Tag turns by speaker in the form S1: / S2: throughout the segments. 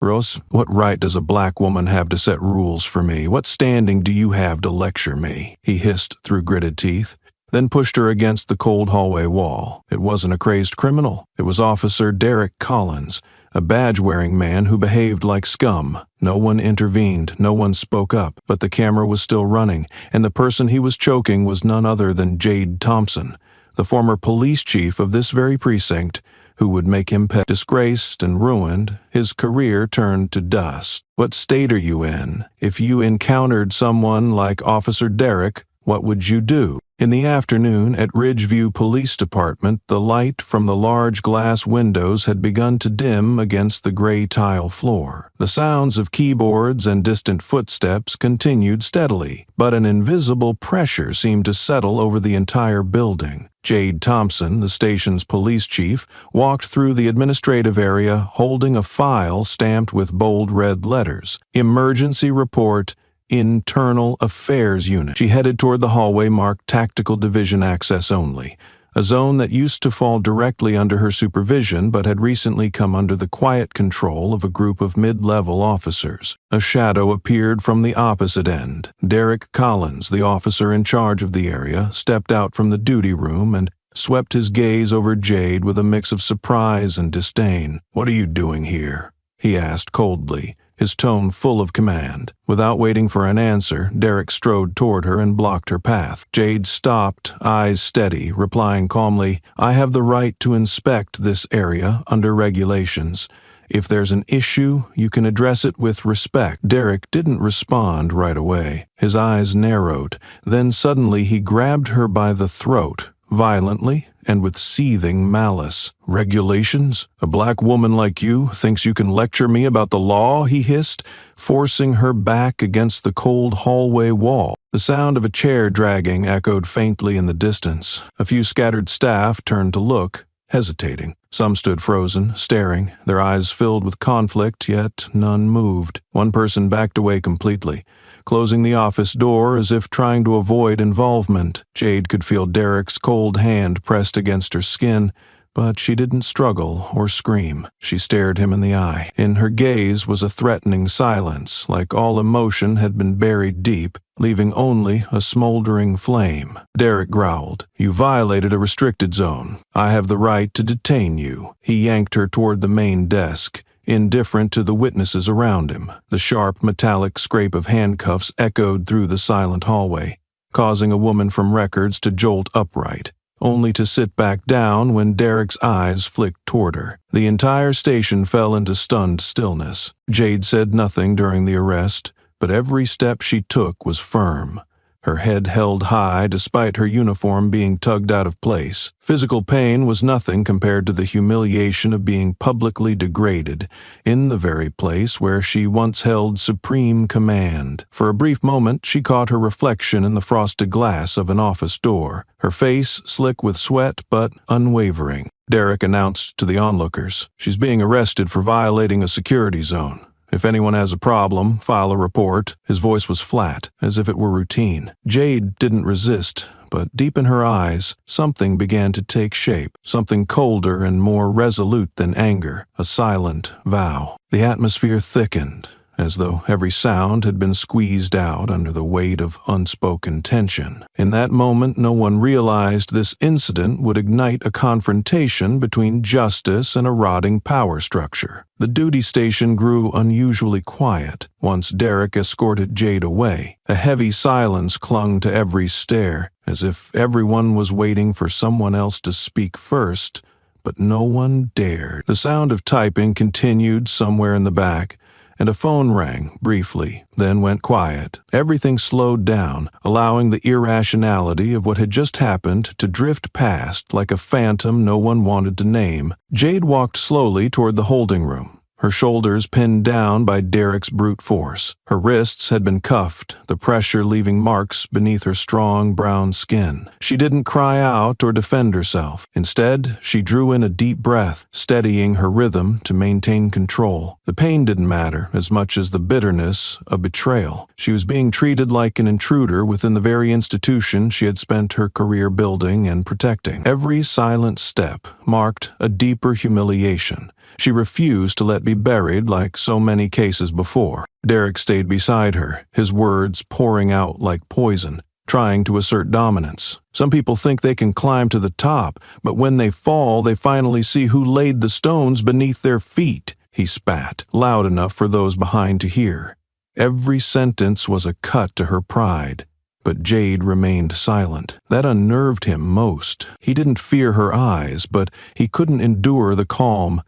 S1: Rose, what right does a black woman have to set rules for me? What standing do you have to lecture me? He hissed through gritted teeth, then pushed her against the cold hallway wall. It wasn't a crazed criminal. It was Officer Derek Collins, a badge-wearing man who behaved like scum. No one intervened, no one spoke up, but the camera was still running, and the person he was choking was none other than Jade Thompson, the former police chief of this very precinct, who would make him pay. Disgraced and ruined, his career turned to dust. What state are you in? If you encountered someone like Officer Derek, what would you do? In the afternoon at Ridgeview Police Department, the light from the large glass windows had begun to dim against the gray tile floor. The sounds of keyboards and distant footsteps continued steadily, but an invisible pressure seemed to settle over the entire building. Jade Thompson, the station's police chief, walked through the administrative area holding a file stamped with bold red letters. Emergency Report, Internal Affairs Unit. She headed toward the hallway marked Tactical Division Access Only, a zone that used to fall directly under her supervision but had recently come under the quiet control of a group of mid-level officers. A shadow appeared from the opposite end. Derek Collins, the officer in charge of the area, stepped out from the duty room and swept his gaze over Jade with a mix of surprise and disdain. "What are you doing here?" he asked coldly, his tone full of command. Without waiting for an answer, Derek strode toward her and blocked her path. Jade stopped, eyes steady, replying calmly, "I have the right to inspect this area under regulations. If there's an issue, you can address it with respect." Derek didn't respond right away. His eyes narrowed. Then suddenly he grabbed her by the throat, violently and with seething malice. "Regulations? A black woman like you thinks you can lecture me about the law?" he hissed, forcing her back against the cold hallway wall. The sound of a chair dragging echoed faintly in the distance. A few scattered staff turned to look, hesitating. Some stood frozen, staring, their eyes filled with conflict, yet none moved. One person backed away completely, closing the office door as if trying to avoid involvement. Jade could feel Derek's cold hand pressed against her skin, but she didn't struggle or scream. She stared him in the eye. In her gaze was a threatening silence, like all emotion had been buried deep, leaving only a smoldering flame. Derek growled, "You violated a restricted zone. I have the right to detain you." He yanked her toward the main desk, indifferent to the witnesses around him. The sharp, metallic scrape of handcuffs echoed through the silent hallway, causing a woman from records to jolt upright, only to sit back down when Derek's eyes flicked toward her. The entire station fell into stunned stillness. Jade said nothing during the arrest, but every step she took was firm, her head held high despite her uniform being tugged out of place. Physical pain was nothing compared to the humiliation of being publicly degraded in the very place where she once held supreme command. For a brief moment, she caught her reflection in the frosted glass of an office door, her face slick with sweat but unwavering. Derek announced to the onlookers, "She's being arrested for violating a security zone. If anyone has a problem, file a report." His voice was flat, as if it were routine. Jade didn't resist, but deep in her eyes, something began to take shape, something colder and more resolute than anger, a silent vow. The atmosphere thickened, as though every sound had been squeezed out under the weight of unspoken tension. In that moment, no one realized this incident would ignite a confrontation between justice and a rotting power structure. The duty station grew unusually quiet once Derek escorted Jade away. A heavy silence clung to every stare, as if everyone was waiting for someone else to speak first, but no one dared. The sound of typing continued somewhere in the back, and a phone rang briefly, then went quiet. Everything slowed down, allowing the irrationality of what had just happened to drift past like a phantom no one wanted to name. Jade walked slowly toward the holding room, her shoulders pinned down by Derek's brute force. Her wrists had been cuffed, the pressure leaving marks beneath her strong brown skin. She didn't cry out or defend herself. Instead, she drew in a deep breath, steadying her rhythm to maintain control. The pain didn't matter as much as the bitterness of betrayal. She was being treated like an intruder within the very institution she had spent her career building and protecting. Every silent step marked a deeper humiliation, She refused to let be buried like so many cases before. Derek stayed beside her, his words pouring out like poison, trying to assert dominance. Some people think they can climb to the top, but when they fall, they finally see who laid the stones beneath their feet, he spat, loud enough for those behind to hear. Every sentence was a cut to her pride. But Jade remained silent. That unnerved him most. He didn't fear her eyes, but he couldn't endure the calm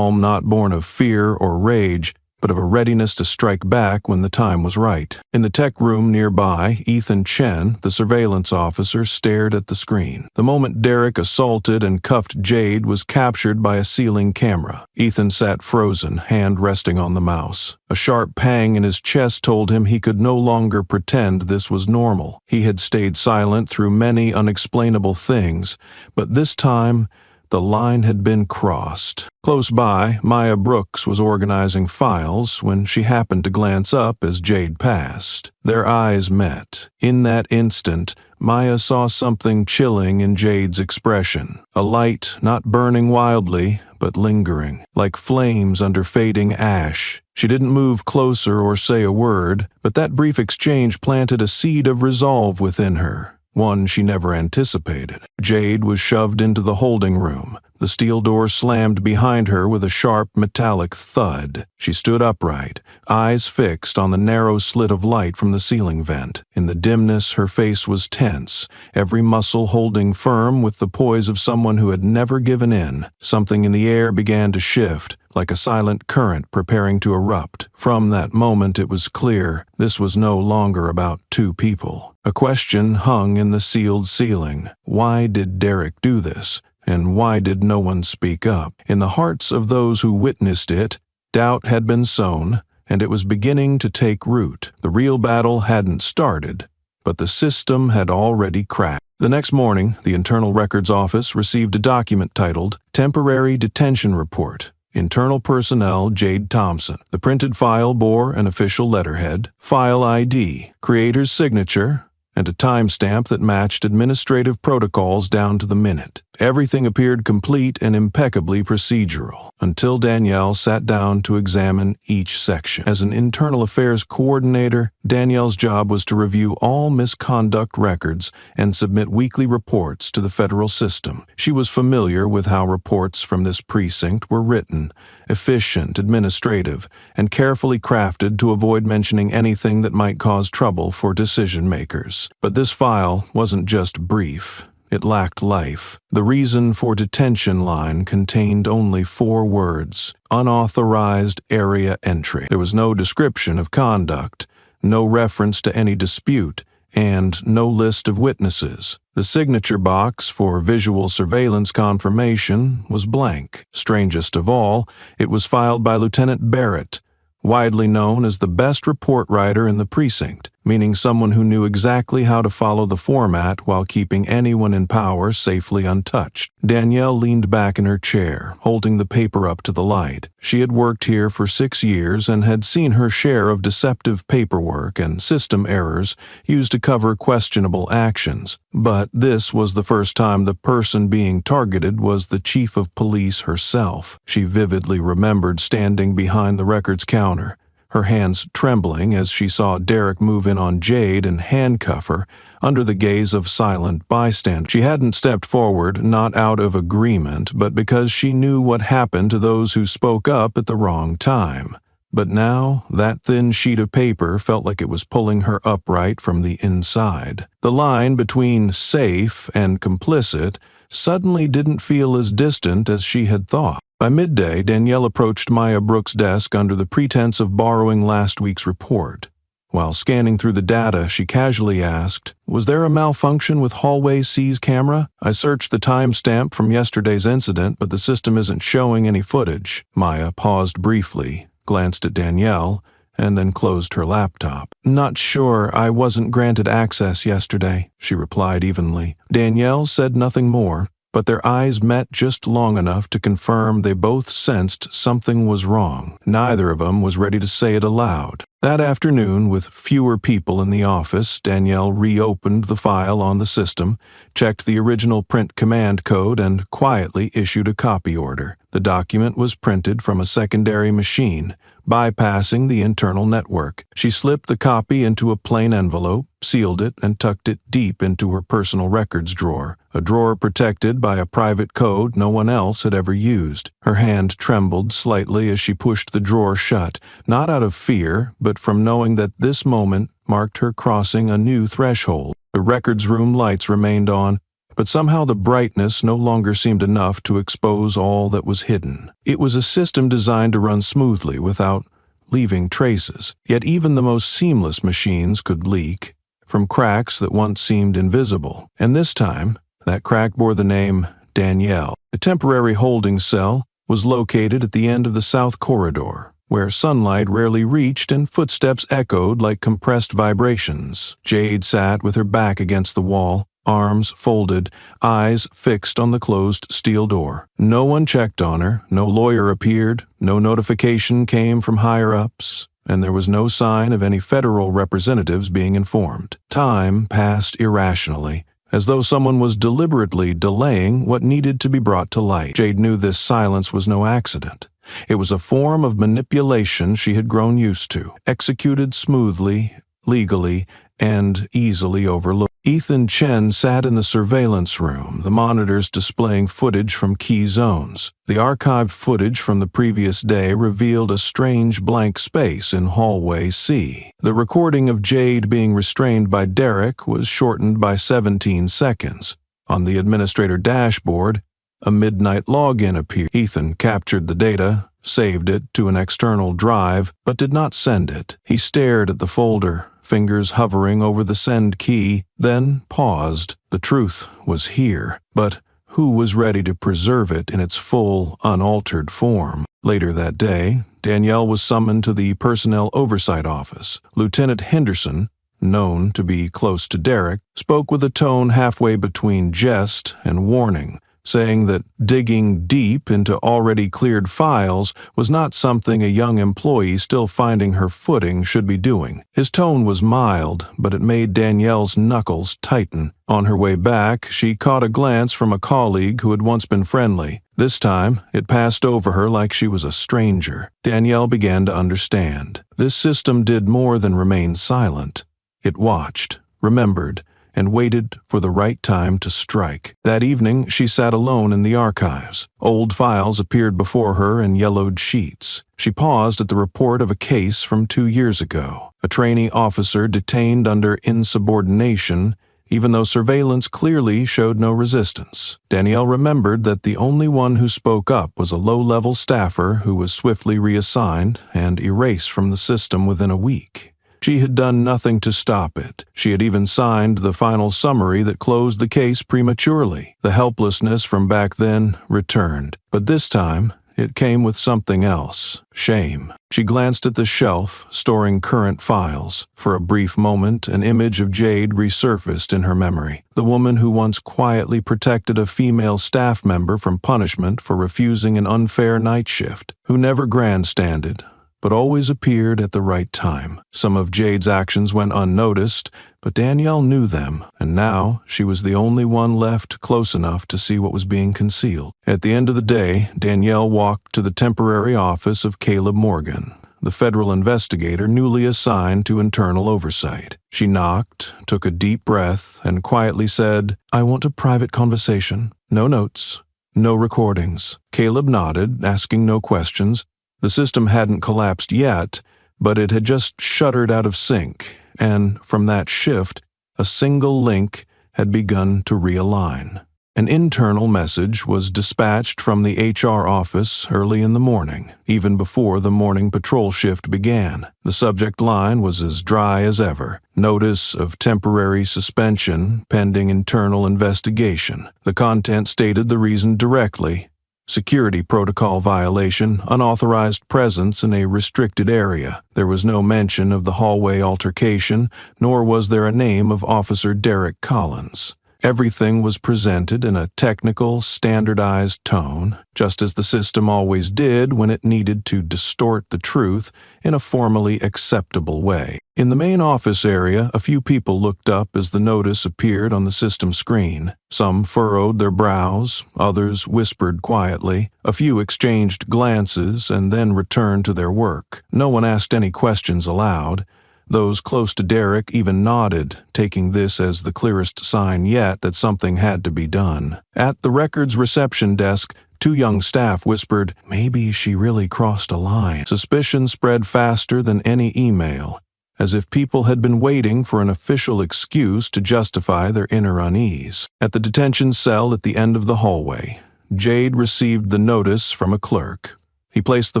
S1: not born of fear or rage, but of a readiness to strike back when the time was right. In the tech room nearby, Ethan Chen, the surveillance officer, stared at the screen. The moment Derek assaulted and cuffed Jade was captured by a ceiling camera. Ethan sat frozen, hand resting on the mouse. A sharp pang in his chest told him he could no longer pretend this was normal. He had stayed silent through many unexplainable things, but this time, the line had been crossed. Close by, Maya Brooks was organizing files when she happened to glance up as Jade passed. Their eyes met. In that instant, Maya saw something chilling in Jade's expression. A light not burning wildly, but lingering, like flames under fading ash. She didn't move closer or say a word, but that brief exchange planted a seed of resolve within her. One she never anticipated. Jade was shoved into the holding room. The steel door slammed behind her with a sharp metallic thud. She stood upright, eyes fixed on the narrow slit of light from the ceiling vent. In the dimness, her face was tense, every muscle holding firm with the poise of someone who had never given in. Something in the air began to shift, like a silent current preparing to erupt. From that moment it was clear this was no longer about two people. A question hung in the sealed ceiling. Why did Derek do this? And why did no one speak up? In the hearts of those who witnessed it, doubt had been sown, and it was beginning to take root. The real battle hadn't started, but the system had already cracked. The next morning, the Internal Records Office received a document titled Temporary Detention Report. Internal Personnel Jade Thompson. The printed file bore an official letterhead, file ID, creator's signature, and a timestamp that matched administrative protocols down to the minute. Everything appeared complete and impeccably procedural, until Danielle sat down to examine each section. As an internal affairs coordinator, Danielle's job was to review all misconduct records and submit weekly reports to the federal system. She was familiar with how reports from this precinct were written, efficient, administrative, and carefully crafted to avoid mentioning anything that might cause trouble for decision-makers. But this file wasn't just brief. It lacked life. The reason for detention line contained only 4 words: unauthorized area entry. There was no description of conduct, no reference to any dispute, and no list of witnesses. The signature box for visual surveillance confirmation was blank. Strangest of all, it was filed by Lieutenant Barrett, widely known as the best report writer in the precinct, meaning someone who knew exactly how to follow the format while keeping anyone in power safely untouched. Danielle leaned back in her chair, holding the paper up to the light. She had worked here for 6 years and had seen her share of deceptive paperwork and system errors used to cover questionable actions. But this was the first time the person being targeted was the chief of police herself. She vividly remembered standing behind the records counter, her hands trembling as she saw Derek move in on Jade and handcuff her under the gaze of silent bystanders. She hadn't stepped forward, not out of agreement, but because she knew what happened to those who spoke up at the wrong time. But now, that thin sheet of paper felt like it was pulling her upright from the inside. The line between safe and complicit suddenly didn't feel as distant as she had thought. By midday, Danielle approached Maya Brooks' desk under the pretense of borrowing last week's report. While scanning through the data, she casually asked, "Was there a malfunction with Hallway C's camera? I searched the timestamp from yesterday's incident, but the system isn't showing any footage." Maya paused briefly, glanced at Danielle, and then closed her laptop. "Not sure. I wasn't granted access yesterday," she replied evenly. Danielle said nothing more, but their eyes met just long enough to confirm they both sensed something was wrong. Neither of them was ready to say it aloud. That afternoon, with fewer people in the office, Danielle reopened the file on the system, checked the original print command code, and quietly issued a copy order. The document was printed from a secondary machine, bypassing the internal network. She slipped the copy into a plain envelope, sealed it, and tucked it deep into her personal records drawer, a drawer protected by a private code no one else had ever used. Her hand trembled slightly as she pushed the drawer shut, not out of fear, but from knowing that this moment marked her crossing a new threshold. The records room lights remained on, but somehow the brightness no longer seemed enough to expose all that was hidden. It was a system designed to run smoothly without leaving traces, yet even the most seamless machines could leak from cracks that once seemed invisible. And this time, that crack bore the name Danielle. The temporary holding cell was located at the end of the south corridor, where sunlight rarely reached and footsteps echoed like compressed vibrations. Jade sat with her back against the wall, arms folded, eyes fixed on the closed steel door. No one checked on her, no lawyer appeared, no notification came from higher-ups, and there was no sign of any federal representatives being informed. Time passed irrationally, as though someone was deliberately delaying what needed to be brought to light. Jade knew this silence was no accident. It was a form of manipulation she had grown used to, executed smoothly, legally, and easily overlooked. Ethan Chen sat in the surveillance room, the monitors displaying footage from key zones. The archived footage from the previous day revealed a strange blank space in hallway C. The recording of Jade being restrained by Derek was shortened by 17 seconds. On the administrator dashboard, a midnight login appeared. Ethan captured the data, saved it to an external drive, but did not send it. He stared at the folder, fingers hovering over the send key, then paused. The truth was here, but who was ready to preserve it in its full, unaltered form? Later that day, Danielle was summoned to the Personnel Oversight Office. Lieutenant Henderson, known to be close to Derek, spoke with a tone halfway between jest and warning, saying that digging deep into already cleared files was not something a young employee still finding her footing should be doing. His tone was mild, but it made Danielle's knuckles tighten. On her way back, she caught a glance from a colleague who had once been friendly. This time, it passed over her like she was a stranger. Danielle began to understand. This system did more than remain silent. It watched, remembered, and waited for the right time to strike. That evening, she sat alone in the archives. Old files appeared before her in yellowed sheets. She paused at the report of a case from 2 years ago. A trainee officer detained under insubordination, even though surveillance clearly showed no resistance. Danielle remembered that the only one who spoke up was a low-level staffer who was swiftly reassigned and erased from the system within a week. She had done nothing to stop it. She had even signed the final summary that closed the case prematurely. The helplessness from back then returned, but this time it came with something else: shame. She glanced at the shelf, storing current files. For a brief moment, an image of Jade resurfaced in her memory. The woman who once quietly protected a female staff member from punishment for refusing an unfair night shift, who never grandstanded, but always appeared at the right time. Some of Jade's actions went unnoticed, but Danielle knew them, and now she was the only one left close enough to see what was being concealed. At the end of the day, Danielle walked to the temporary office of Caleb Morgan, the federal investigator newly assigned to internal oversight. She knocked, took a deep breath, and quietly said, "I want a private conversation. No notes, no recordings." Caleb nodded, asking no questions. The system hadn't collapsed yet, but it had just shuddered out of sync, and from that shift, a single link had begun to realign. An internal message was dispatched from the HR office early in the morning, even before the morning patrol shift began. The subject line was as dry as ever: notice of temporary suspension pending internal investigation. The content stated the reason directly: security protocol violation, unauthorized presence in a restricted area. There was no mention of the hallway altercation, nor was there a name of Officer Derek Collins. Everything was presented in a technical, standardized tone, just as the system always did when it needed to distort the truth in a formally acceptable way. In the main office area, a few people looked up as the notice appeared on the system screen. Some furrowed their brows, others whispered quietly, a few exchanged glances and then returned to their work. No one asked any questions aloud. Those close to Derek even nodded, taking this as the clearest sign yet that something had to be done. At the records reception desk, two young staff whispered, "Maybe she really crossed a line." Suspicion spread faster than any email, as if people had been waiting for an official excuse to justify their inner unease. At the detention cell at the end of the hallway, Jade received the notice from a clerk. He placed the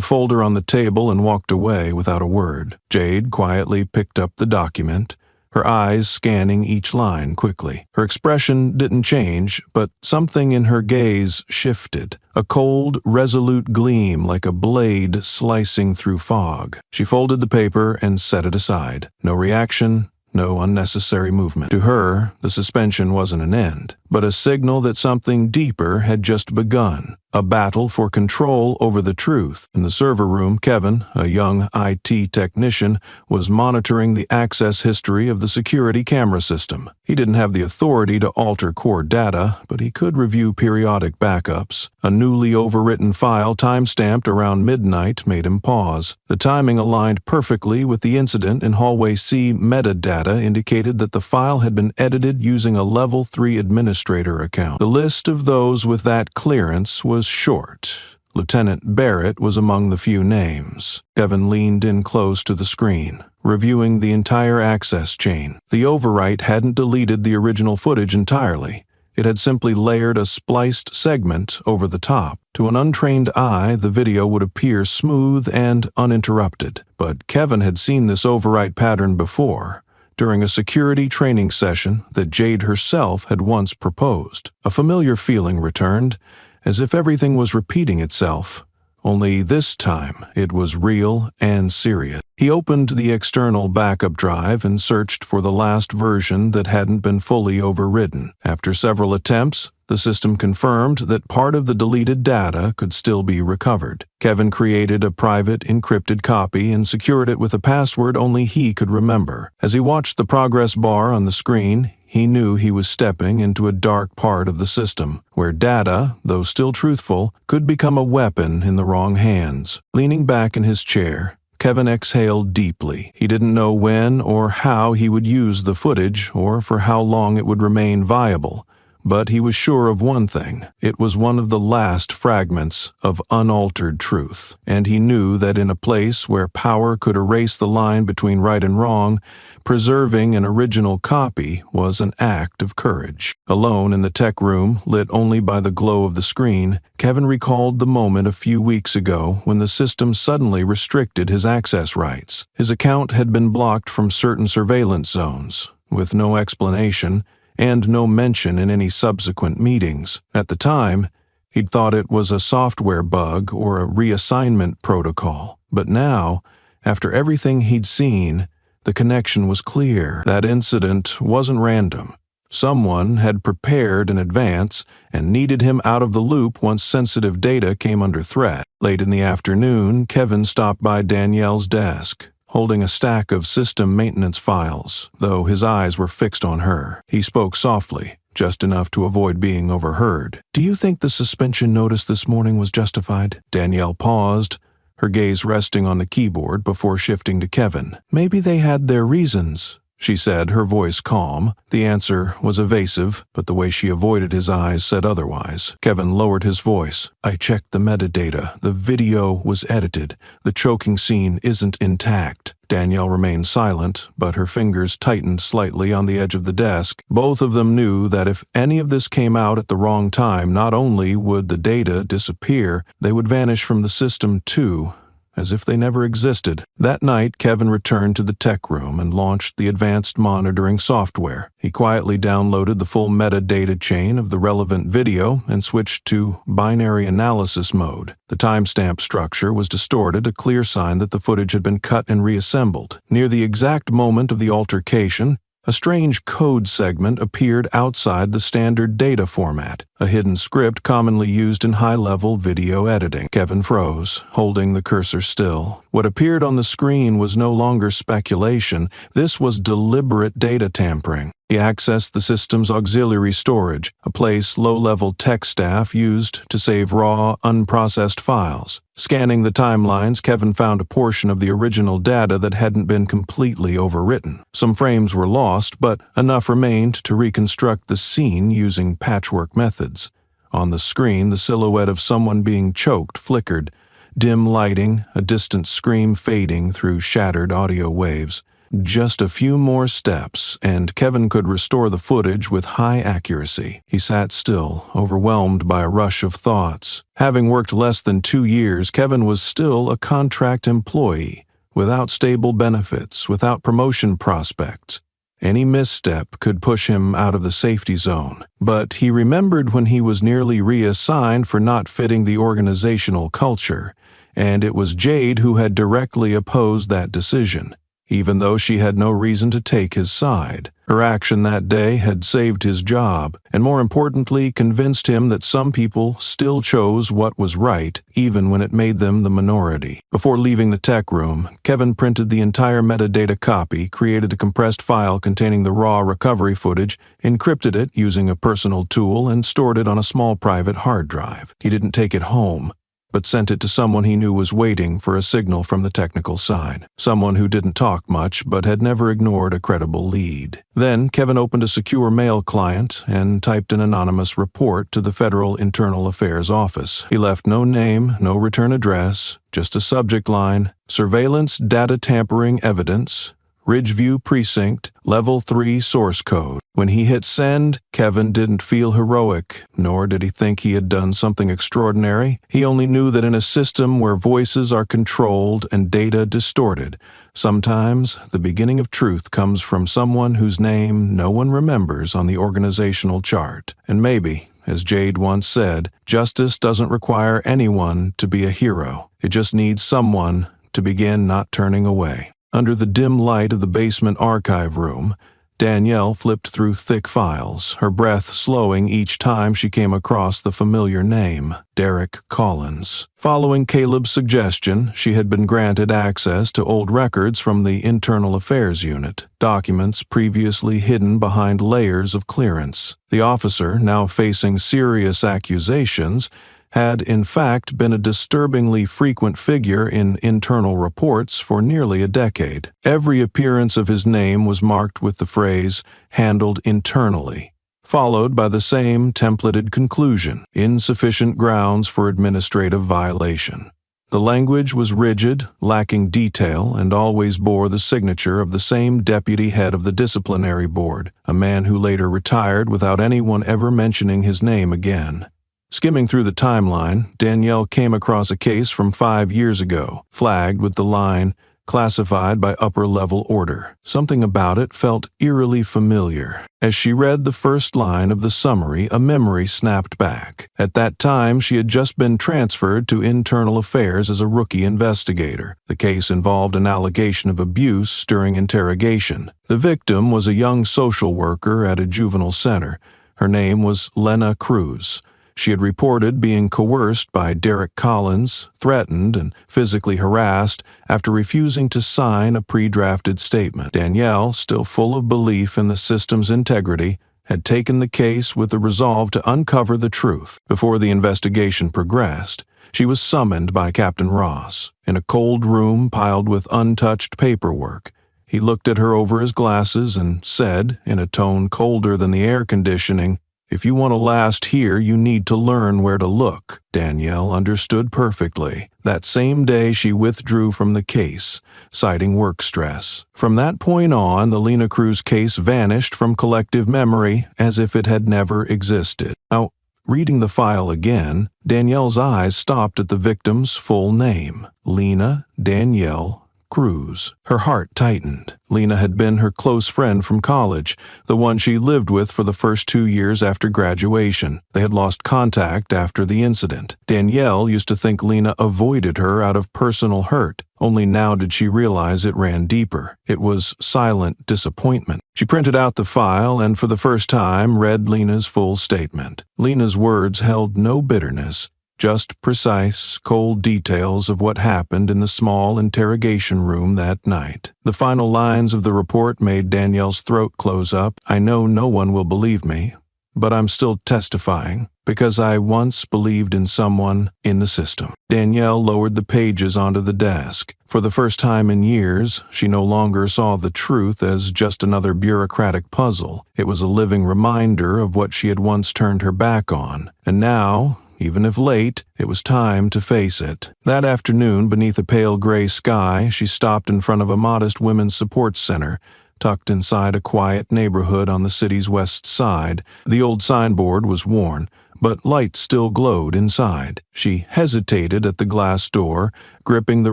S1: folder on the table and walked away without a word. Jade quietly picked up the document, her eyes scanning each line quickly. Her expression didn't change, but something in her gaze shifted, a cold, resolute gleam like a blade slicing through fog. She folded the paper and set it aside. No reaction, no unnecessary movement. To her, the suspension wasn't an end, but a signal that something deeper had just begun. A battle for control over the truth. In the server room, Kevin, a young IT technician, was monitoring the access history of the security camera system. He didn't have the authority to alter core data, but he could review periodic backups. A newly overwritten file time-stamped around midnight made him pause. The timing aligned perfectly with the incident in Hallway C. Metadata indicated that the file had been edited using a Level 3 administrator account. The list of those with that clearance was short. Lieutenant Barrett was among the few names. Kevin leaned in close to the screen, reviewing the entire access chain. The overwrite hadn't deleted the original footage entirely. It had simply layered a spliced segment over the top. To an untrained eye, the video would appear smooth and uninterrupted. But Kevin had seen this overwrite pattern before, during a security training session that Jade herself had once proposed. A familiar feeling returned, as if everything was repeating itself, only this time it was real and serious. He opened the external backup drive and searched for the last version that hadn't been fully overridden. After several attempts, the system confirmed that part of the deleted data could still be recovered. Kevin created a private, encrypted copy and secured it with a password only he could remember. As he watched the progress bar on the screen, he knew he was stepping into a dark part of the system, where data, though still truthful, could become a weapon in the wrong hands. Leaning back in his chair, Kevin exhaled deeply. He didn't know when or how he would use the footage or for how long it would remain viable. But he was sure of one thing. It was one of the last fragments of unaltered truth. And he knew that in a place where power could erase the line between right and wrong, preserving an original copy was an act of courage. Alone in the tech room, lit only by the glow of the screen, Kevin recalled the moment a few weeks ago when the system suddenly restricted his access rights. His account had been blocked from certain surveillance zones, with no explanation, and no mention in any subsequent meetings. At the time, he'd thought it was a software bug or a reassignment protocol. But now, after everything he'd seen, the connection was clear. That incident wasn't random. Someone had prepared in advance and needed him out of the loop once sensitive data came under threat. Late in the afternoon, Kevin stopped by Danielle's desk, holding a stack of system maintenance files, though his eyes were fixed on her. He spoke softly, just enough to avoid being overheard. "Do you think the suspension notice this morning was justified?" Danielle paused, her gaze resting on the keyboard before shifting to Kevin. "Maybe they had their reasons," she said, her voice calm. The answer was evasive, but the way she avoided his eyes said otherwise. Kevin lowered his voice. "I checked the metadata. The video was edited. The choking scene isn't intact." Danielle remained silent, but her fingers tightened slightly on the edge of the desk. Both of them knew that if any of this came out at the wrong time, not only would the data disappear, they would vanish from the system too, as if they never existed. That night, Kevin returned to the tech room and launched the advanced monitoring software. He quietly downloaded the full metadata chain of the relevant video and switched to binary analysis mode. The timestamp structure was distorted, a clear sign that the footage had been cut and reassembled. Near the exact moment of the altercation, A strange code segment appeared outside the standard data format, a hidden script commonly used in high-level video editing. Kevin froze, holding the cursor still. What appeared on the screen was no longer speculation. This was deliberate data tampering. He accessed the system's auxiliary storage, a place low-level tech staff used to save raw, unprocessed files. Scanning the timelines, Kevin found a portion of the original data that hadn't been completely overwritten. Some frames were lost, but enough remained to reconstruct the scene using patchwork methods. On the screen, the silhouette of someone being choked flickered, dim lighting, a distant scream fading through shattered audio waves. Just a few more steps, and Kevin could restore the footage with high accuracy. He sat still, overwhelmed by a rush of thoughts. Having worked less than 2 years, Kevin was still a contract employee, without stable benefits, without promotion prospects. Any misstep could push him out of the safety zone. But he remembered when he was nearly reassigned for not fitting the organizational culture, and it was Jade who had directly opposed that decision. Even though she had no reason to take his side. Her action that day had saved his job, and more importantly, convinced him that some people still chose what was right, even when it made them the minority. Before leaving the tech room, Kevin printed the entire metadata copy, created a compressed file containing the raw recovery footage, encrypted it using a personal tool, and stored it on a small private hard drive. He didn't take it home, but sent it to someone he knew was waiting for a signal from the technical side. Someone who didn't talk much, but had never ignored a credible lead. Then, Kevin opened a secure mail client and typed an anonymous report to the Federal Internal Affairs Office. He left no name, no return address, just a subject line: Surveillance Data Tampering Evidence, Ridgeview Precinct, Level 3 Source Code. When he hit send, Kevin didn't feel heroic, nor did he think he had done something extraordinary. He only knew that in a system where voices are controlled and data distorted, sometimes the beginning of truth comes from someone whose name no one remembers on the organizational chart. And maybe, as Jade once said, justice doesn't require anyone to be a hero. It just needs someone to begin not turning away. Under the dim light of the basement archive room, Danielle flipped through thick files, her breath slowing each time she came across the familiar name, Derek Collins. Following Caleb's suggestion, she had been granted access to old records from the Internal Affairs Unit, documents previously hidden behind layers of clearance. The officer, now facing serious accusations, had in fact been a disturbingly frequent figure in internal reports for nearly a decade. Every appearance of his name was marked with the phrase, "handled internally," followed by the same templated conclusion, "insufficient grounds for administrative violation." The language was rigid, lacking detail, and always bore the signature of the same deputy head of the disciplinary board, a man who later retired without anyone ever mentioning his name again. Skimming through the timeline, Danielle came across a case from 5 years ago, flagged with the line, "classified by upper-level order." Something about it felt eerily familiar. As she read the first line of the summary, a memory snapped back. At that time, she had just been transferred to Internal Affairs as a rookie investigator. The case involved an allegation of abuse during interrogation. The victim was a young social worker at a juvenile center. Her name was Lena Cruz. She had reported being coerced by Derek Collins, threatened and physically harassed after refusing to sign a pre-drafted statement. Danielle, still full of belief in the system's integrity, had taken the case with the resolve to uncover the truth. Before the investigation progressed, she was summoned by Captain Ross. In a cold room piled with untouched paperwork, he looked at her over his glasses and said, in a tone colder than the air conditioning, "If you want to last here, you need to learn where to look." Danielle understood perfectly. That same day, she withdrew from the case, citing work stress. From that point on, the Lena Cruz case vanished from collective memory as if it had never existed. Now, reading the file again, Danielle's eyes stopped at the victim's full name, Lena Danielle cruise. Her heart tightened. Lena had been her close friend from college, the one she lived with for the first 2 years after graduation. They had lost contact after the incident. Danielle used to think Lena avoided her out of personal hurt. Only now did she realize it ran deeper. It was silent disappointment. She printed out the file and for the first time read Lena's full statement. Lena's words held no bitterness, just precise, cold details of what happened in the small interrogation room that night. The final lines of the report made Danielle's throat close up. "I know no one will believe me, but I'm still testifying because I once believed in someone in the system." Danielle lowered the pages onto the desk. For the first time in years, she no longer saw the truth as just another bureaucratic puzzle. It was a living reminder of what she had once turned her back on. And now, even if late, it was time to face it. That afternoon, beneath a pale gray sky, she stopped in front of a modest women's support center, tucked inside a quiet neighborhood on the city's west side. The old signboard was worn, but lights still glowed inside. She hesitated at the glass door, gripping the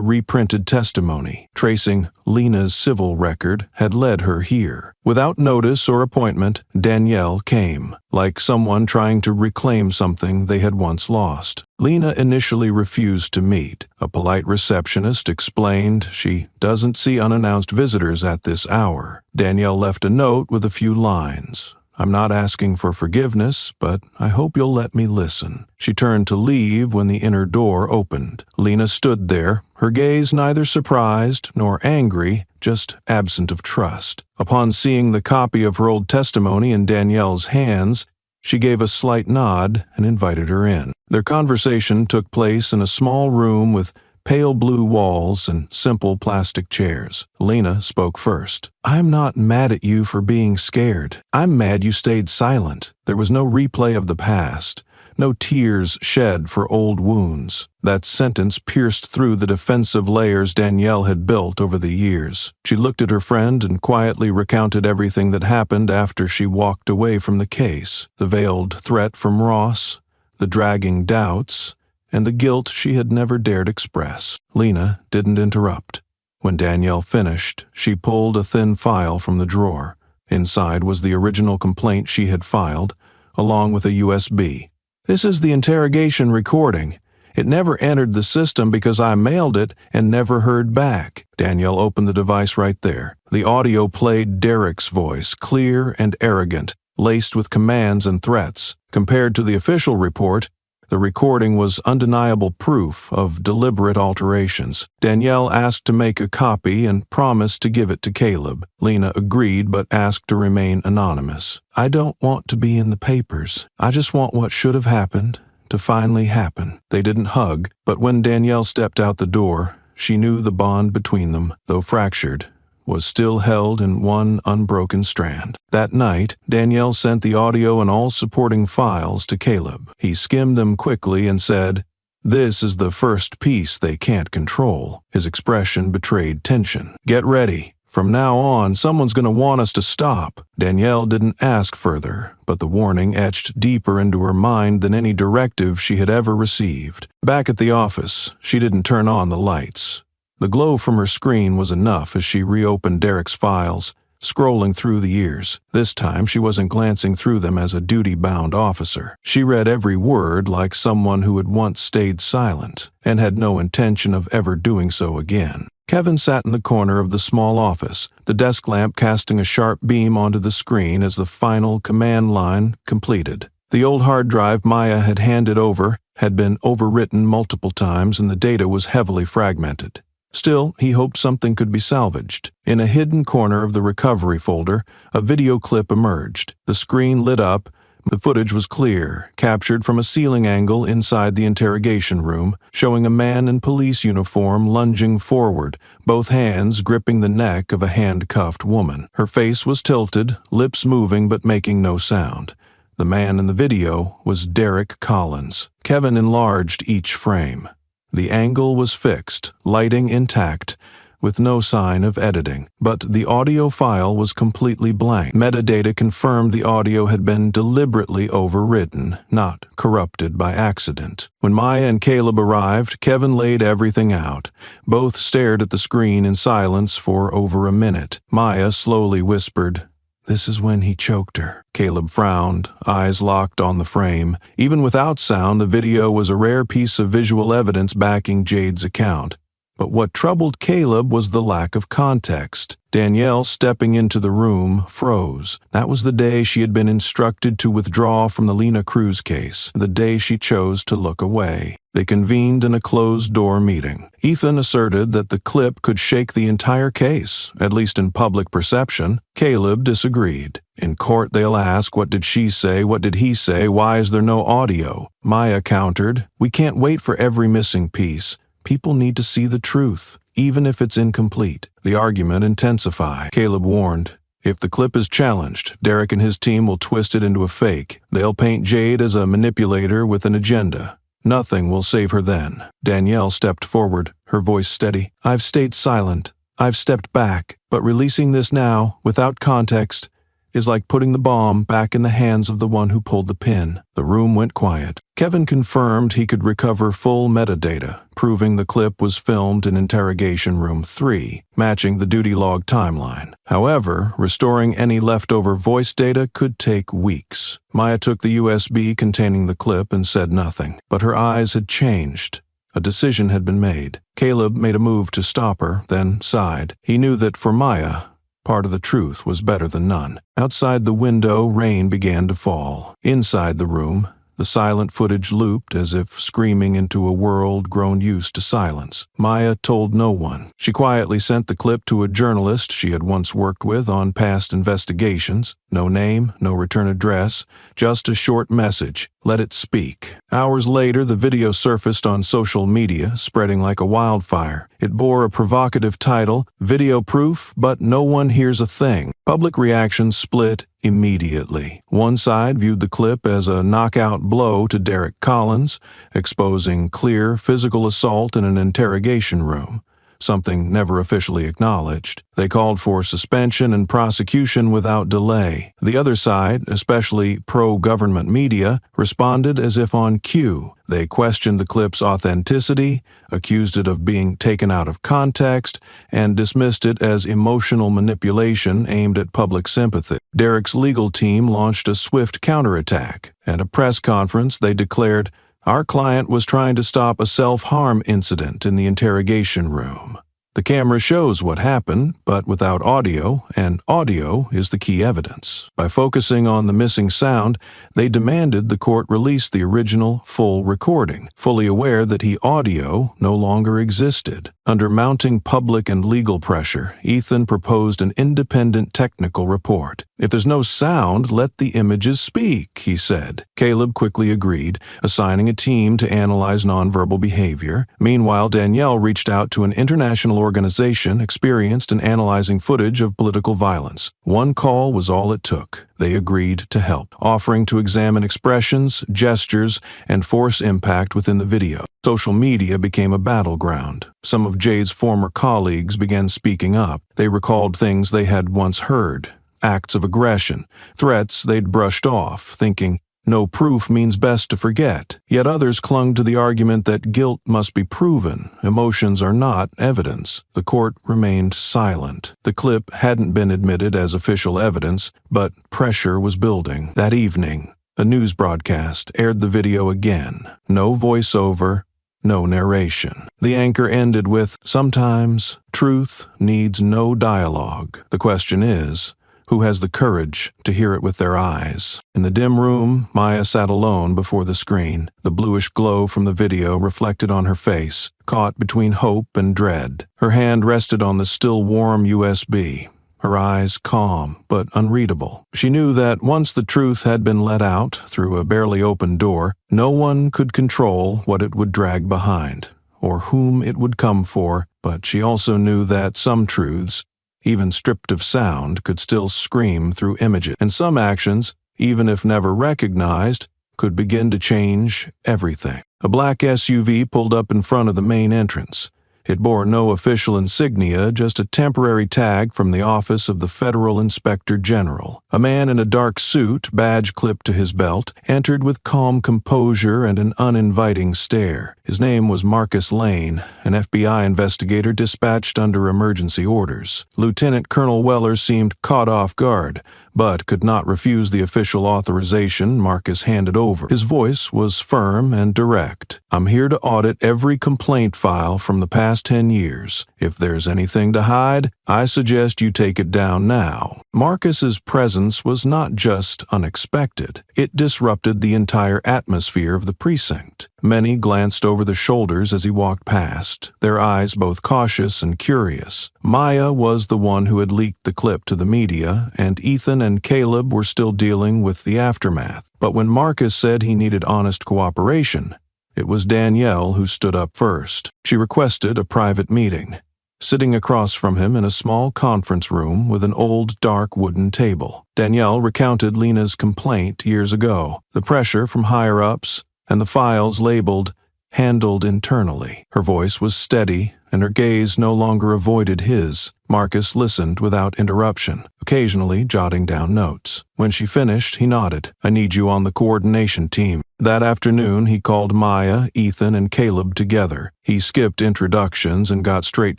S1: reprinted testimony. Tracing Lena's civil record had led her here. Without notice or appointment, Danielle came, like someone trying to reclaim something they had once lost. Lena initially refused to meet. A polite receptionist explained she doesn't see unannounced visitors at this hour. Danielle left a note with a few lines. "I'm not asking for forgiveness, but I hope you'll let me listen." She turned to leave when the inner door opened. Lena stood there, her gaze neither surprised nor angry, just absent of trust. Upon seeing the copy of her old testimony in Danielle's hands, she gave a slight nod and invited her in. Their conversation took place in a small room with pale blue walls and simple plastic chairs. Lena spoke first. "I'm not mad at you for being scared. I'm mad you stayed silent. There was no replay of the past, no tears shed for old wounds." That sentence pierced through the defensive layers Danielle had built over the years. She looked at her friend and quietly recounted everything that happened after she walked away from the case. The veiled threat from Ross, the dragging doubts, and the guilt she had never dared express. Lena didn't interrupt. When Danielle finished, she pulled a thin file from the drawer. Inside was the original complaint she had filed, along with a USB. "This is the interrogation recording. It never entered the system because I mailed it and never heard back." Danielle opened the device right there. The audio played Derek's voice, clear and arrogant, laced with commands and threats. Compared to the official report, the recording was undeniable proof of deliberate alterations. Danielle asked to make a copy and promised to give it to Caleb. Lena agreed but asked to remain anonymous. "I don't want to be in the papers. I just want what should have happened to finally happen." They didn't hug, but when Danielle stepped out the door, she knew the bond between them, though fractured, was still held in one unbroken strand. That night, Danielle sent the audio and all supporting files to Caleb. He skimmed them quickly and said, "This is the first piece they can't control." His expression betrayed tension. "Get ready. From now on, someone's going to want us to stop." Danielle didn't ask further, but the warning etched deeper into her mind than any directive she had ever received. Back at the office, she didn't turn on the lights. The glow from her screen was enough as she reopened Derek's files, scrolling through the years. This time she wasn't glancing through them as a duty-bound officer. She read every word like someone who had once stayed silent and had no intention of ever doing so again. Kevin sat in the corner of the small office, the desk lamp casting a sharp beam onto the screen as the final command line completed. The old hard drive Maya had handed over had been overwritten multiple times and the data was heavily fragmented. Still, he hoped something could be salvaged. In a hidden corner of the recovery folder, a video clip emerged. The screen lit up. The footage was clear, captured from a ceiling angle inside the interrogation room, showing a man in police uniform lunging forward, both hands gripping the neck of a handcuffed woman. Her face was tilted, lips moving but making no sound. The man in the video was Derek Collins. Kevin enlarged each frame. The angle was fixed, lighting intact, with no sign of editing. But the audio file was completely blank. Metadata confirmed the audio had been deliberately overwritten, not corrupted by accident. When Maya and Caleb arrived, Kevin laid everything out. Both stared at the screen in silence for over a minute. Maya slowly whispered, "This is when he choked her." Caleb frowned, eyes locked on the frame. Even without sound, the video was a rare piece of visual evidence backing Jade's account. But what troubled Caleb was the lack of context. Danielle, stepping into the room, froze. That was the day she had been instructed to withdraw from the Lena Cruz case, the day she chose to look away. They convened in a closed-door meeting. Ethan asserted that the clip could shake the entire case, at least in public perception. Caleb disagreed. In court, they'll ask, what did she say, what did he say, why is there no audio? Maya countered, we can't wait for every missing piece. People need to see the truth, even if it's incomplete. The argument intensified. Caleb warned, if the clip is challenged, Derek and his team will twist it into a fake. They'll paint Jade as a manipulator with an agenda. Nothing will save her then. Danielle stepped forward, her voice steady. I've stayed silent. I've stepped back. But releasing this now, without context, is like putting the bomb back in the hands of the one who pulled the pin. The room went quiet. Kevin confirmed he could recover full metadata, proving the clip was filmed in Interrogation Room 3, matching the duty log timeline. However, restoring any leftover voice data could take weeks. Maya took the USB containing the clip and said nothing, but her eyes had changed. A decision had been made. Caleb made a move to stop her, then sighed. He knew that for Maya, part of the truth was better than none. Outside the window, rain began to fall. Inside the room, the silent footage looped as if screaming into a world grown used to silence. Maya told no one. She quietly sent the clip to a journalist she had once worked with on past investigations. No name, no return address, just a short message. Let it speak. Hours later, the video surfaced on social media, spreading like a wildfire. It bore a provocative title, Video Proof, but no one hears a thing. Public reactions split immediately. One side viewed the clip as a knockout blow to Derek Collins, exposing clear physical assault in an interrogation room, something never officially acknowledged. They called for suspension and prosecution without delay. The other side, especially pro-government media, responded as if on cue. They questioned the clip's authenticity, accused it of being taken out of context, and dismissed it as emotional manipulation aimed at public sympathy. Derek's legal team launched a swift counterattack. At a press conference, they declared, our client was trying to stop a self-harm incident in the interrogation room. The camera shows what happened, but without audio, and audio is the key evidence. By focusing on the missing sound, they demanded the court release the original, full recording, fully aware that audio no longer existed. Under mounting public and legal pressure, Ethan proposed an independent technical report. If there's no sound, let the images speak, he said. Caleb quickly agreed, assigning a team to analyze nonverbal behavior. Meanwhile, Danielle reached out to an international organization experienced in analyzing footage of political violence. One call was all it took. They agreed to help, offering to examine expressions, gestures, and force impact within the video. Social media became a battleground. Some of Jade's former colleagues began speaking up. They recalled things they had once heard, acts of aggression, threats they'd brushed off, thinking, no proof means best to forget. Yet others clung to the argument that guilt must be proven. Emotions are not evidence. The court remained silent. The clip hadn't been admitted as official evidence, but pressure was building. That evening, a news broadcast aired the video again. No voiceover, no narration. The anchor ended with, sometimes truth needs no dialogue. The question is, who has the courage to hear it with their eyes? In the dim room, Maya sat alone before the screen. The bluish glow from the video reflected on her face, caught between hope and dread. Her hand rested on the still warm USB, her eyes calm but unreadable. She knew that once the truth had been let out through a barely open door, no one could control what it would drag behind, or whom it would come for, but she also knew that some truths, even stripped of sound, could still scream through images, and some actions, even if never recognized, could begin to change everything. A black SUV pulled up in front of the main entrance. It bore no official insignia, just a temporary tag from the office of the Federal Inspector General. A man in a dark suit, badge clipped to his belt, entered with calm composure and an uninviting stare. His name was Marcus Lane, an FBI investigator dispatched under emergency orders. Lieutenant Colonel Weller seemed caught off guard, but could not refuse the official authorization Marcus handed over. His voice was firm and direct. "I'm here to audit every complaint file from the past 10 years. If there's anything to hide, I suggest you take it down now." Marcus's presence was not just unexpected. It disrupted the entire atmosphere of the precinct. Many glanced over the shoulders as he walked past, their eyes both cautious and curious. Maya was the one who had leaked the clip to the media, and Ethan and Caleb were still dealing with the aftermath. But when Marcus said he needed honest cooperation, it was Danielle who stood up first. She requested a private meeting, sitting across from him in a small conference room with an old dark wooden table. Danielle recounted Lena's complaint years ago, the pressure from higher-ups, and the files labeled "handled internally." Her voice was steady, and her gaze no longer avoided his. Marcus listened without interruption, occasionally jotting down notes. When she finished, he nodded. "I need you on the coordination team." That afternoon, he called Maya, Ethan, and Caleb together. He skipped introductions and got straight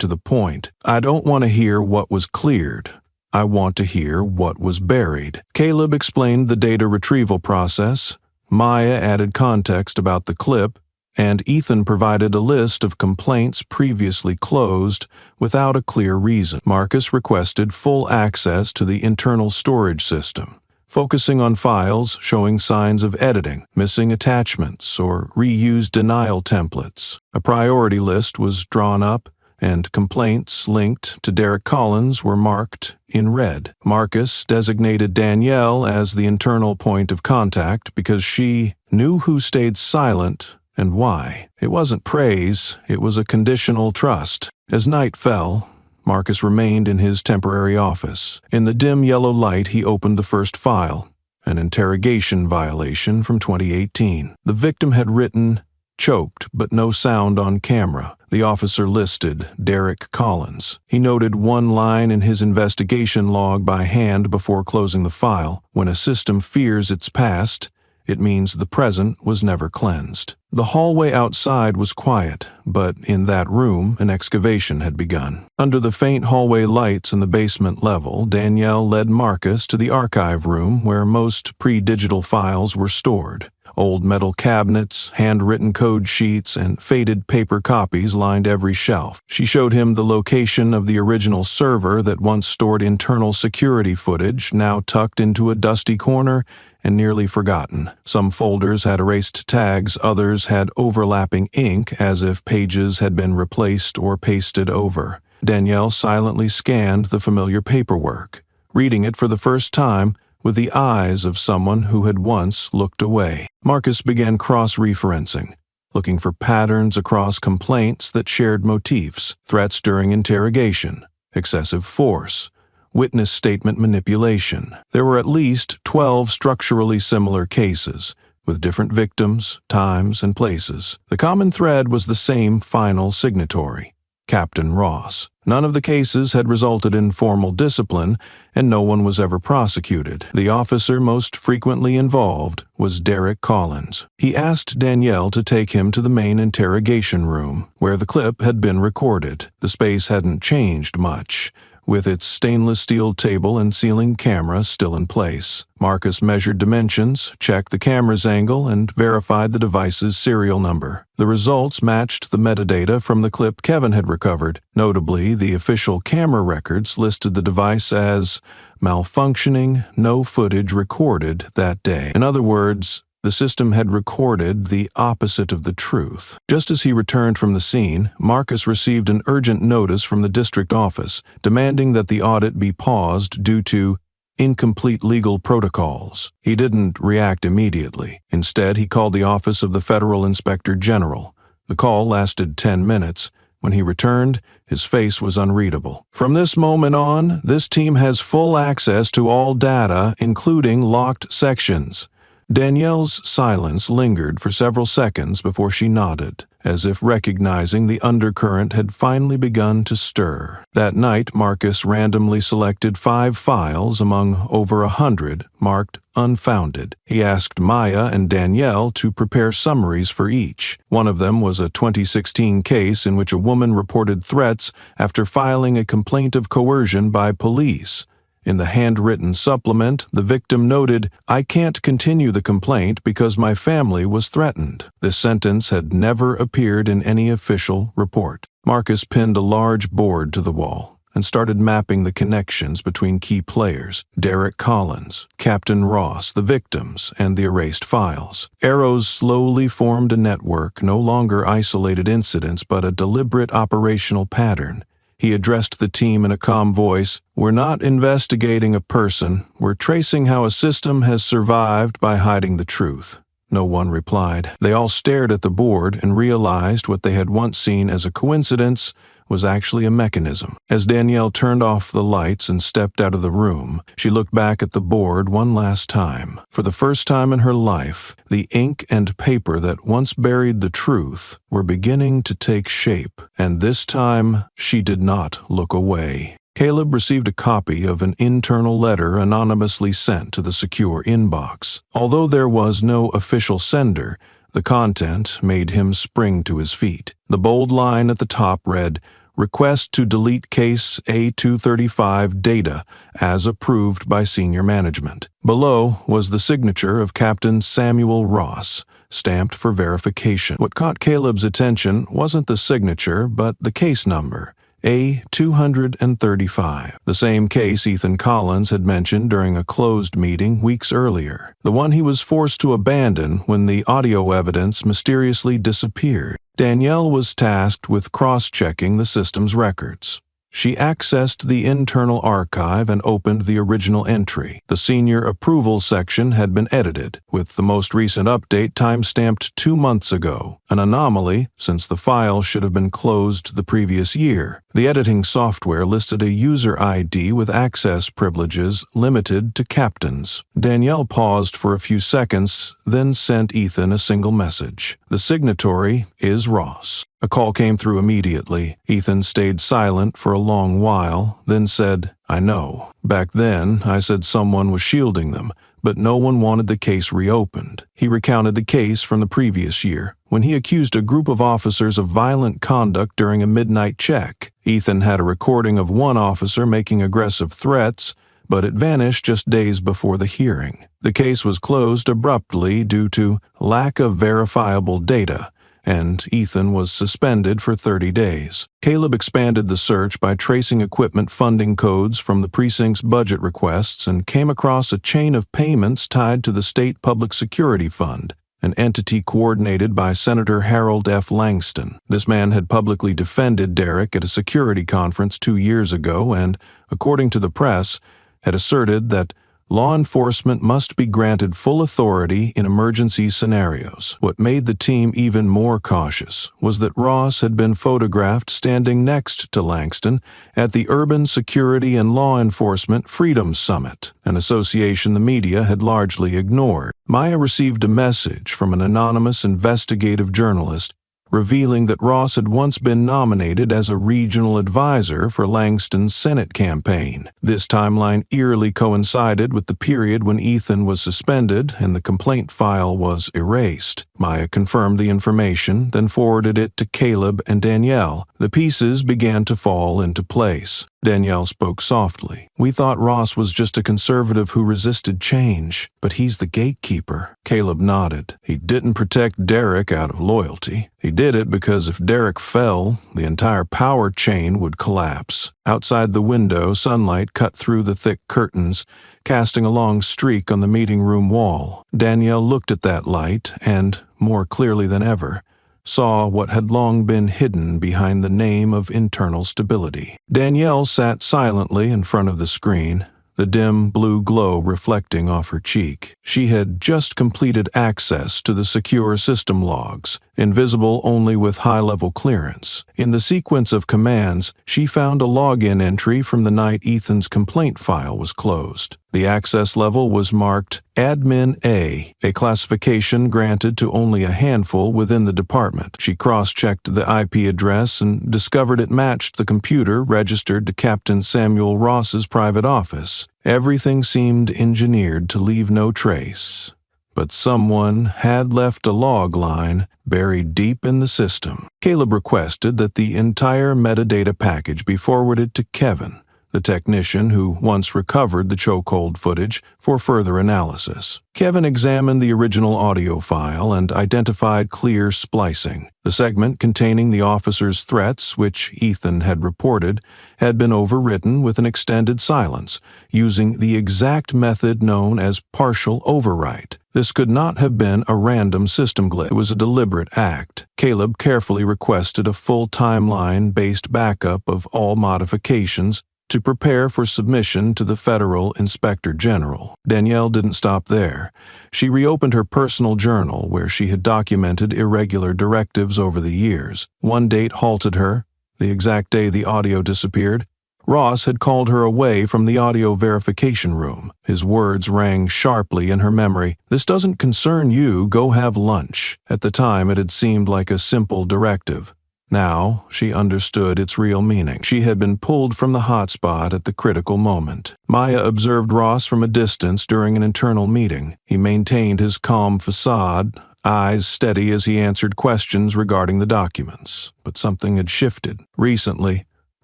S1: to the point. "I don't want to hear what was cleared. I want to hear what was buried." Caleb explained the data retrieval process. Maya added context about the clip, and Ethan provided a list of complaints previously closed without a clear reason. Marcus requested full access to the internal storage system, focusing on files showing signs of editing, missing attachments, or reused denial templates. A priority list was drawn up, and complaints linked to Derek Collins were marked in red. Marcus designated Danielle as the internal point of contact because she knew who stayed silent and why. It wasn't praise, it was a conditional trust. As night fell, Marcus remained in his temporary office. In the dim yellow light, he opened the first file, an interrogation violation from 2018. The victim had written, "choked, but no sound on camera." The officer listed Derek Collins. He noted one line in his investigation log by hand before closing the file. When a system fears its past, it means the present was never cleansed. The hallway outside was quiet, but in that room, an excavation had begun. Under the faint hallway lights in the basement level, Danielle led Marcus to the archive room where most pre-digital files were stored. Old metal cabinets, handwritten code sheets, and faded paper copies lined every shelf. She showed him the location of the original server that once stored internal security footage, now tucked into a dusty corner and nearly forgotten. Some folders had erased tags, others had overlapping ink as if pages had been replaced or pasted over. Danielle silently scanned the familiar paperwork, reading it for the first time with the eyes of someone who had once looked away. Marcus began cross-referencing, looking for patterns across complaints that shared motifs: threats during interrogation, excessive force, witness statement manipulation. There were at least 12 structurally similar cases, with different victims, times, and places. The common thread was the same final signatory, Captain Ross. None of the cases had resulted in formal discipline, and no one was ever prosecuted. The officer most frequently involved was Derek Collins. He asked Danielle to take him to the main interrogation room, where the clip had been recorded. The space hadn't changed much, with its stainless steel table and ceiling camera still in place. Marcus measured dimensions, checked the camera's angle, and verified the device's serial number. The results matched the metadata from the clip Kevin had recovered. Notably, the official camera records listed the device as malfunctioning, no footage recorded that day. In other words, the system had recorded the opposite of the truth. Just as he returned from the scene, Marcus received an urgent notice from the district office demanding that the audit be paused due to incomplete legal protocols. He didn't react immediately. Instead, he called the office of the Federal Inspector General. The call lasted 10 minutes. When he returned, his face was unreadable. "From this moment on, this team has full access to all data, including locked sections. Danielle's silence lingered for several seconds before she nodded, as if recognizing the undercurrent had finally begun to stir. That night, Marcus randomly selected 5 files among over 100 marked unfounded. He asked Maya and Danielle to prepare summaries for each. One of them was a 2016 case in which a woman reported threats after filing a complaint of coercion by police. In the handwritten supplement, the victim noted, "I can't continue the complaint because my family was threatened." This sentence had never appeared in any official report. Marcus pinned a large board to the wall and started mapping the connections between key players: Derek Collins, Captain Ross, the victims, and the erased files. Arrows slowly formed a network, no longer isolated incidents but a deliberate operational pattern. He addressed the team in a calm voice, "We're not investigating a person. We're tracing how a system has survived by hiding the truth." No one replied. They all stared at the board and realized what they had once seen as a coincidence was actually a mechanism. As Danielle turned off the lights and stepped out of the room, she looked back at the board one last time. For the first time in her life, the ink and paper that once buried the truth were beginning to take shape, and this time she did not look away. Caleb received a copy of an internal letter anonymously sent to the secure inbox. Although there was no official sender, the content made him spring to his feet. The bold line at the top read, "Request to delete case A235 data as approved by senior management." Below was the signature of Captain Samuel Ross, stamped for verification. What caught Caleb's attention wasn't the signature, but the case number, A235, the same case Ethan Collins had mentioned during a closed meeting weeks earlier, the one he was forced to abandon when the audio evidence mysteriously disappeared. Danielle was tasked with cross-checking the system's records. She accessed the internal archive and opened the original entry. The senior approval section had been edited, with the most recent update time-stamped 2 months ago, an anomaly since the file should have been closed the previous year. The editing software listed a user ID with access privileges limited to captains. Danielle paused for a few seconds, then sent Ethan a single message. "The signatory is Ross." A call came through immediately. Ethan stayed silent for a long while, then said, "I know. Back then, I said someone was shielding them, but no one wanted the case reopened." He recounted the case from the previous year, when he accused a group of officers of violent conduct during a midnight check. Ethan had a recording of one officer making aggressive threats, but it vanished just days before the hearing. The case was closed abruptly due to lack of verifiable data, and Ethan was suspended for 30 days. Caleb expanded the search by tracing equipment funding codes from the precinct's budget requests and came across a chain of payments tied to the State Public Security Fund, an entity coordinated by Senator Harold F. Langston. This man had publicly defended Derek at a security conference 2 years ago and, according to the press, had asserted that law enforcement must be granted full authority in emergency scenarios. What made the team even more cautious was that Ross had been photographed standing next to Langston at the Urban Security and Law Enforcement Freedom Summit, an association the media had largely ignored. Maya received a message from an anonymous investigative journalist revealing that Ross had once been nominated as a regional advisor for Langston's Senate campaign. This timeline eerily coincided with the period when Ethan was suspended and the complaint file was erased. Maya confirmed the information, then forwarded it to Caleb and Danielle. The pieces began to fall into place. Danielle spoke softly. "We thought Ross was just a conservative who resisted change, but he's the gatekeeper." Caleb nodded. "He didn't protect Derek out of loyalty. He did it because if Derek fell, the entire power chain would collapse." Outside the window, sunlight cut through the thick curtains, casting a long streak on the meeting room wall. Danielle looked at that light and, more clearly than ever, saw what had long been hidden behind the name of internal stability. Danielle sat silently in front of the screen, the dim blue glow reflecting off her cheek. She had just completed access to the secure system logs, invisible only with high-level clearance. In the sequence of commands, she found a login entry from the night Ethan's complaint file was closed. The access level was marked Admin A classification granted to only a handful within the department. She cross-checked the IP address and discovered it matched the computer registered to Captain Samuel Ross's private office. Everything seemed engineered to leave no trace. But someone had left a log line buried deep in the system. Caleb requested that the entire metadata package be forwarded to Kevin, the technician who once recovered the chokehold footage, for further analysis. Kevin examined the original audio file and identified clear splicing. The segment containing the officer's threats, which Ethan had reported, had been overwritten with an extended silence, using the exact method known as partial overwrite. This could not have been a random system glitch. It was a deliberate act. Caleb carefully requested a full timeline-based backup of all modifications to prepare for submission to the Federal Inspector General. Danielle didn't stop there. She reopened her personal journal where she had documented irregular directives over the years. One date halted her, the exact day the audio disappeared. Ross had called her away from the audio verification room. His words rang sharply in her memory. "This doesn't concern you, go have lunch." At the time, it had seemed like a simple directive. Now, she understood its real meaning. She had been pulled from the hotspot at the critical moment. Maya observed Ross from a distance during an internal meeting. He maintained his calm facade, eyes steady as he answered questions regarding the documents. But something had shifted. Recently,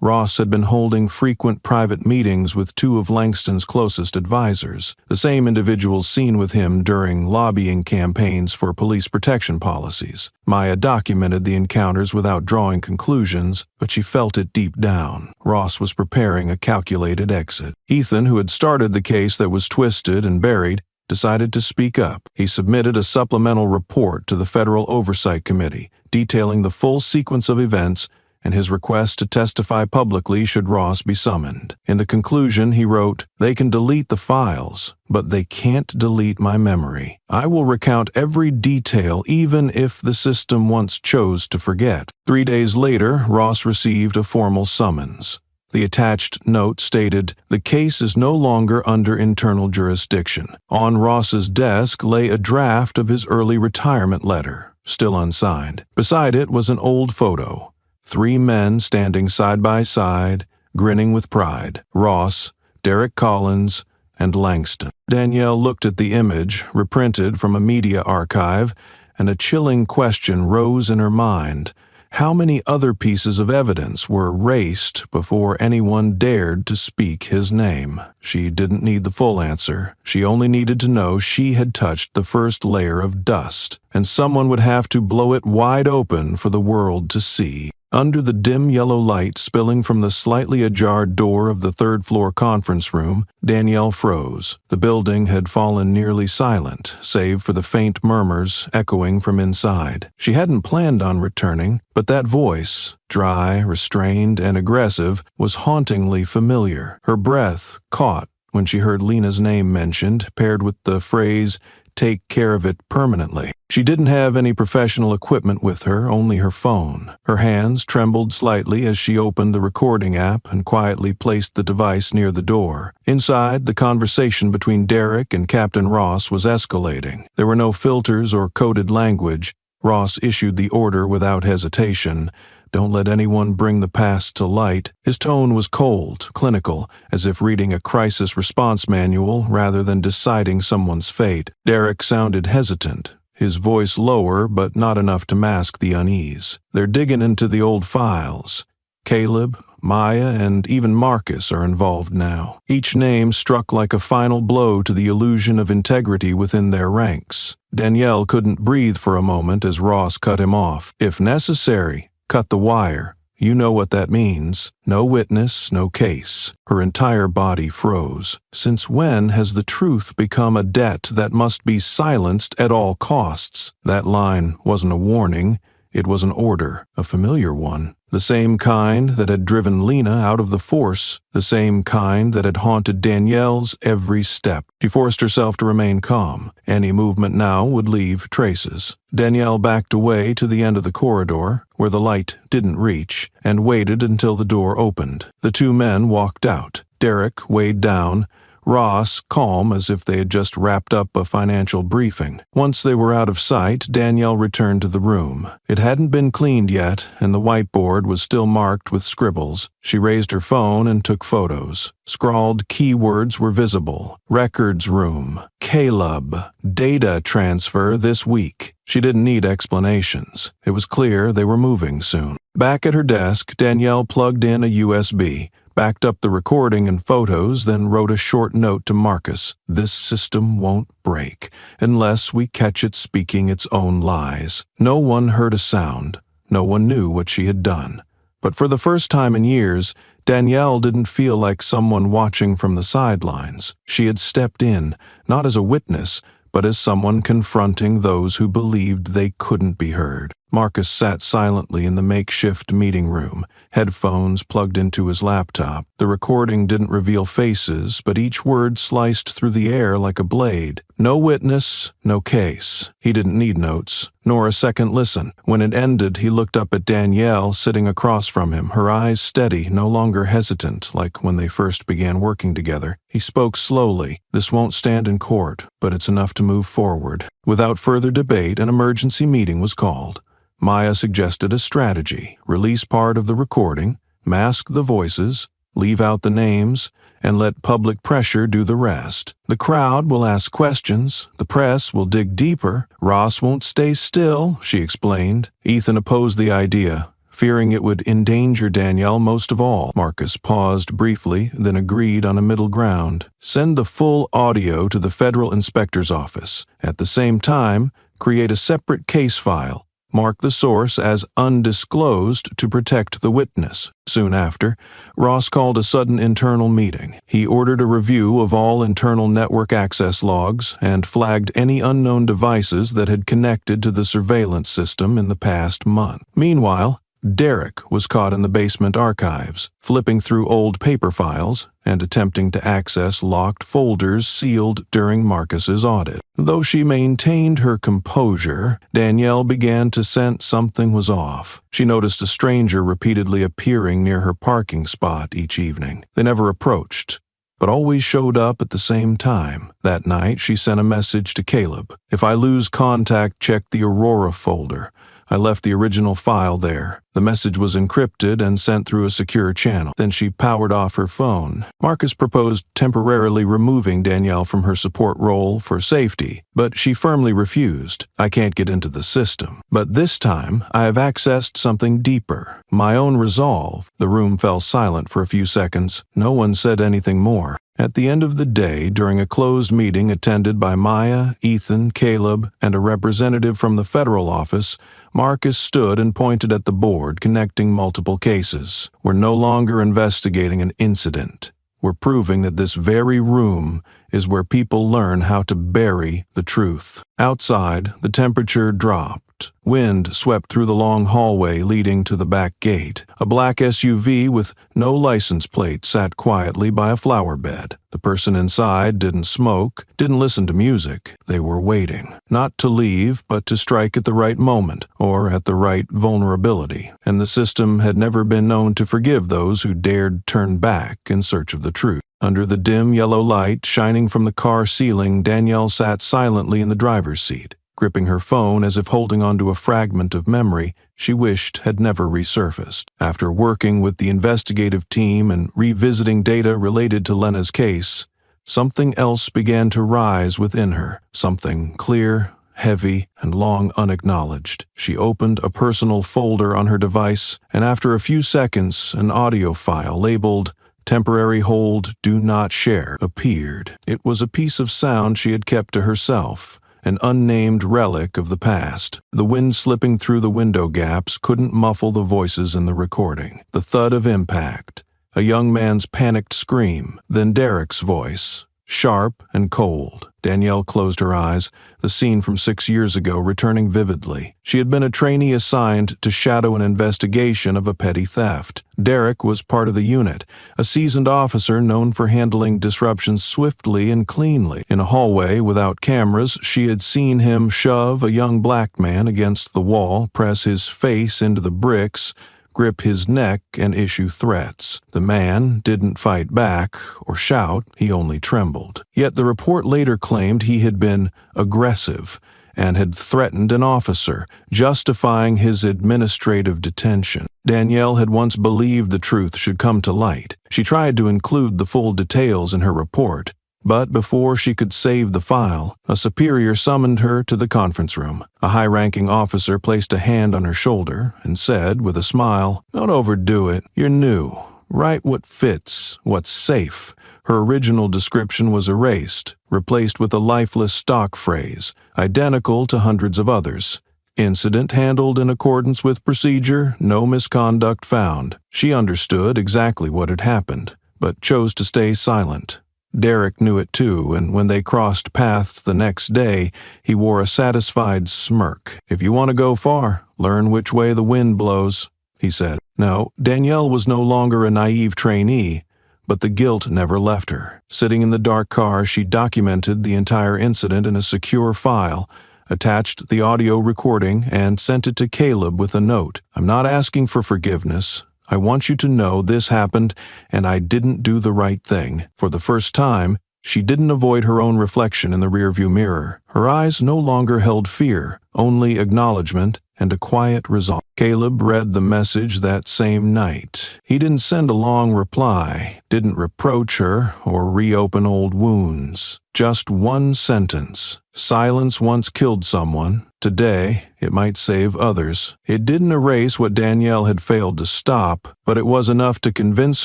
S1: Ross had been holding frequent private meetings with two of Langston's closest advisors, the same individuals seen with him during lobbying campaigns for police protection policies. Maya documented the encounters without drawing conclusions, but she felt it deep down. Ross was preparing a calculated exit. Ethan, who had started the case that was twisted and buried, decided to speak up. He submitted a supplemental report to the Federal Oversight Committee, detailing the full sequence of events and his request to testify publicly should Ross be summoned. In the conclusion, he wrote, "They can delete the files, but they can't delete my memory. I will recount every detail even if the system once chose to forget." 3 days later, Ross received a formal summons. The attached note stated, "The case is no longer under internal jurisdiction." On Ross's desk lay a draft of his early retirement letter, still unsigned. Beside it was an old photo. 3 men standing side by side, grinning with pride. Ross, Derek Collins, and Langston. Danielle looked at the image, reprinted from a media archive, and a chilling question rose in her mind. How many other pieces of evidence were erased before anyone dared to speak his name? She didn't need the full answer. She only needed to know she had touched the first layer of dust, and someone would have to blow it wide open for the world to see. Under the dim yellow light spilling from the slightly ajar door of the third-floor conference room, Danielle froze. The building had fallen nearly silent, save for the faint murmurs echoing from inside. She hadn't planned on returning, but that voice, dry, restrained, and aggressive, was hauntingly familiar. Her breath caught when she heard Lena's name mentioned, paired with the phrase, "Take care of it permanently." She didn't have any professional equipment with her, only her phone. Her hands trembled slightly as she opened the recording app and quietly placed the device near the door. Inside, the conversation between Derek and Captain Ross was escalating. There were no filters or coded language. Ross issued the order without hesitation. "Don't let anyone bring the past to light." His tone was cold, clinical, as if reading a crisis response manual rather than deciding someone's fate. Derek sounded hesitant, his voice lower but not enough to mask the unease. "They're digging into the old files. Caleb, Maya, and even Marcus are involved now." Each name struck like a final blow to the illusion of integrity within their ranks. Danielle couldn't breathe for a moment as Ross cut him off. "If necessary, cut the wire. You know what that means. No witness, no case." Her entire body froze. Since when has the truth become a debt that must be silenced at all costs? That line wasn't a warning. It was an order, a familiar one. The same kind that had driven Lena out of the force, the same kind that had haunted Danielle's every step. She forced herself to remain calm. Any movement now would leave traces. Danielle backed away to the end of the corridor, where the light didn't reach, and waited until the door opened. The two men walked out. Derek weighed down, Ross calm as if they had just wrapped up a financial briefing. Once they were out of sight, Danielle returned to the room. It hadn't been cleaned yet, and the whiteboard was still marked with scribbles. She raised her phone and took photos. Scrawled keywords were visible. Records room, Caleb, data transfer this week. She didn't need explanations. It was clear they were moving soon. Back at her desk, Danielle plugged in a USB, backed up the recording and photos, then wrote a short note to Marcus. This system won't break unless we catch it speaking its own lies. No one heard a sound. No one knew what she had done. But for the first time in years, Danielle didn't feel like someone watching from the sidelines. She had stepped in, not as a witness, but as someone confronting those who believed they couldn't be heard. Marcus sat silently in the makeshift meeting room, headphones plugged into his laptop. The recording didn't reveal faces, but each word sliced through the air like a blade. No witness, no case. He didn't need notes, nor a second listen. When it ended, he looked up at Danielle sitting across from him, her eyes steady, no longer hesitant, like when they first began working together. He spoke slowly. This won't stand in court, but it's enough to move forward. Without further debate, an emergency meeting was called. Maya suggested a strategy: release part of the recording, mask the voices, leave out the names, and let public pressure do the rest. The crowd will ask questions, the press will dig deeper, Ross won't stay still, she explained. Ethan opposed the idea, fearing it would endanger Danielle most of all. Marcus paused briefly, then agreed on a middle ground. Send the full audio to the federal inspector's office. At the same time, create a separate case file. Mark the source as undisclosed to protect the witness. Soon after, Ross called a sudden internal meeting. He ordered a review of all internal network access logs and flagged any unknown devices that had connected to the surveillance system in the past month. Meanwhile, Derek was caught in the basement archives, flipping through old paper files and attempting to access locked folders sealed during Marcus's audit. Though she maintained her composure, Danielle began to sense something was off. She noticed a stranger repeatedly appearing near her parking spot each evening. They never approached, but always showed up at the same time. That night, she sent a message to Caleb. If I lose contact, check the Aurora folder. I left the original file there. The message was encrypted and sent through a secure channel. Then she powered off her phone. Marcus proposed temporarily removing Danielle from her support role for safety, but she firmly refused. I can't get into the system. But this time, I have accessed something deeper. My own resolve. The room fell silent for a few seconds. No one said anything more. At the end of the day, during a closed meeting attended by Maya, Ethan, Caleb, and a representative from the federal office, Marcus stood and pointed at the board connecting multiple cases. We're no longer investigating an incident. We're proving that this very room is where people learn how to bury the truth. Outside, the temperature dropped. Wind swept through the long hallway leading to the back gate. A black SUV with no license plate sat quietly by a flower bed. The person inside didn't smoke, didn't listen to music. They were waiting, not to leave, but to strike at the right moment, or at the right vulnerability. And the system had never been known to forgive those who dared turn back in search of the truth. Under the dim yellow light shining from the car ceiling, Danielle sat silently in the driver's seat, gripping her phone as if holding onto a fragment of memory she wished had never resurfaced. After working with the investigative team and revisiting data related to Lena's case, something else began to rise within her, something clear, heavy, and long unacknowledged. She opened a personal folder on her device, and after a few seconds, an audio file labeled "Temporary hold, do not share" appeared. It was a piece of sound she had kept to herself, an unnamed relic of the past. The wind slipping through the window gaps couldn't muffle the voices in the recording. The thud of impact, a young man's panicked scream, then Derek's voice. sharp and cold. Danielle closed her eyes, the scene from 6 years ago returning vividly. She had been a trainee assigned to shadow an investigation of a petty theft. Derek was part of the unit, a seasoned officer known for handling disruptions swiftly and cleanly. In a hallway without cameras, she had seen him shove a young black man against the wall, press his face into the bricks, grip his neck, and issue threats. The man didn't fight back or shout, he only trembled. Yet the report later claimed he had been aggressive and had threatened an officer, justifying his administrative detention. Danielle had once believed the truth should come to light. She tried to include the full details in her report, but before she could save the file, a superior summoned her to the conference room. A high-ranking officer placed a hand on her shoulder and said, with a smile, "Don't overdo it. You're new. Write what fits, what's safe." Her original description was erased, replaced with a lifeless stock phrase, identical to hundreds of others. Incident handled in accordance with procedure, no misconduct found. She understood exactly what had happened, but chose to stay silent. Derek knew it too, and when they crossed paths the next day, he wore a satisfied smirk. "If you want to go far, learn which way the wind blows," he said. No, Danielle was no longer a naive trainee, but the guilt never left her. Sitting in the dark car, she documented the entire incident in a secure file, attached the audio recording, and sent it to Caleb with a note. "I'm not asking for forgiveness. I want you to know this happened and I didn't do the right thing." For the first time, she didn't avoid her own reflection in the rearview mirror. Her eyes no longer held fear, only acknowledgement and a quiet resolve. Caleb read the message that same night. He didn't send a long reply, didn't reproach her or reopen old wounds. Just one sentence. "Silence once killed someone. Today, it might save others." It didn't erase what Danielle had failed to stop, but it was enough to convince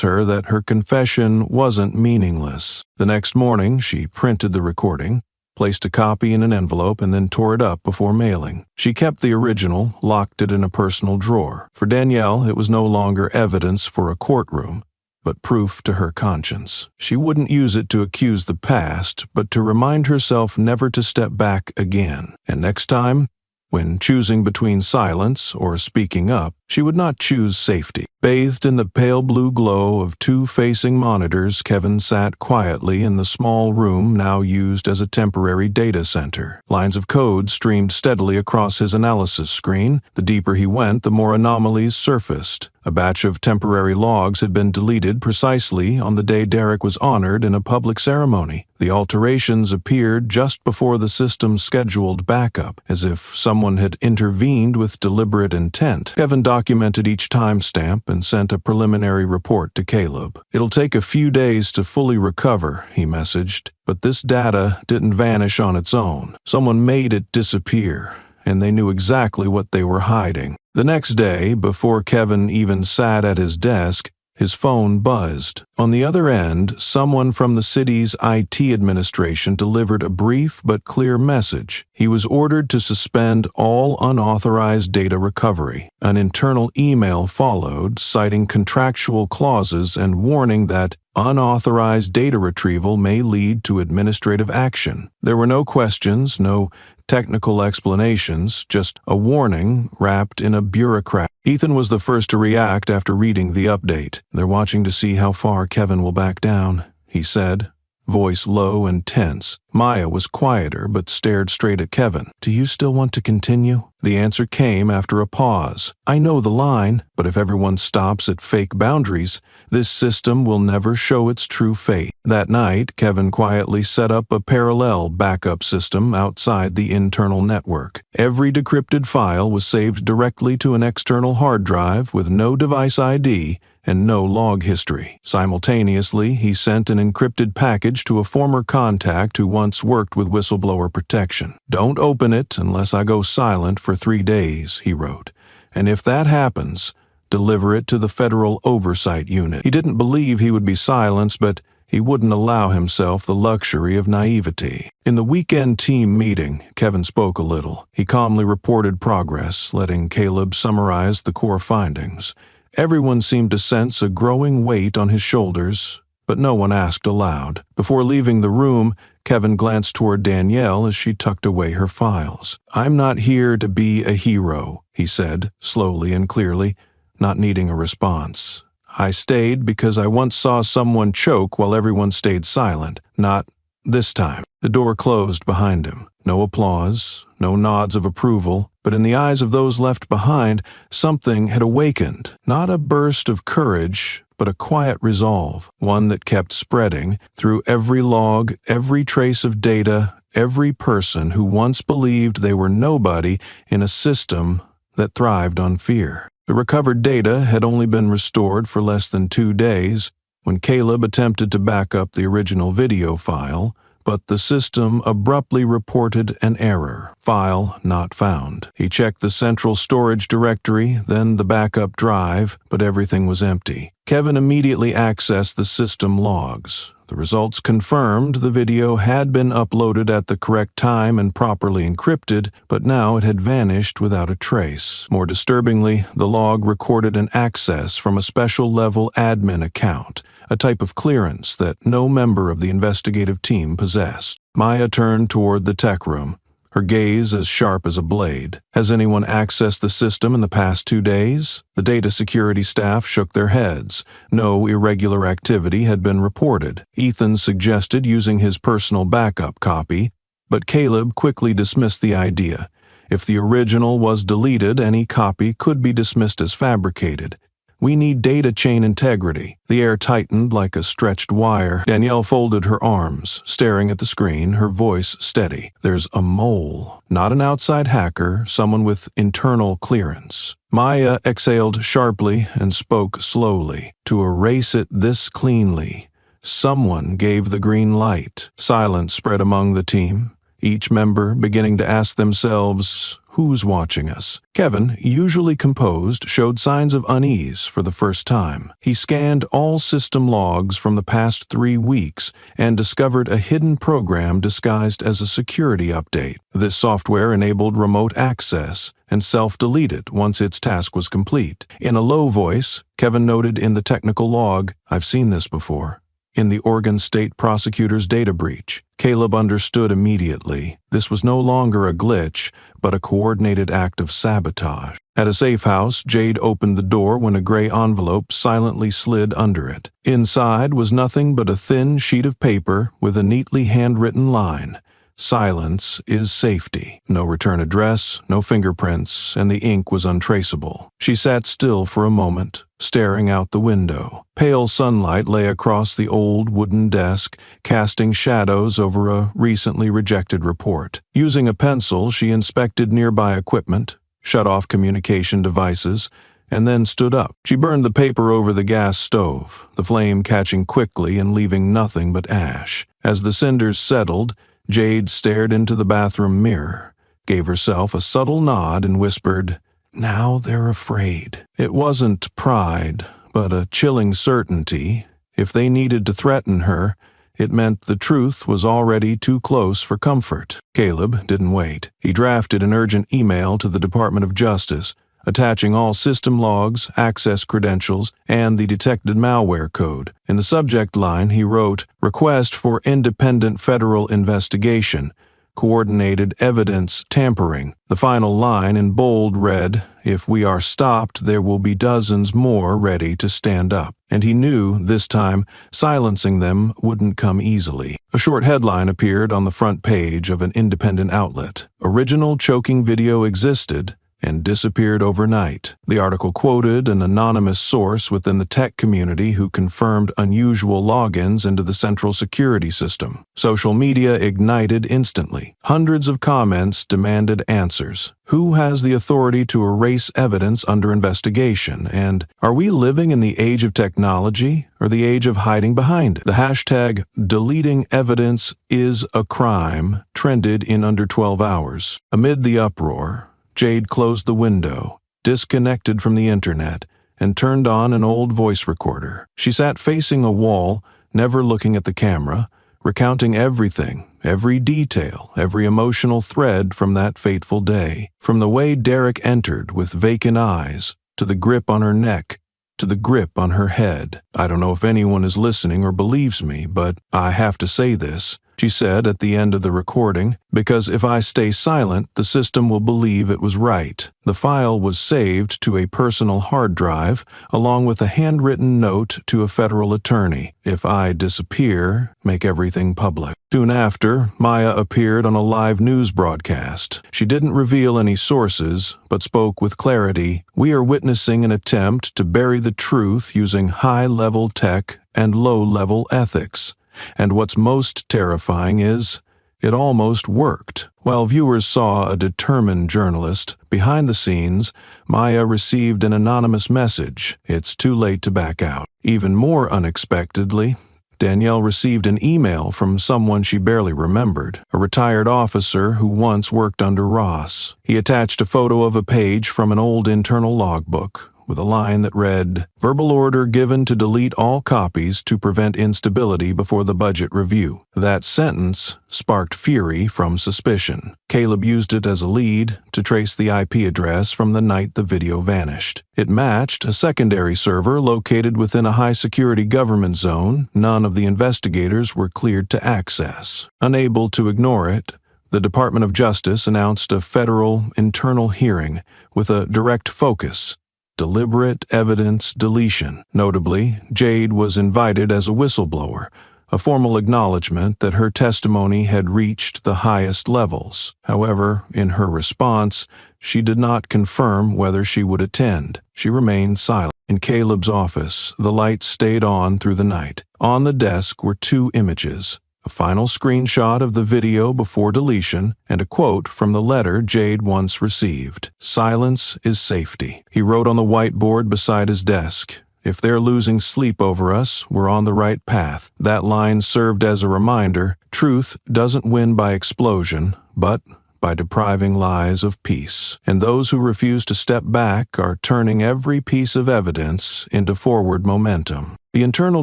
S1: her that her confession wasn't meaningless. The next morning, she printed the recording, placed a copy in an envelope, and then tore it up before mailing. She kept the original, locked it in a personal drawer. For Danielle, it was no longer evidence for a courtroom, but proof to her conscience. She wouldn't use it to accuse the past, but to remind herself never to step back again. And next time, when choosing between silence or speaking up, she would not choose safety. Bathed in the pale blue glow of two facing monitors, Kevin sat quietly in the small room now used as a temporary data center. Lines of code streamed steadily across his analysis screen. The deeper he went, the more anomalies surfaced. A batch of temporary logs had been deleted precisely on the day Derek was honored in a public ceremony. The alterations appeared just before the system's scheduled backup, as if someone had intervened with deliberate intent. Kevin documented each timestamp and sent a preliminary report to Caleb. "It'll take a few days to fully recover," he messaged, "but this data didn't vanish on its own. Someone made it disappear, and they knew exactly what they were hiding." The next day, before Kevin even sat at his desk, his phone buzzed. On the other end, someone from the city's IT administration delivered a brief but clear message. He was ordered to suspend all unauthorized data recovery. An internal email followed, citing contractual clauses and warning that unauthorized data retrieval may lead to administrative action. There were no questions, no technical explanations, just a warning wrapped in a bureaucrat. Ethan was the first to react after reading the update. "They're watching to see how far Kevin will back down," he said, voice low and tense. Maya was quieter but stared straight at Kevin. "Do you still want to continue?" The answer came after a pause. "I know the line, but if everyone stops at fake boundaries, this system will never show its true fate." That night, Kevin quietly set up a parallel backup system outside the internal network. Every decrypted file was saved directly to an external hard drive with no device ID and no log history. Simultaneously, he sent an encrypted package to a former contact who once worked with whistleblower protection. "Don't open it unless I go silent for 3 days," he wrote. "And if that happens, deliver it to the Federal Oversight Unit." He didn't believe he would be silenced, but he wouldn't allow himself the luxury of naivety. In the weekend team meeting, Kevin spoke a little. He calmly reported progress, letting Caleb summarize the core findings. Everyone seemed to sense a growing weight on his shoulders, but no one asked aloud. Before leaving the room, Kevin glanced toward Danielle as she tucked away her files. "I'm not here to be a hero," he said, slowly and clearly, not needing a response. "I stayed because I once saw someone choke while everyone stayed silent. Not this time." The door closed behind him. No applause, no nods of approval, but in the eyes of those left behind, something had awakened. Not a burst of courage, but a quiet resolve, one that kept spreading through every log, every trace of data, every person who once believed they were nobody in a system that thrived on fear. The recovered data had only been restored for less than 2 days when Caleb attempted to back up the original video file, but the system abruptly reported an error. File not found. He checked the central storage directory, then the backup drive, but everything was empty. Kevin immediately accessed the system logs. The results confirmed the video had been uploaded at the correct time and properly encrypted, but now it had vanished without a trace. More disturbingly, the log recorded an access from a special-level admin account, a type of clearance that no member of the investigative team possessed. Maya turned toward the tech room, her gaze as sharp as a blade. "Has anyone accessed the system in the past 2 days?" The data security staff shook their heads. No irregular activity had been reported. Ethan suggested using his personal backup copy, but Caleb quickly dismissed the idea. If the original was deleted, any copy could be dismissed as fabricated. "We need data chain integrity." The air tightened like a stretched wire. Danielle folded her arms, staring at the screen, her voice steady. "There's a mole. Not an outside hacker, someone with internal clearance." Maya exhaled sharply and spoke slowly. "To erase it this cleanly, someone gave the green light." Silence spread among the team, each member beginning to ask themselves, who's watching us? Kevin, usually composed, showed signs of unease for the first time. He scanned all system logs from the past 3 weeks and discovered a hidden program disguised as a security update. This software enabled remote access and self-deleted once its task was complete. In a low voice, Kevin noted in the technical log, "I've seen this before." In the Oregon State Prosecutor's data breach, Caleb understood immediately. This was no longer a glitch, but a coordinated act of sabotage. At a safe house, Jade opened the door when a gray envelope silently slid under it. Inside was nothing but a thin sheet of paper with a neatly handwritten line. "Silence is safety." No return address, no fingerprints, and the ink was untraceable. She sat still for a moment, staring out the window. Pale sunlight lay across the old wooden desk, casting shadows over a recently rejected report. Using a pencil, she inspected nearby equipment, shut off communication devices, and then stood up. She burned the paper over the gas stove, the flame catching quickly and leaving nothing but ash. As the cinders settled, Jade stared into the bathroom mirror, gave herself a subtle nod, and whispered, "Now they're afraid." It wasn't pride, but a chilling certainty. If they needed to threaten her, it meant the truth was already too close for comfort. Caleb didn't wait. He drafted an urgent email to the Department of Justice, attaching all system logs, access credentials, and the detected malware code. In the subject line, he wrote, "Request for independent federal investigation, coordinated evidence tampering." The final line in bold read, "If we are stopped, there will be dozens more ready to stand up." And he knew, this time, silencing them wouldn't come easily. A short headline appeared on the front page of an independent outlet. "Original choking video existed and disappeared overnight." The article quoted an anonymous source within the tech community who confirmed unusual logins into the central security system. Social media ignited instantly. Hundreds of comments demanded answers. Who has the authority to erase evidence under investigation? And are we living in the age of technology or the age of hiding behind it? The hashtag "deleting evidence is a crime" trended in under 12 hours. Amid the uproar, Jade closed the window, disconnected from the internet, and turned on an old voice recorder. She sat facing a wall, never looking at the camera, recounting everything, every detail, every emotional thread from that fateful day. From the way Derek entered with vacant eyes, to the grip on her neck, to the grip on her head. "I don't know if anyone is listening or believes me, but I have to say this," she said at the end of the recording, "because if I stay silent, the system will believe it was right." The file was saved to a personal hard drive, along with a handwritten note to a federal attorney. "If I disappear, make everything public." Soon after, Maya appeared on a live news broadcast. She didn't reveal any sources, but spoke with clarity. "We are witnessing an attempt to bury the truth using high-level tech and low-level ethics. And what's most terrifying is, it almost worked." While viewers saw a determined journalist, behind the scenes, Maya received an anonymous message. "It's too late to back out." Even more unexpectedly, Danielle received an email from someone she barely remembered, a retired officer who once worked under Ross. He attached a photo of a page from an old internal logbook, with a line that read, "Verbal order given to delete all copies to prevent instability before the budget review." That sentence sparked fury from suspicion. Caleb used it as a lead to trace the IP address from the night the video vanished. It matched a secondary server located within a high-security government zone none of the investigators were cleared to access. Unable to ignore it, the Department of Justice announced a federal internal hearing with a direct focus: deliberate evidence deletion. Notably, Jade was invited as a whistleblower, a formal acknowledgement that her testimony had reached the highest levels. However, in her response, she did not confirm whether she would attend. She remained silent. In Caleb's office, the lights stayed on through the night. On the desk were two images: a final screenshot of the video before deletion, and a quote from the letter Jade once received. "Silence is safety." He wrote on the whiteboard beside his desk, "If they're losing sleep over us, we're on the right path." That line served as a reminder: truth doesn't win by explosion, but by depriving lies of peace. And those who refuse to step back are turning every piece of evidence into forward momentum. The internal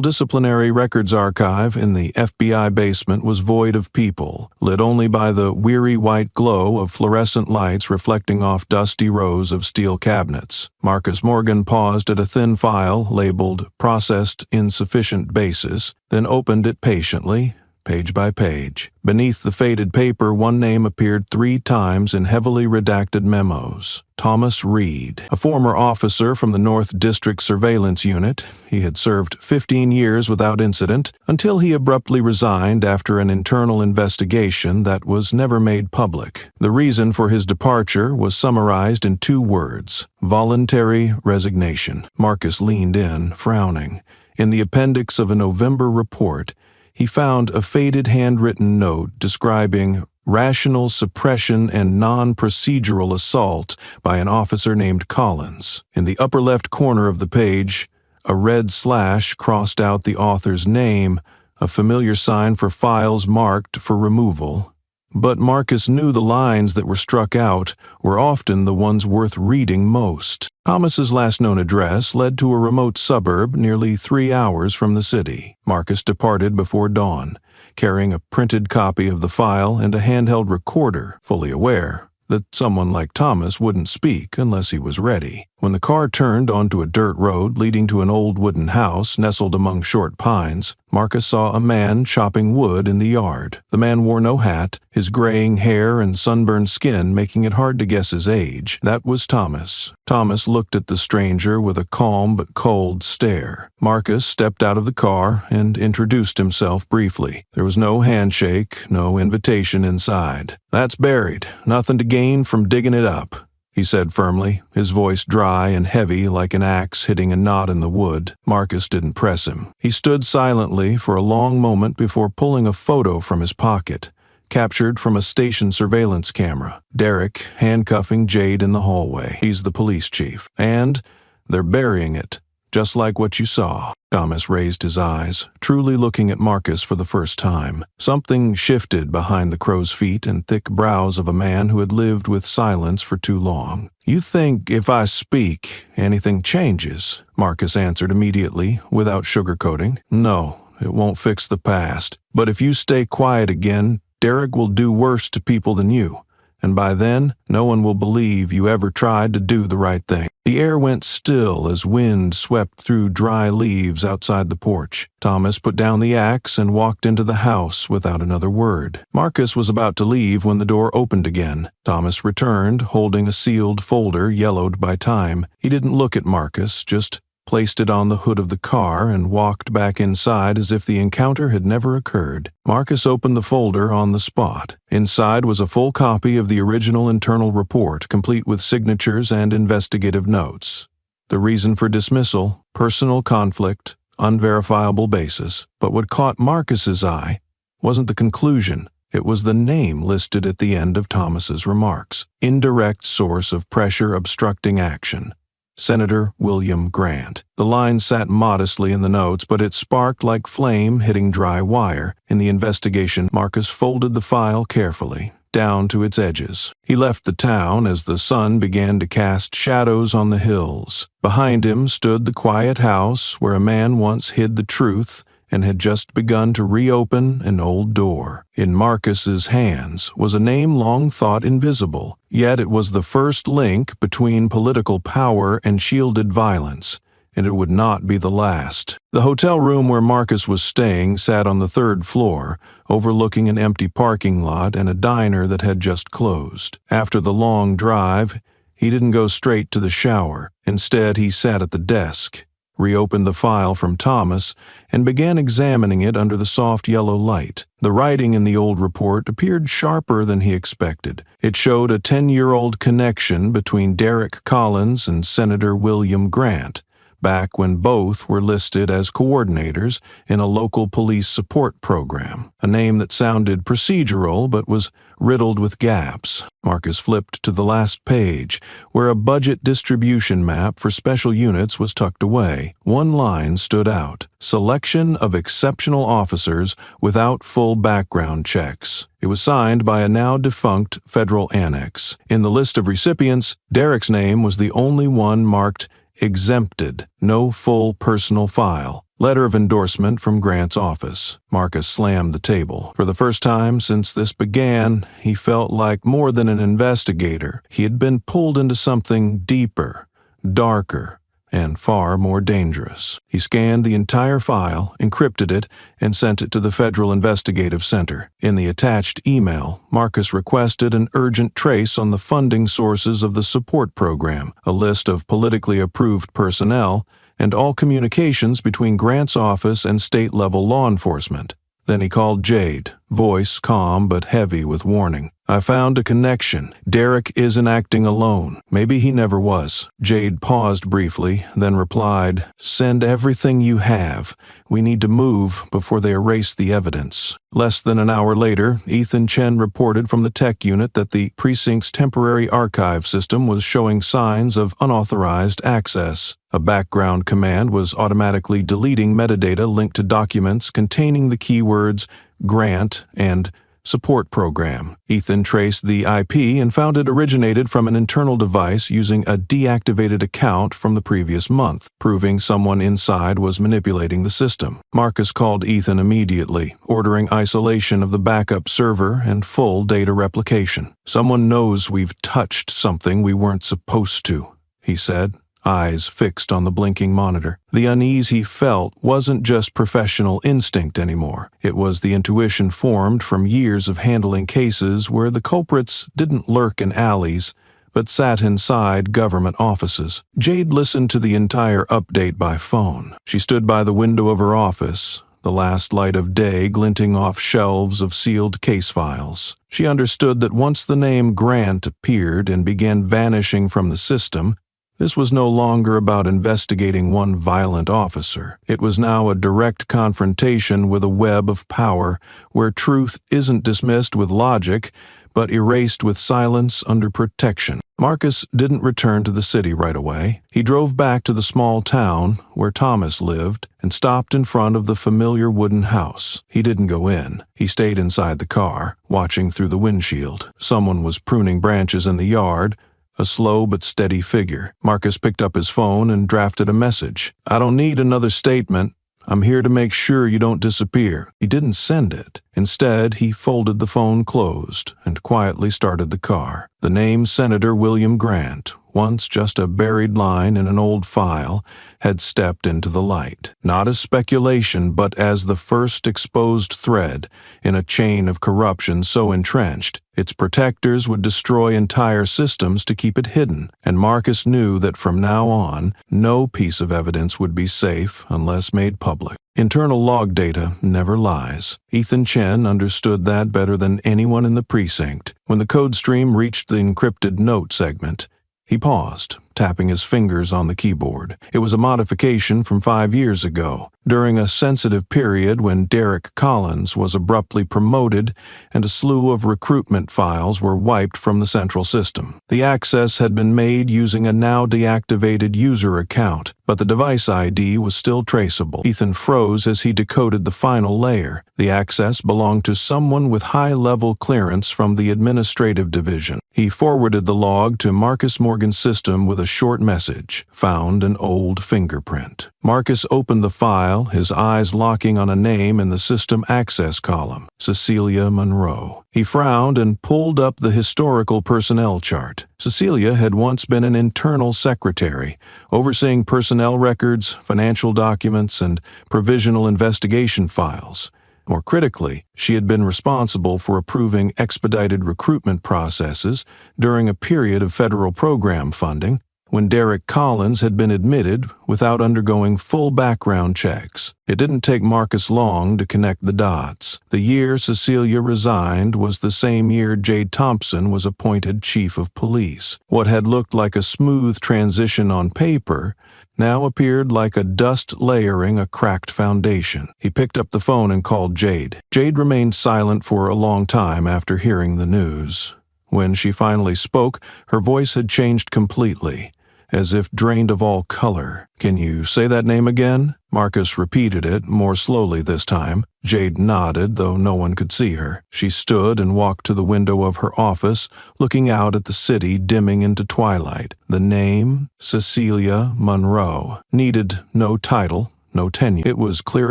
S1: disciplinary records archive in the FBI basement was void of people, lit only by the weary white glow of fluorescent lights reflecting off dusty rows of steel cabinets. Marcus Morgan paused at a thin file labeled "Processed Insufficient Basis," then opened it patiently, page by page. Beneath the faded paper, one name appeared 3 times in heavily redacted memos: Thomas Reed, a former officer from the North District Surveillance Unit. He had served 15 years without incident until he abruptly resigned after an internal investigation that was never made public. The reason for his departure was summarized in 2 words: voluntary resignation. Marcus leaned in, frowning. In the appendix of a November report, he found a faded handwritten note describing rational suppression and non-procedural assault by an officer named Collins. In the upper left corner of the page, a red slash crossed out the author's name, a familiar sign for files marked for removal. But Marcus knew the lines that were struck out were often the ones worth reading most. Thomas's last known address led to a remote suburb nearly 3 hours from the city. Marcus departed before dawn, carrying a printed copy of the file and a handheld recorder, fully aware that someone like Thomas wouldn't speak unless he was ready. When the car turned onto a dirt road leading to an old wooden house nestled among short pines, Marcus saw a man chopping wood in the yard. The man wore no hat, his graying hair and sunburned skin making it hard to guess his age. That was Thomas. Thomas looked at the stranger with a calm but cold stare. Marcus stepped out of the car and introduced himself briefly. There was no handshake, no invitation inside. "That's buried. Nothing to gain from digging it up," he said firmly, his voice dry and heavy like an axe hitting a knot in the wood. Marcus didn't press him. He stood silently for a long moment before pulling a photo from his pocket, captured from a station surveillance camera. Derek handcuffing Jade in the hallway. He's the police chief. And they're burying it, just like what you saw. Thomas raised his eyes, truly looking at Marcus for the first time. Something shifted behind the crow's feet and thick brows of a man who had lived with silence for too long. "You think if I speak, anything changes?" Marcus answered immediately, without sugarcoating. "No, it won't fix the past. But if you stay quiet again, Derek will do worse to people than you, and by then, no one will believe you ever tried to do the right thing." The air went still as wind swept through dry leaves outside the porch. Thomas put down the axe and walked into the house without another word. Marcus was about to leave when the door opened again. Thomas returned, holding a sealed folder yellowed by time. He didn't look at Marcus, just placed it on the hood of the car and walked back inside as if the encounter had never occurred. Marcus opened the folder on the spot. Inside was a full copy of the original internal report, complete with signatures and investigative notes. The reason for dismissal: personal conflict, unverifiable basis. But what caught Marcus's eye wasn't the conclusion. It was the name listed at the end of Thomas's remarks. Indirect source of pressure obstructing action: Senator William Grant. The line sat modestly in the notes, but it sparked like flame hitting dry wire. In the investigation, Marcus folded the file carefully, down to its edges. He left the town as the sun began to cast shadows on the hills. Behind him stood the quiet house where a man once hid the truth and had just begun to reopen an old door. In Marcus's hands was a name long thought invisible, yet it was the first link between political power and shielded violence, and it would not be the last. The hotel room where Marcus was staying sat on the 3rd floor, overlooking an empty parking lot and a diner that had just closed. After the long drive, he didn't go straight to the shower. Instead, he sat at the desk, reopened the file from Thomas, and began examining it under the soft yellow light. The writing in the old report appeared sharper than he expected. It showed a 10-year-old connection between Derek Collins and Senator William Grant, back when both were listed as coordinators in a local police support program, a name that sounded procedural but was riddled with gaps. Marcus flipped to the last page, where a budget distribution map for special units was tucked away. One line stood out: selection of exceptional officers without full background checks. It was signed by a now-defunct federal annex. In the list of recipients, Derek's name was the only one marked exempted, no full personal file. Letter of endorsement from Grant's office. Marcus slammed the table. For the first time since this began, he felt like more than an investigator. He had been pulled into something deeper, darker, and far more dangerous. He scanned the entire file, encrypted it, and sent it to the Federal Investigative Center. In the attached email, Marcus requested an urgent trace on the funding sources of the support program, a list of politically approved personnel, and all communications between Grant's office and state-level law enforcement. Then he called Jade, voice calm but heavy with warning. "I found a connection. Derek isn't acting alone. Maybe he never was." Jade paused briefly, then replied, "Send everything you have. We need to move before they erase the evidence." Less than an hour later, Ethan Chen reported from the tech unit that the precinct's temporary archive system was showing signs of unauthorized access. A background command was automatically deleting metadata linked to documents containing the keywords Grant and support program. Ethan traced the IP and found it originated from an internal device using a deactivated account from the previous month, proving someone inside was manipulating the system. Marcus called Ethan immediately, ordering isolation of the backup server and full data replication. "Someone knows we've touched something we weren't supposed to," he said, eyes fixed on the blinking monitor. The unease he felt wasn't just professional instinct anymore. It was the intuition formed from years of handling cases where the culprits didn't lurk in alleys, but sat inside government offices. Jade listened to the entire update by phone. She stood by the window of her office, the last light of day glinting off shelves of sealed case files. She understood that once the name Grant appeared and began vanishing from the system, this was no longer about investigating one violent officer. It was now a direct confrontation with a web of power where truth isn't dismissed with logic, but erased with silence under protection. Marcus didn't return to the city right away. He drove back to the small town where Thomas lived and stopped in front of the familiar wooden house. He didn't go in. He stayed inside the car, watching through the windshield. Someone was pruning branches in the yard, a slow but steady figure. Marcus picked up his phone and drafted a message. "I don't need another statement. I'm here to make sure you don't disappear." He didn't send it. Instead, he folded the phone closed and quietly started the car. The name Senator William Grant, once just a buried line in an old file, had stepped into the light, not as speculation but as the first exposed thread in a chain of corruption so entrenched its protectors would destroy entire systems to keep it hidden, and Marcus knew that from now on, no piece of evidence would be safe unless made public. Internal log data never lies. Ethan Chen understood that better than anyone in the precinct. When the code stream reached the encrypted note segment, he paused, tapping his fingers on the keyboard. It was a modification from 5 years ago, during a sensitive period when Derek Collins was abruptly promoted and a slew of recruitment files were wiped from the central system. The access had been made using a now deactivated user account, but the device ID was still traceable. Ethan froze as he decoded the final layer. The access belonged to someone with high-level clearance from the administrative division. He forwarded the log to Marcus Morgan's system with a short message, "Found an old fingerprint." Marcus opened the file, his eyes locking on a name in the system access column, Cecilia Monroe. He frowned and pulled up the historical personnel chart. Cecilia had once been an internal secretary, overseeing personnel records, financial documents, and provisional investigation files. More critically, she had been responsible for approving expedited recruitment processes during a period of federal program funding when Derek Collins had been admitted without undergoing full background checks. It didn't take Marcus long to connect the dots. The year Cecilia resigned was the same year Jade Thompson was appointed chief of police. What had looked like a smooth transition on paper now appeared like a dust layering a cracked foundation. He picked up the phone and called Jade. Jade remained silent for a long time after hearing the news. When she finally spoke, her voice had changed completely, as if drained of all color. "Can you say that name again?" Marcus repeated it, more slowly this time. Jade nodded, though no one could see her. She stood and walked to the window of her office, looking out at the city dimming into twilight. The name, Cecilia Monroe, needed no title, no tenure. It was clear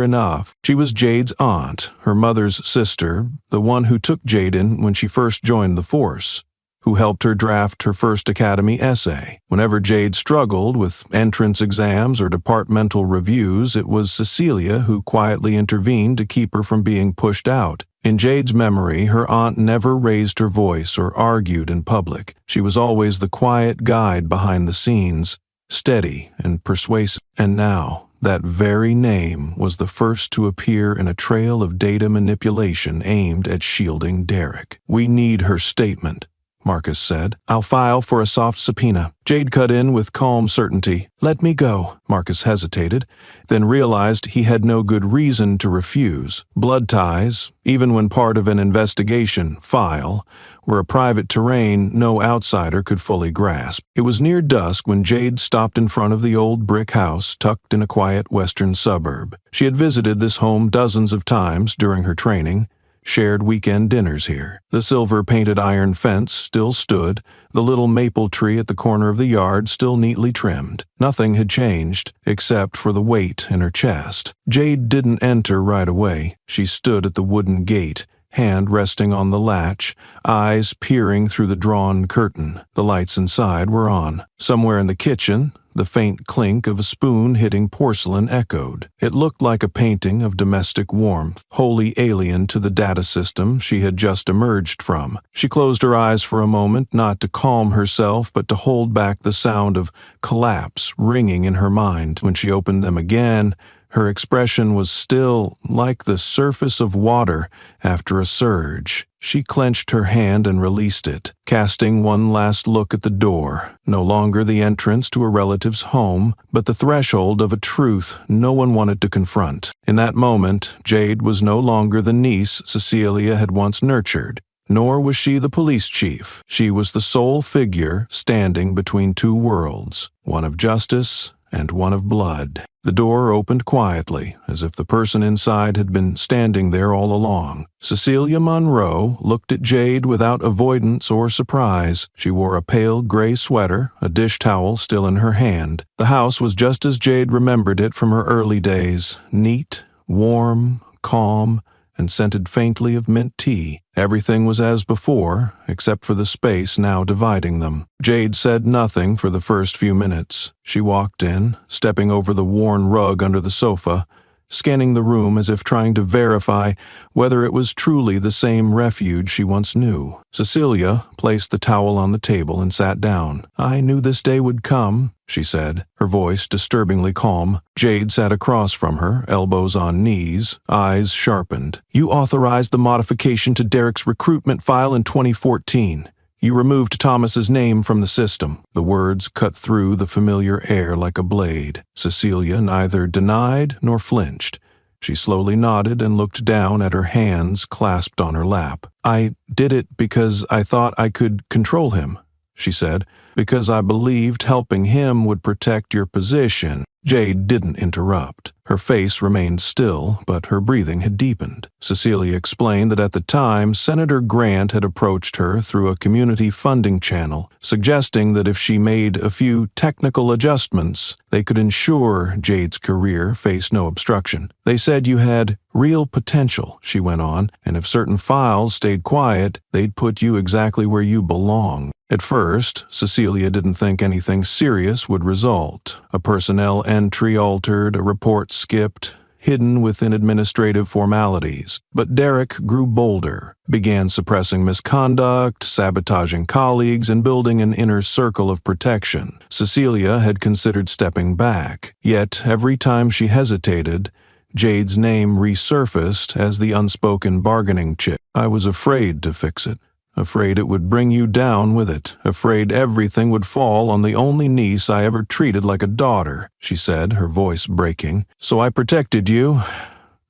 S1: enough. She was Jade's aunt, her mother's sister, the one who took Jade in when she first joined the force, who helped her draft her first academy essay. Whenever Jade struggled with entrance exams or departmental reviews, it was Cecilia who quietly intervened to keep her from being pushed out. In Jade's memory, her aunt never raised her voice or argued in public. She was always the quiet guide behind the scenes, steady and persuasive. And now, that very name was the first to appear in a trail of data manipulation aimed at shielding Derek. "We need her statement," Marcus said. "I'll file for a soft subpoena." Jade cut in with calm certainty. "Let me go." Marcus hesitated, then realized he had no good reason to refuse. Blood ties, even when part of an investigation file, were a private terrain no outsider could fully grasp. It was near dusk when Jade stopped in front of the old brick house tucked in a quiet western suburb. She had visited this home dozens of times during her training, shared weekend dinners here. The silver-painted iron fence still stood, the little maple tree at the corner of the yard still neatly trimmed. Nothing had changed, except for the weight in her chest. Jade didn't enter right away. She stood at the wooden gate, hand resting on the latch, eyes peering through the drawn curtain. The lights inside were on. Somewhere in the kitchen, the faint clink of a spoon hitting porcelain echoed. It looked like a painting of domestic warmth, wholly alien to the data system she had just emerged from. She closed her eyes for a moment, not to calm herself, but to hold back the sound of collapse ringing in her mind. When she opened them again, her expression was still like the surface of water after a surge. She clenched her hand and released it, casting one last look at the door. No longer the entrance to a relative's home, but the threshold of a truth no one wanted to confront. In that moment, Jade was no longer the niece Cecilia had once nurtured, nor was she the police chief. She was the sole figure standing between two worlds, one of justice and one of blood. The door opened quietly, as if the person inside had been standing there all along. Cecilia Monroe looked at Jade without avoidance or surprise. She wore a pale gray sweater, a dish towel still in her hand. The house was just as Jade remembered it from her early days, neat, warm, calm, and scented faintly of mint tea. Everything was as before, except for the space now dividing them. Jade said nothing for the first few minutes. She walked in, stepping over the worn rug under the sofa, scanning the room as if trying to verify whether it was truly the same refuge she once knew. Cecilia placed the towel on the table and sat down. "I knew this day would come," she said, her voice disturbingly calm. Jade sat across from her, elbows on knees, eyes sharpened. "You authorized the modification to Derek's recruitment file in 2014. You removed Thomas's name from the system." The words cut through the familiar air like a blade. Cecilia neither denied nor flinched. She slowly nodded and looked down at her hands clasped on her lap. "I did it because I thought I could control him," she said, "because I believed helping him would protect your position." Jade didn't interrupt. Her face remained still, but her breathing had deepened. Cecilia explained that at the time, Senator Grant had approached her through a community funding channel, suggesting that if she made a few technical adjustments, they could ensure Jade's career faced no obstruction. "They said you had real potential," she went on, "and if certain files stayed quiet, they'd put you exactly where you belong." At first, Cecilia didn't think anything serious would result. A personnel entry altered, a report skipped, hidden within administrative formalities. But Derek grew bolder, began suppressing misconduct, sabotaging colleagues, and building an inner circle of protection. Cecilia had considered stepping back, yet every time she hesitated, Jade's name resurfaced as the unspoken bargaining chip. "I was afraid to fix it. Afraid it would bring you down with it. Afraid everything would fall on the only niece I ever treated like a daughter," she said, her voice breaking. "So I protected you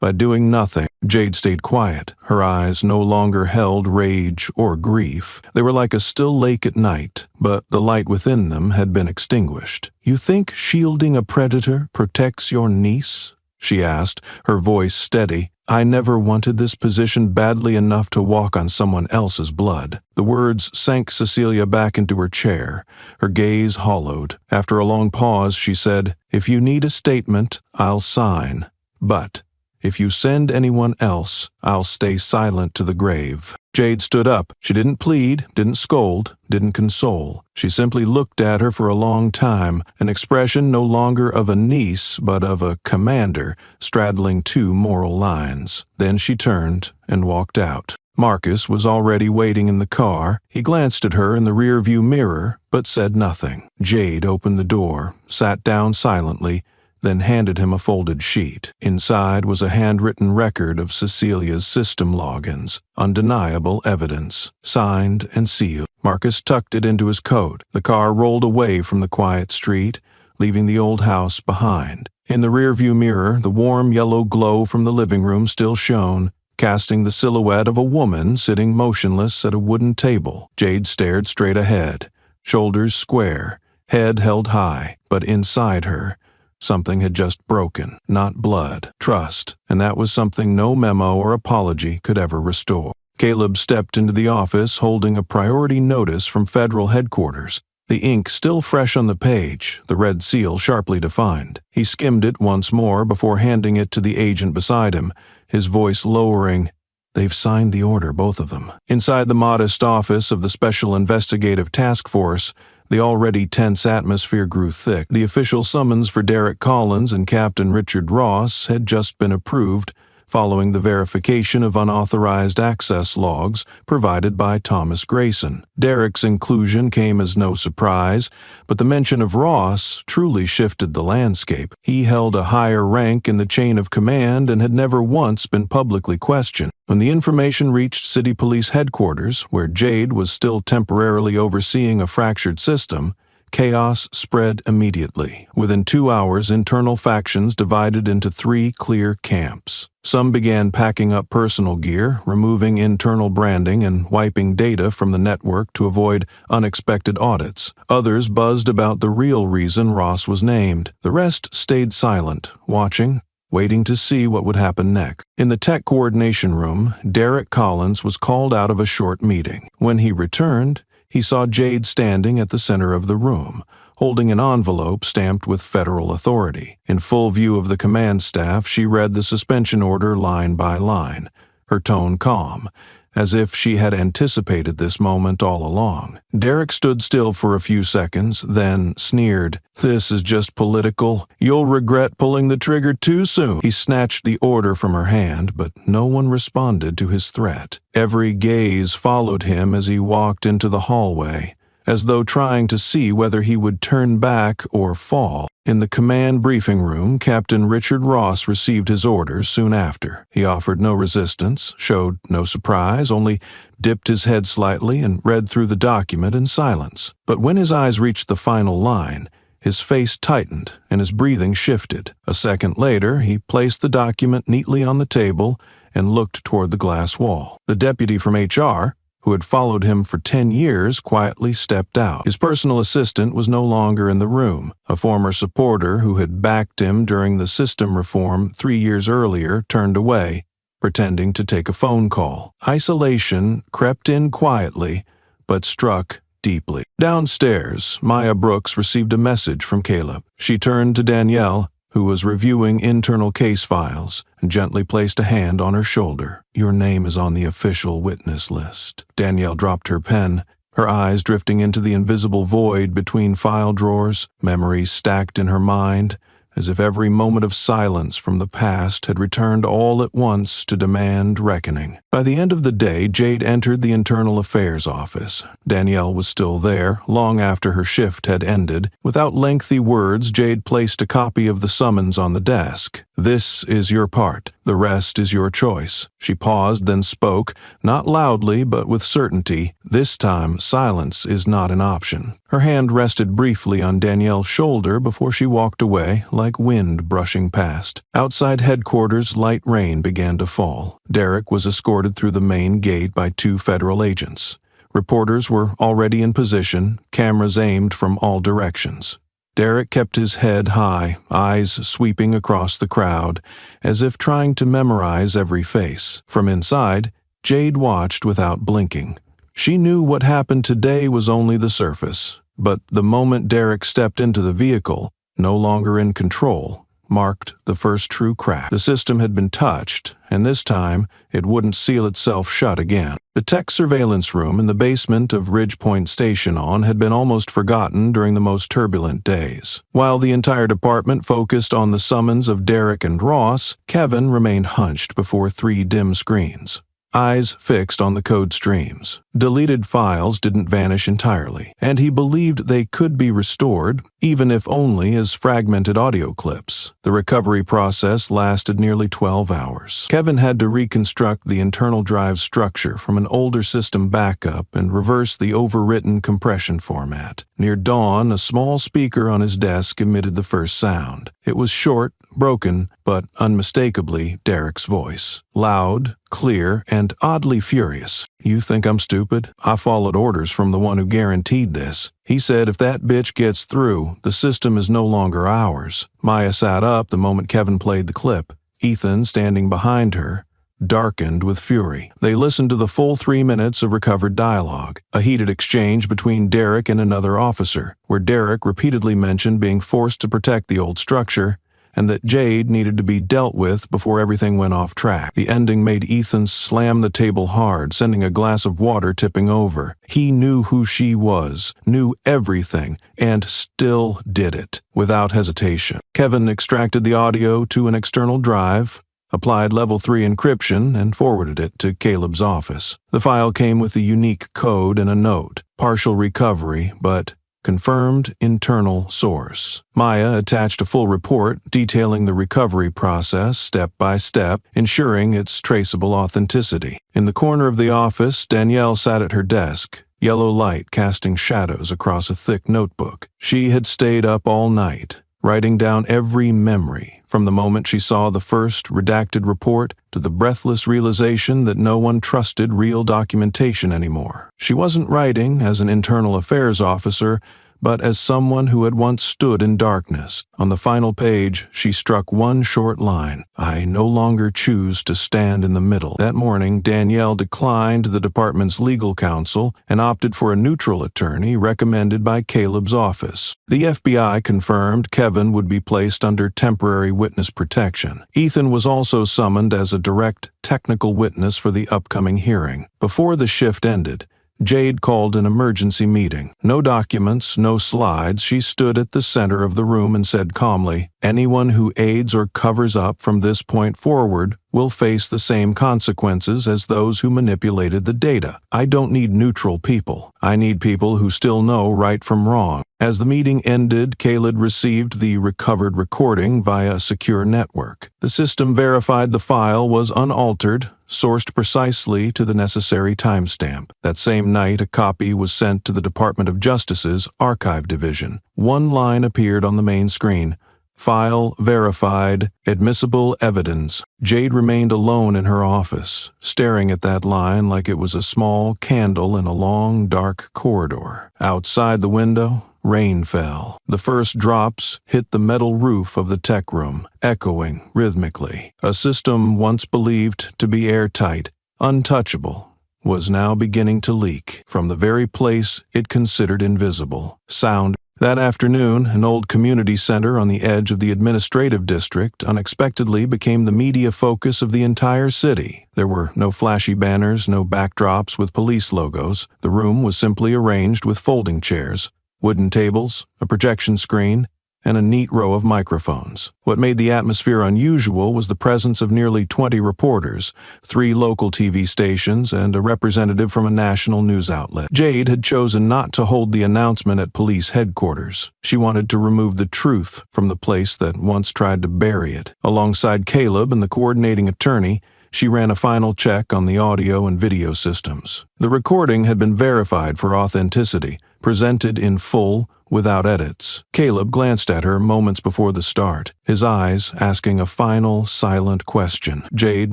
S1: by doing nothing." Jade stayed quiet. Her eyes no longer held rage or grief. They were like a still lake at night, but the light within them had been extinguished. "You think shielding a predator protects your niece?" she asked, her voice steady. "I never wanted this position badly enough to walk on someone else's blood." The words sank Cecilia back into her chair, her gaze hollowed. After a long pause, she said, "If you need a statement, I'll sign. But if you send anyone else, I'll stay silent to the grave." Jade stood up. She didn't plead, didn't scold, didn't console. She simply looked at her for a long time, an expression no longer of a niece, but of a commander straddling two moral lines. Then she turned and walked out. Marcus was already waiting in the car. He glanced at her in the rearview mirror, but said nothing. Jade opened the door, sat down silently, then handed him a folded sheet. Inside was a handwritten record of Cecilia's system logins, undeniable evidence, signed and sealed. Marcus tucked it into his coat. The car rolled away from the quiet street, leaving the old house behind. In the rearview mirror, the warm yellow glow from the living room still shone, casting the silhouette of a woman sitting motionless at a wooden table. Jade stared straight ahead, shoulders square, head held high, but inside her, something had just broken. Not blood, trust, and that was something no memo or apology could ever restore. Caleb stepped into the office holding a priority notice from federal headquarters. The ink still fresh on the page, the red seal sharply defined. He skimmed it once more before handing it to the agent beside him, his voice lowering. "They've signed the order, both of them." Inside the modest office of the Special Investigative Task Force, the already tense atmosphere grew thick. The official summons for Derek Collins and Captain Richard Ross had just been approved, following the verification of unauthorized access logs provided by Thomas Grayson. Derek's inclusion came as no surprise, but the mention of Ross truly shifted the landscape. He held a higher rank in the chain of command and had never once been publicly questioned. When the information reached City Police headquarters, where Jade was still temporarily overseeing a fractured system, chaos spread immediately. Within 2 hours, internal factions divided into 3 clear camps. Some began packing up personal gear, removing internal branding, and wiping data from the network to avoid unexpected audits. Others buzzed about the real reason Ross was named. The rest stayed silent, watching, waiting to see what would happen next. In the tech coordination room, Derek Collins was called out of a short meeting. When he returned, he saw Jade standing at the center of the room, holding an envelope stamped with federal authority. In full view of the command staff, she read the suspension order line by line, her tone calm, as if she had anticipated this moment all along. Derek stood still for a few seconds, then sneered, "This is just political. You'll regret pulling the trigger too soon." He snatched the order from her hand, but no one responded to his threat. Every gaze followed him as he walked into the hallway, as though trying to see whether he would turn back or fall. In the command briefing room, Captain Richard Ross received his orders soon after. He offered no resistance, showed no surprise, only dipped his head slightly and read through the document in silence. But when his eyes reached the final line, his face tightened and his breathing shifted. A second later, he placed the document neatly on the table and looked toward the glass wall. The deputy from HR, who had followed him for 10 years, quietly stepped out. His personal assistant was no longer in the room. A former supporter who had backed him during the system reform 3 years earlier turned away, pretending to take a phone call. Isolation crept in quietly, but struck deeply. Downstairs, Maya Brooks received a message from Caleb. She turned to Danielle, who was reviewing internal case files, and gently placed a hand on her shoulder. "Your name is on the official witness list." Danielle dropped her pen, her eyes drifting into the invisible void between file drawers, memories stacked in her mind, as if every moment of silence from the past had returned all at once to demand reckoning. By the end of the day, Jade entered the Internal Affairs office. Danielle was still there, long after her shift had ended. Without lengthy words, Jade placed a copy of the summons on the desk. "This is your part. The rest is your choice." She paused, then spoke, not loudly but with certainty. This time, silence is not an option. Her hand rested briefly on Danielle's shoulder before she walked away, like wind brushing past. Outside headquarters, light rain began to fall. Derek was escorted through the main gate by 2 federal agents. Reporters were already in position, cameras aimed from all directions. Derek kept his head high, eyes sweeping across the crowd, as if trying to memorize every face. From inside, Jade watched without blinking. She knew what happened today was only the surface, but the moment Derek stepped into the vehicle, no longer in control, marked the first true crack. The system had been touched, and this time it wouldn't seal itself shut again. The tech surveillance room in the basement of Ridgepoint Station had been almost forgotten during the most turbulent days. While the entire department focused on the summons of Derek and Ross, Kevin remained hunched before 3 dim screens, eyes fixed on the code streams. Deleted files didn't vanish entirely, and he believed they could be restored, even if only as fragmented audio clips. The recovery process lasted nearly 12 hours. Kevin had to reconstruct the internal drive structure from an older system backup and reverse the overwritten compression format. Near dawn, a small speaker on his desk emitted the first sound. It was short, broken, but unmistakably Derek's voice. Loud, clear, and oddly furious. "You think I'm stupid? I followed orders from the one who guaranteed this. He said if that bitch gets through, the system is no longer ours." Maya sat up the moment Kevin played the clip. Ethan, standing behind her, darkened with fury. They listened to the full 3 minutes of recovered dialogue, a heated exchange between Derek and another officer, where Derek repeatedly mentioned being forced to protect the old structure, and that Jade needed to be dealt with before everything went off track. The ending made Ethan slam the table hard, sending a glass of water tipping over. He knew who she was, knew everything, and still did it, without hesitation. Kevin extracted the audio to an external drive, applied level 3 encryption, and forwarded it to Caleb's office. The file came with a unique code and a note, partial recovery, but confirmed internal source. Maya attached a full report detailing the recovery process step by step, ensuring its traceable authenticity. In the corner of the office, Danielle sat at her desk. yellow light casting shadows across a thick notebook. She had stayed up all night, writing down every memory, from the moment she saw the first redacted report to the breathless realization that no one trusted real documentation anymore. She wasn't writing as an internal affairs officer, but as someone who had once stood in darkness. On the final page, she struck one short line: "I no longer choose to stand in the middle." That morning, Danielle declined the department's legal counsel and opted for a neutral attorney recommended by Caleb's office. The FBI confirmed Kevin would be placed under temporary witness protection. Ethan was also summoned as a direct technical witness for the upcoming hearing. Before the shift ended, Jade called an emergency meeting. No documents, no slides. She stood at the center of the room and said calmly, "Anyone who aids or covers up from this point forward will face the same consequences as those who manipulated the data. I don't need neutral people. I need people who still know right from wrong." As the meeting ended, Caleb received the recovered recording via a secure network. The system verified the file was unaltered, sourced precisely to the necessary timestamp. That same night, a copy was sent to the Department of Justice's Archive Division. One line appeared on the main screen: "File verified, admissible evidence." Jade remained alone in her office, staring at that line like it was a small candle in a long, dark corridor. Outside the window, rain fell. The first drops hit the metal roof of the tech room, echoing rhythmically. A system once believed to be airtight, untouchable, was now beginning to leak from the very place it considered invisible. Sound. That afternoon, an old community center on the edge of the administrative district unexpectedly became the media focus of the entire city. There were no flashy banners, no backdrops with police logos. The room was simply arranged with folding chairs, wooden tables, a projection screen, and a neat row of microphones. What made the atmosphere unusual was the presence of nearly 20 reporters, 3 local TV stations, and a representative from a national news outlet. Jade had chosen not to hold the announcement at police headquarters. She wanted to remove the truth from the place that once tried to bury it. Alongside Caleb and the coordinating attorney, she ran a final check on the audio and video systems. The recording had been verified for authenticity, presented in full, without edits. Caleb glanced at her moments before the start, his eyes asking a final, silent question. Jade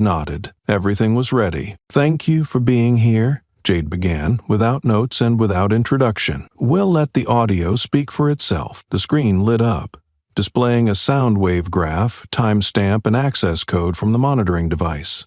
S1: nodded. Everything was ready. "Thank you for being here," Jade began, without notes and without introduction. "We'll let the audio speak for itself." The screen lit up, displaying a sound wave graph, timestamp, and access code from the monitoring device.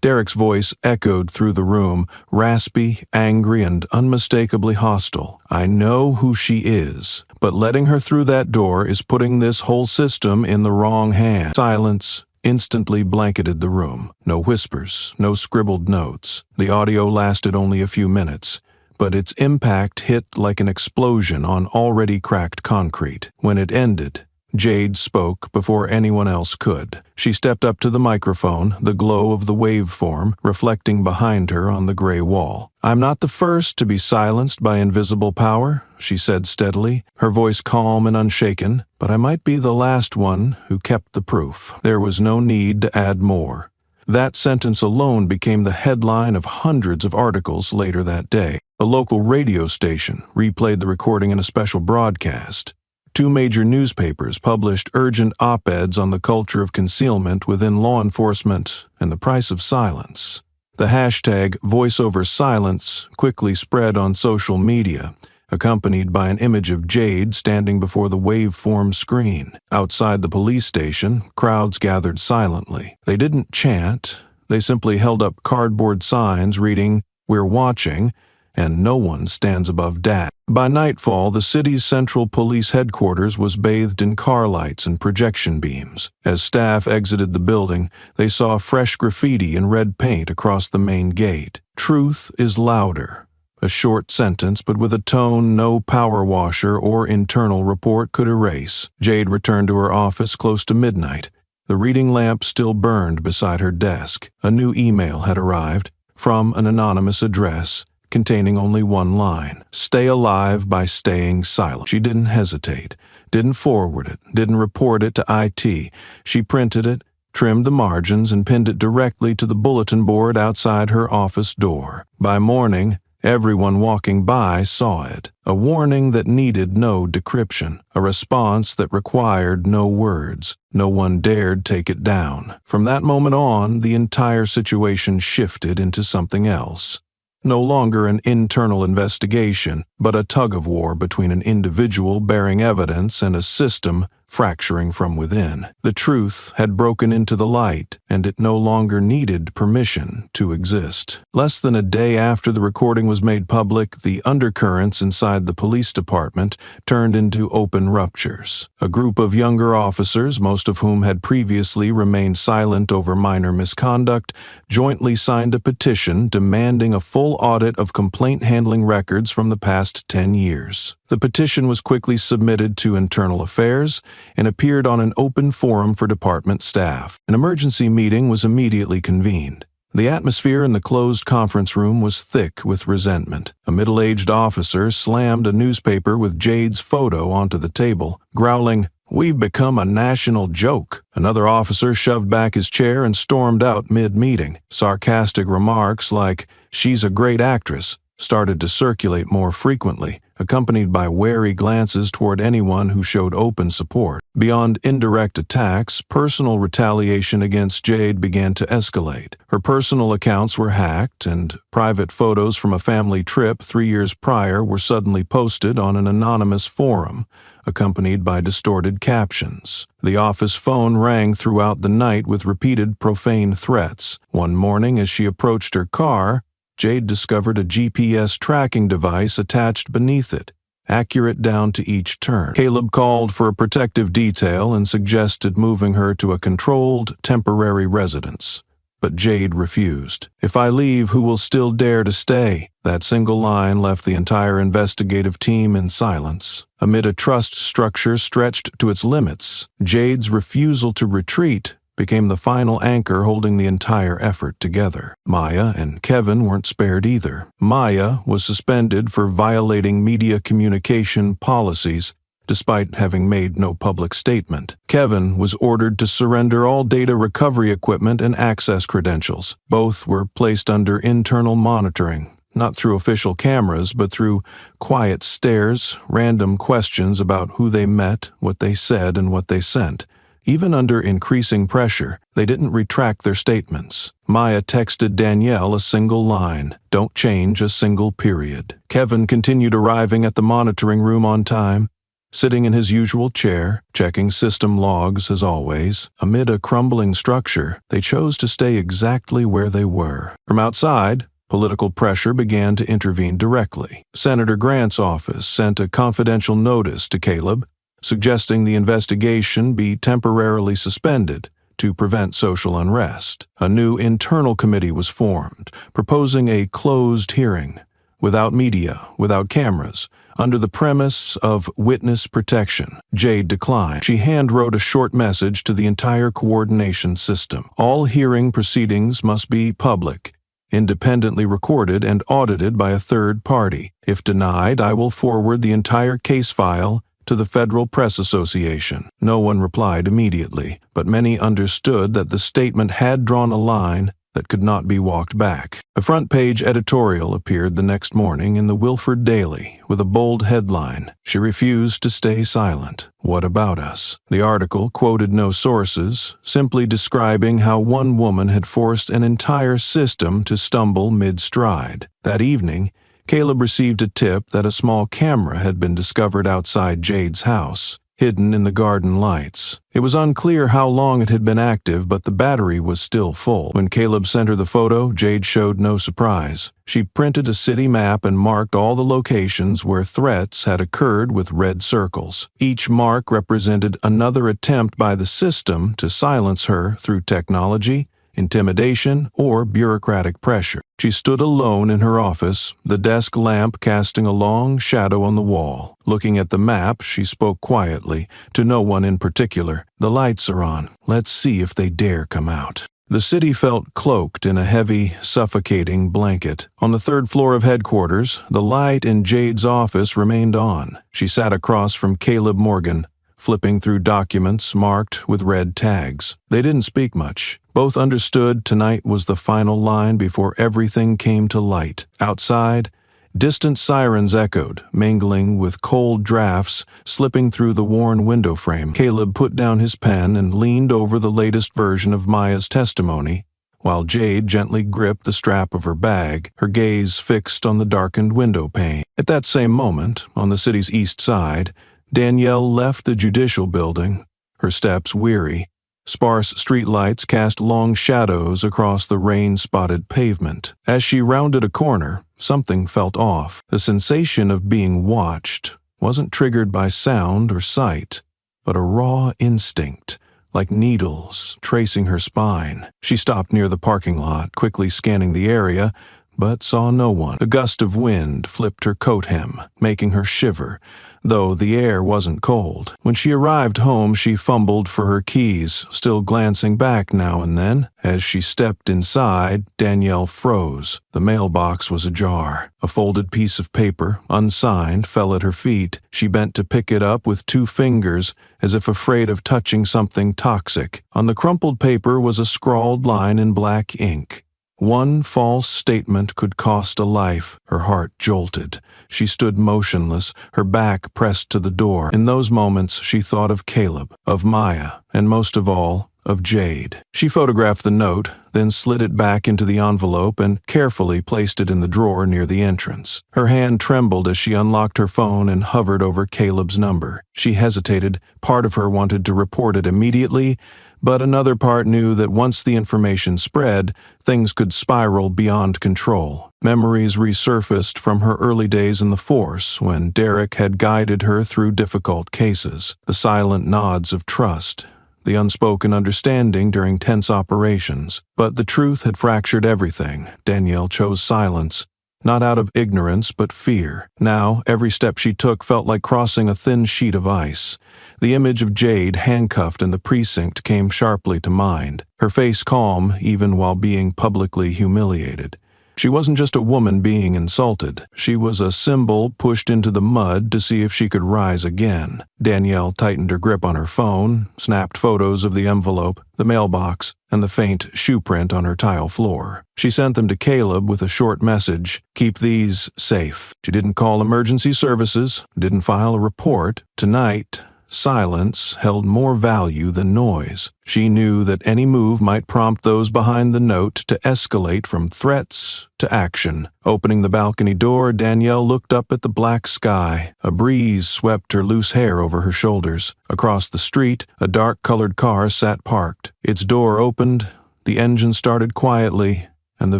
S1: Derek's voice echoed through the room, raspy, angry, and unmistakably hostile. "I know who she is, but letting her through that door is putting this whole system in the wrong hands." Silence instantly blanketed the room. No whispers, no scribbled notes. The audio lasted only a few minutes, but its impact hit like an explosion on already cracked concrete. When it ended, Jade spoke before anyone else could. She stepped up to the microphone, the glow of the waveform reflecting behind her on the gray wall. "I'm not the first to be silenced by invisible power," she said steadily, her voice calm and unshaken, "but I might be the last one who kept the proof." There was no need to add more. That sentence alone became the headline of hundreds of articles later that day. A local radio station replayed the recording in a special broadcast. 2 major newspapers published urgent op-eds on the culture of concealment within law enforcement and the price of silence. The hashtag #VoiceOverSilence quickly spread on social media, accompanied by an image of Jade standing before the waveform screen. Outside the police station, crowds gathered silently. They didn't chant, they simply held up cardboard signs reading, "We're watching," and "No one stands above dat." By nightfall, the city's central police headquarters was bathed in car lights and projection beams. As staff exited the building, they saw fresh graffiti in red paint across the main gate. "Truth is louder." A short sentence, but with a tone no power washer or internal report could erase. Jade returned to her office close to midnight. The reading lamp still burned beside her desk. A new email had arrived, from an anonymous address, containing only one line: "Stay alive by staying silent." She didn't hesitate, didn't forward it, didn't report it to IT. She printed it, trimmed the margins, and pinned it directly to the bulletin board outside her office door. By morning, Everyone walking by saw it, a warning that needed no decryption, a response that required no words. No one dared take it down. From that moment on, the entire situation shifted into something else. No longer an internal investigation, but a tug-of-war between an individual bearing evidence and a system fracturing from within. The truth had broken into the light, and it no longer needed permission to exist. Less than a day after the recording was made public, the undercurrents inside the police department turned into open ruptures. A group of younger officers, most of whom had previously remained silent over minor misconduct, jointly signed a petition demanding a full audit of complaint handling records from the past 10 years. The petition was quickly submitted to Internal Affairs and appeared on an open forum for department staff. An emergency meeting was immediately convened. The atmosphere in the closed conference room was thick with resentment. A middle-aged officer slammed a newspaper with Jade's photo onto the table, growling, "We've become a national joke." Another officer shoved back his chair and stormed out mid-meeting. Sarcastic remarks like, "She's a great actress," started to circulate more frequently, accompanied by wary glances toward anyone who showed open support. Beyond indirect attacks, personal retaliation against Jade began to escalate. Her personal accounts were hacked, and private photos from a family trip 3 years prior were suddenly posted on an anonymous forum, accompanied by distorted captions. The office phone rang throughout the night with repeated profane threats. One morning, as she approached her car, Jade discovered a GPS tracking device attached beneath it, accurate down to each turn. Caleb called for a protective detail and suggested moving her to a controlled, temporary residence. But Jade refused. "If I leave, who will still dare to stay?" That single line left the entire investigative team in silence. Amid a trust structure stretched to its limits, Jade's refusal to retreat became the final anchor holding the entire effort together. Maya and Kevin weren't spared either. Maya was suspended for violating media communication policies, despite having made no public statement. Kevin was ordered to surrender all data recovery equipment and access credentials. Both were placed under internal monitoring, not through official cameras, but through quiet stares, random questions about who they met, what they said, and what they sent. Even under increasing pressure, they didn't retract their statements. Maya texted Danielle a single line, "Don't change a single period." Kevin continued arriving at the monitoring room on time, sitting in his usual chair, checking system logs as always. Amid a crumbling structure, they chose to stay exactly where they were. From outside, political pressure began to intervene directly. Senator Grant's office sent a confidential notice to Caleb, suggesting the investigation be temporarily suspended to prevent social unrest. A new internal committee was formed, proposing a closed hearing, without media, without cameras, under the premise of witness protection. Jade declined. She handwrote a short message to the entire coordination system. All hearing proceedings must be public, independently recorded and audited by a third party. If denied, I will forward the entire case file to the Federal Press Association. No one replied immediately, but many understood that the statement had drawn a line that could not be walked back. A front-page editorial appeared the next morning in the Wilford Daily with a bold headline, "She refused to stay silent. What about us?" The article quoted no sources, simply describing how one woman had forced an entire system to stumble mid-stride. That evening, Caleb received a tip that a small camera had been discovered outside Jade's house, hidden in the garden lights. It was unclear how long it had been active, but the battery was still full. When Caleb sent her the photo, Jade showed no surprise. She printed a city map and marked all the locations where threats had occurred with red circles. Each mark represented another attempt by the system to silence her through technology, intimidation, or bureaucratic pressure. She stood alone in her office, the desk lamp casting a long shadow on the wall. Looking at the map, she spoke quietly, to no one in particular. "The lights are on. Let's see if they dare come out." The city felt cloaked in a heavy, suffocating blanket. On the third floor of headquarters, the light in Jade's office remained on. She sat across from Caleb Morgan, flipping through documents marked with red tags. They didn't speak much. Both understood tonight was the final line before everything came to light. Outside, Distant sirens echoed, mingling with cold drafts slipping through the worn window frame. Caleb put down his pen and leaned over the latest version of Maya's testimony, while Jade gently gripped the strap of her bag, her gaze fixed on the darkened window pane. At that same moment, on the city's east side, Danielle left the judicial building, her steps weary. Sparse streetlights cast long shadows across the rain-spotted pavement. As she rounded a corner, something felt off. The sensation of being watched wasn't triggered by sound or sight, but a raw instinct, like needles tracing her spine. She stopped near the parking lot, quickly scanning the area, but saw no one. A gust of wind flipped her coat hem, making her shiver, though the air wasn't cold. When she arrived home, she fumbled for her keys, still glancing back now and then. As she stepped inside, Danielle froze. The mailbox was ajar. A folded piece of paper, unsigned, fell at her feet. She bent to pick it up with 2 fingers, as if afraid of touching something toxic. On the crumpled paper was a scrawled line in black ink. One false statement could cost a life. Her heart jolted. She stood motionless, her back pressed to the door. In those moments, she thought of Caleb, of Maya, and most of all, of Jade. She photographed the note, then slid it back into the envelope and carefully placed it in the drawer near the entrance. Her hand trembled as she unlocked her phone and hovered over Caleb's number. She hesitated. Part of her wanted to report it immediately, but another part knew that once the information spread, things could spiral beyond control. Memories resurfaced from her early days in the force, when Derek had guided her through difficult cases. The silent nods of trust, the unspoken understanding during tense operations. But the truth had fractured everything. Danielle chose silence, not out of ignorance but fear. Now, every step she took felt like crossing a thin sheet of ice. The image of Jade handcuffed in the precinct came sharply to mind, her face calm even while being publicly humiliated. She wasn't just a woman being insulted. She was a symbol pushed into the mud to see if she could rise again. Danielle tightened her grip on her phone, snapped photos of the envelope, the mailbox, and the faint shoe print on her tile floor. She sent them to Caleb with a short message: "Keep these safe." She didn't call emergency services, didn't file a report. Tonight, silence held more value than noise. She knew that any move might prompt those behind the note to escalate from threats to action. Opening the balcony door, Danielle looked up at the black sky. A breeze swept her loose hair over her shoulders. Across the street, a dark-colored car sat parked. Its door opened, the engine started quietly, and the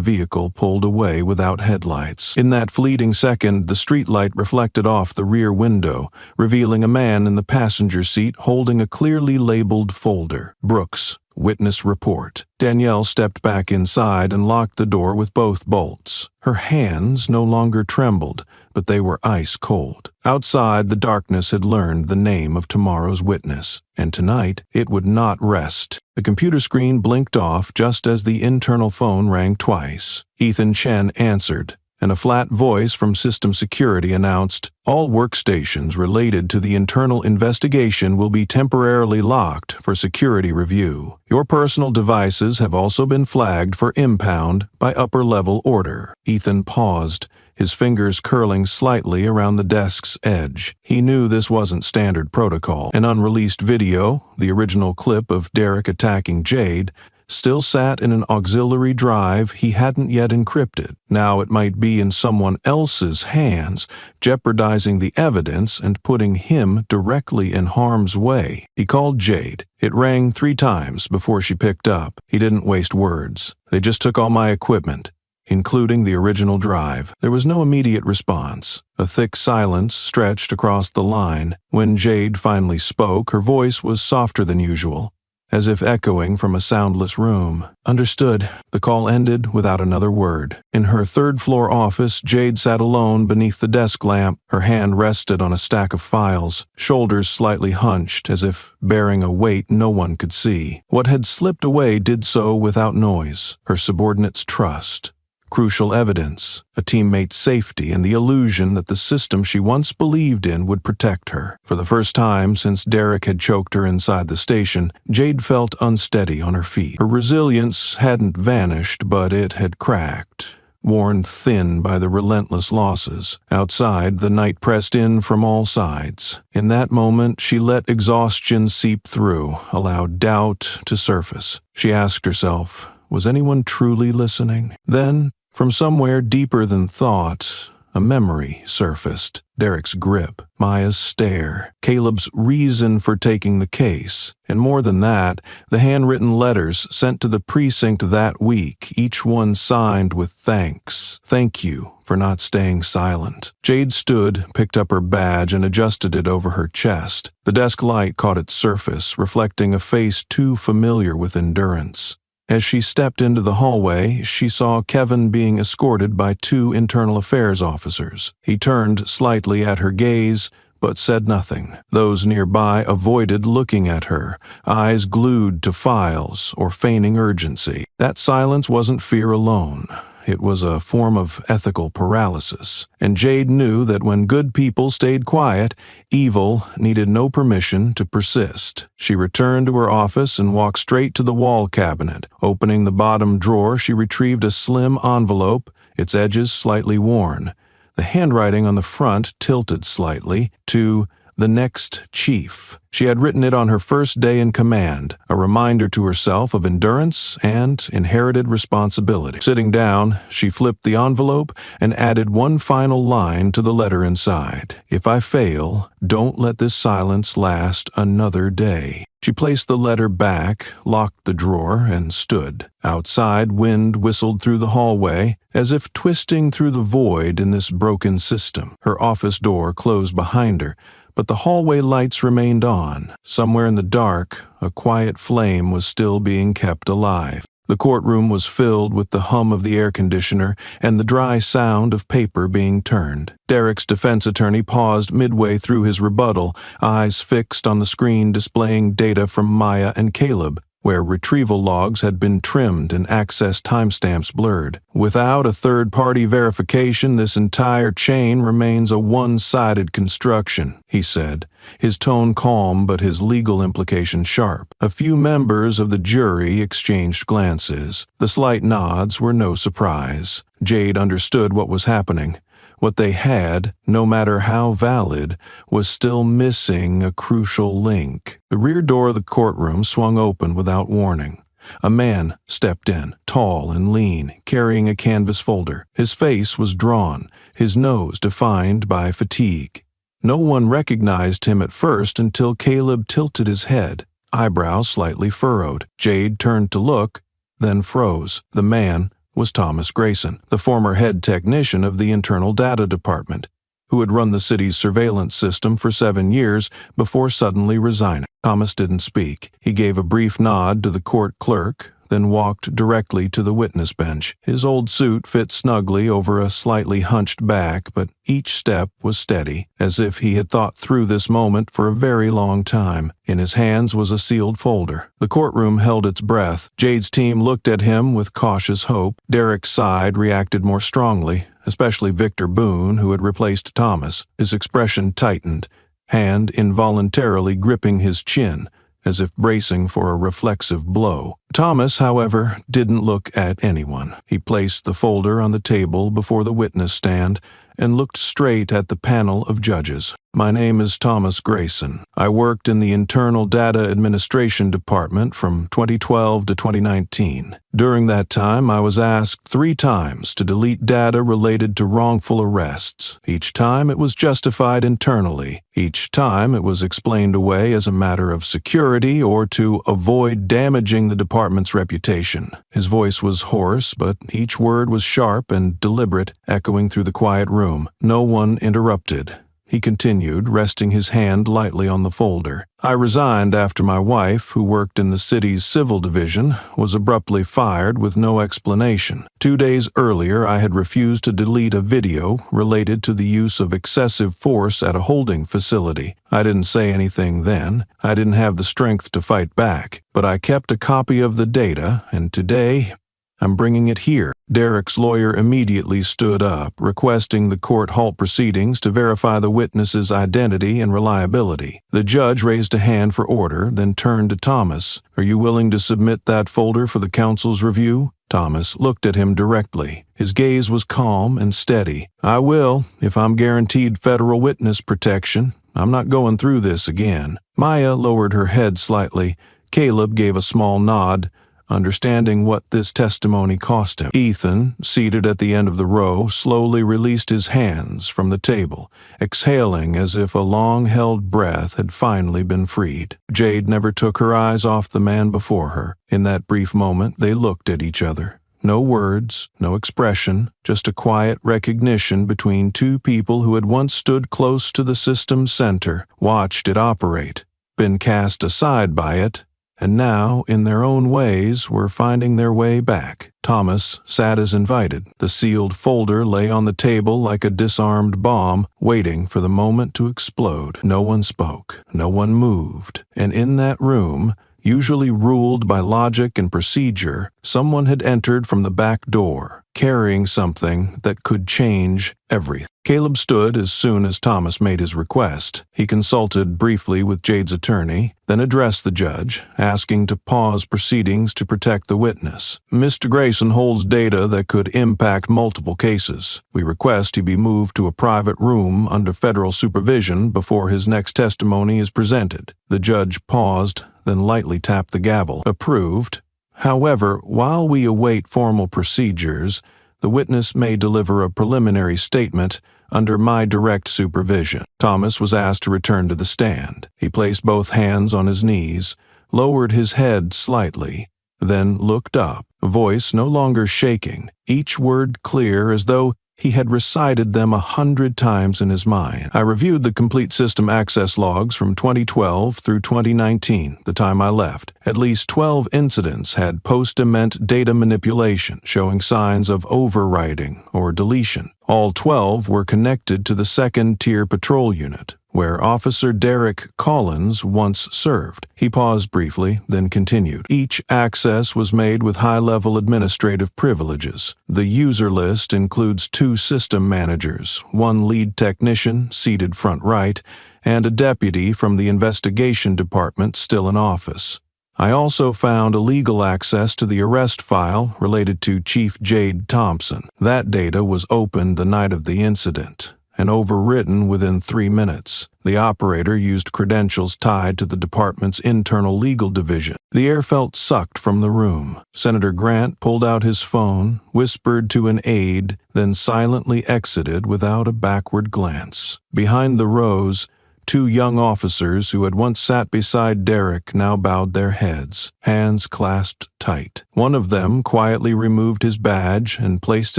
S1: vehicle pulled away without headlights. In that fleeting second, the streetlight reflected off the rear window, revealing a man in the passenger seat holding a clearly labeled folder. Brooks, witness report. Danielle stepped back inside and locked the door with both bolts. Her hands no longer trembled, but they were ice cold. Outside, the darkness had learned the name of tomorrow's witness, and tonight it would not rest. The computer screen blinked off just as the internal phone rang twice. Ethan Chen answered, and a flat voice from system security announced, "All workstations related to the internal investigation will be temporarily locked for security review. Your personal devices have also been flagged for impound by upper-level order." Ethan paused, his fingers curling slightly around the desk's edge. He knew this wasn't standard protocol. An unreleased video, the original clip of Derek attacking Jade, still sat in an auxiliary drive he hadn't yet encrypted. Now it might be in someone else's hands, jeopardizing the evidence and putting him directly in harm's way. He called Jade. It rang 3 times before she picked up. He didn't waste words. "They just took all my equipment, including the original drive." There was no immediate response. A thick silence stretched across the line. When Jade finally spoke, her voice was softer than usual, as if echoing from a soundless room. "Understood." The call ended without another word. In her third-floor office, Jade sat alone beneath the desk lamp. Her hand rested on a stack of files, shoulders slightly hunched, as if bearing a weight no one could see. What had slipped away did so without noise. Her subordinate's trust, crucial evidence, a teammate's safety, and the illusion that the system she once believed in would protect her. For the first time since Derek had choked her inside the station, Jade felt unsteady on her feet. Her resilience hadn't vanished, but it had cracked. worn thin by the relentless losses. Outside, the night pressed in from all sides. In that moment, she let exhaustion seep through, allowed doubt to surface. She asked herself, was anyone truly listening? Then, from somewhere deeper than thought, a memory surfaced. Derek's grip, Maya's stare, Caleb's reason for taking the case, and more than that, the handwritten letters sent to the precinct that week, each one signed with thanks. Thank you for not staying silent. Jade stood, picked up her badge, and adjusted it over her chest. The desk light caught its surface, reflecting a face too familiar with endurance. As she stepped into the hallway, she saw Kevin being escorted by 2 internal affairs officers. He turned slightly at her gaze, but said nothing. Those nearby avoided looking at her, eyes glued to files or feigning urgency. That silence wasn't fear alone. It was a form of ethical paralysis, and Jade knew that when good people stayed quiet, evil needed no permission to persist. She returned to her office and walked straight to the wall cabinet. Opening the bottom drawer, she retrieved a slim envelope, its edges slightly worn. The handwriting on the front tilted slightly to "The Next Chief." She had written it on her first day in command, a reminder to herself of endurance and inherited responsibility. Sitting down, she flipped the envelope and added one final line to the letter inside. If I fail, don't let this silence last another day. She placed the letter back, locked the drawer, and stood. Outside, wind whistled through the hallway, as if twisting through the void in this broken system. Her office door closed behind her, but the hallway lights remained on. Somewhere in the dark, a quiet flame was still being kept alive. The courtroom was filled with the hum of the air conditioner and the dry sound of paper being turned. Derek's defense attorney paused midway through his rebuttal, eyes fixed on the screen displaying data from Maya and Caleb, where retrieval logs had been trimmed and access timestamps blurred. Without a third-party verification, this entire chain remains a one-sided construction, he said, his tone calm but his legal implication sharp. A few members of the jury exchanged glances. The slight nods were no surprise. Jade understood what was happening. What they had, no matter how valid, was still missing a crucial link. The rear door of the courtroom swung open without warning. A man stepped in, tall and lean, carrying a canvas folder. His face was drawn, his nose defined by fatigue. No one recognized him at first until Caleb tilted his head, eyebrows slightly furrowed. Jade turned to look, then froze. The man was Thomas Grayson, the former head technician of the Internal Data Department, who had run the city's surveillance system for 7 years before suddenly resigning. Thomas didn't speak. He gave a brief nod to the court clerk, then walked directly to the witness bench. His old suit fit snugly over a slightly hunched back, but each step was steady, as if he had thought through this moment for a very long time. In his hands was a sealed folder. The courtroom held its breath. Jade's team looked at him with cautious hope. Derek's side reacted more strongly, especially Victor Boone, who had replaced Thomas. His expression tightened, hand involuntarily gripping his chin, as if bracing for a reflexive blow. Thomas, however, didn't look at anyone. He placed the folder on the table before the witness stand and looked straight at the panel of judges. My name is Thomas Grayson. I worked in the Internal Data Administration Department from 2012 to 2019. During that time, I was asked 3 times to delete data related to wrongful arrests. Each time it was justified internally. Each time it was explained away as a matter of security or to avoid damaging the department's reputation. His voice was hoarse, but each word was sharp and deliberate, echoing through the quiet room. No one interrupted. He continued, resting his hand lightly on the folder. I resigned after my wife, who worked in the city's civil division, was abruptly fired with no explanation. 2 days earlier, I had refused to delete a video related to the use of excessive force at a holding facility. I didn't say anything then. I didn't have the strength to fight back. But I kept a copy of the data, and today I'm bringing it here. Derek's lawyer immediately stood up, requesting the court halt proceedings to verify the witness's identity and reliability. The judge raised a hand for order, then turned to Thomas. Are you willing to submit that folder for the counsel's review? Thomas looked at him directly. His gaze was calm and steady. "I will, if I'm guaranteed federal witness protection. I'm not going through this again." Maya lowered her head slightly. Caleb gave a small nod, understanding what this testimony cost him. Ethan, seated at the end of the row, slowly released his hands from the table, exhaling as if a long-held breath had finally been freed. Jade never took her eyes off the man before her. In that brief moment, they looked at each other. No words, no expression, just a quiet recognition between two people who had once stood close to the system's center, watched it operate, been cast aside by it, and now, in their own ways, were finding their way back. Thomas sat as invited. The sealed folder lay on the table like a disarmed bomb, waiting for the moment to explode. No one spoke. No one moved. And in that room, usually ruled by logic and procedure, someone had entered from the back door, carrying something that could change everything. Caleb stood as soon as Thomas made his request. He consulted briefly with Jade's attorney, then addressed the judge, asking to pause proceedings to protect the witness. "Mr. Grayson holds data that could impact multiple cases. We request he be moved to a private room under federal supervision before his next testimony is presented." The judge paused, then lightly tapped the gavel. "Approved. However, while we await formal procedures, the witness may deliver a preliminary statement under my direct supervision." Thomas was asked to return to the stand. He placed both hands on his knees, lowered his head slightly, then looked up, voice no longer shaking, each word clear as though he had recited them 100 times in his mind. "I reviewed the complete system access logs from 2012 through 2019, the time I left. At least 12 incidents had post-ement data manipulation, showing signs of overwriting or deletion. All 12 were connected to the second-tier patrol unit, where Officer Derek Collins once served." He paused briefly, then continued. "Each access was made with high-level administrative privileges. The user list includes 2 system managers, 1 lead technician seated front right, and a deputy from the investigation department still in office. I also found illegal access to the arrest file related to Chief Jade Thompson. That data was opened the night of the incident and overwritten within 3 minutes. The operator used credentials tied to the department's internal legal division." The air felt sucked from the room. Senator Grant pulled out his phone, whispered to an aide, then silently exited without a backward glance. Behind the rows, 2 young officers who had once sat beside Derek now bowed their heads, hands clasped tight. One of them quietly removed his badge and placed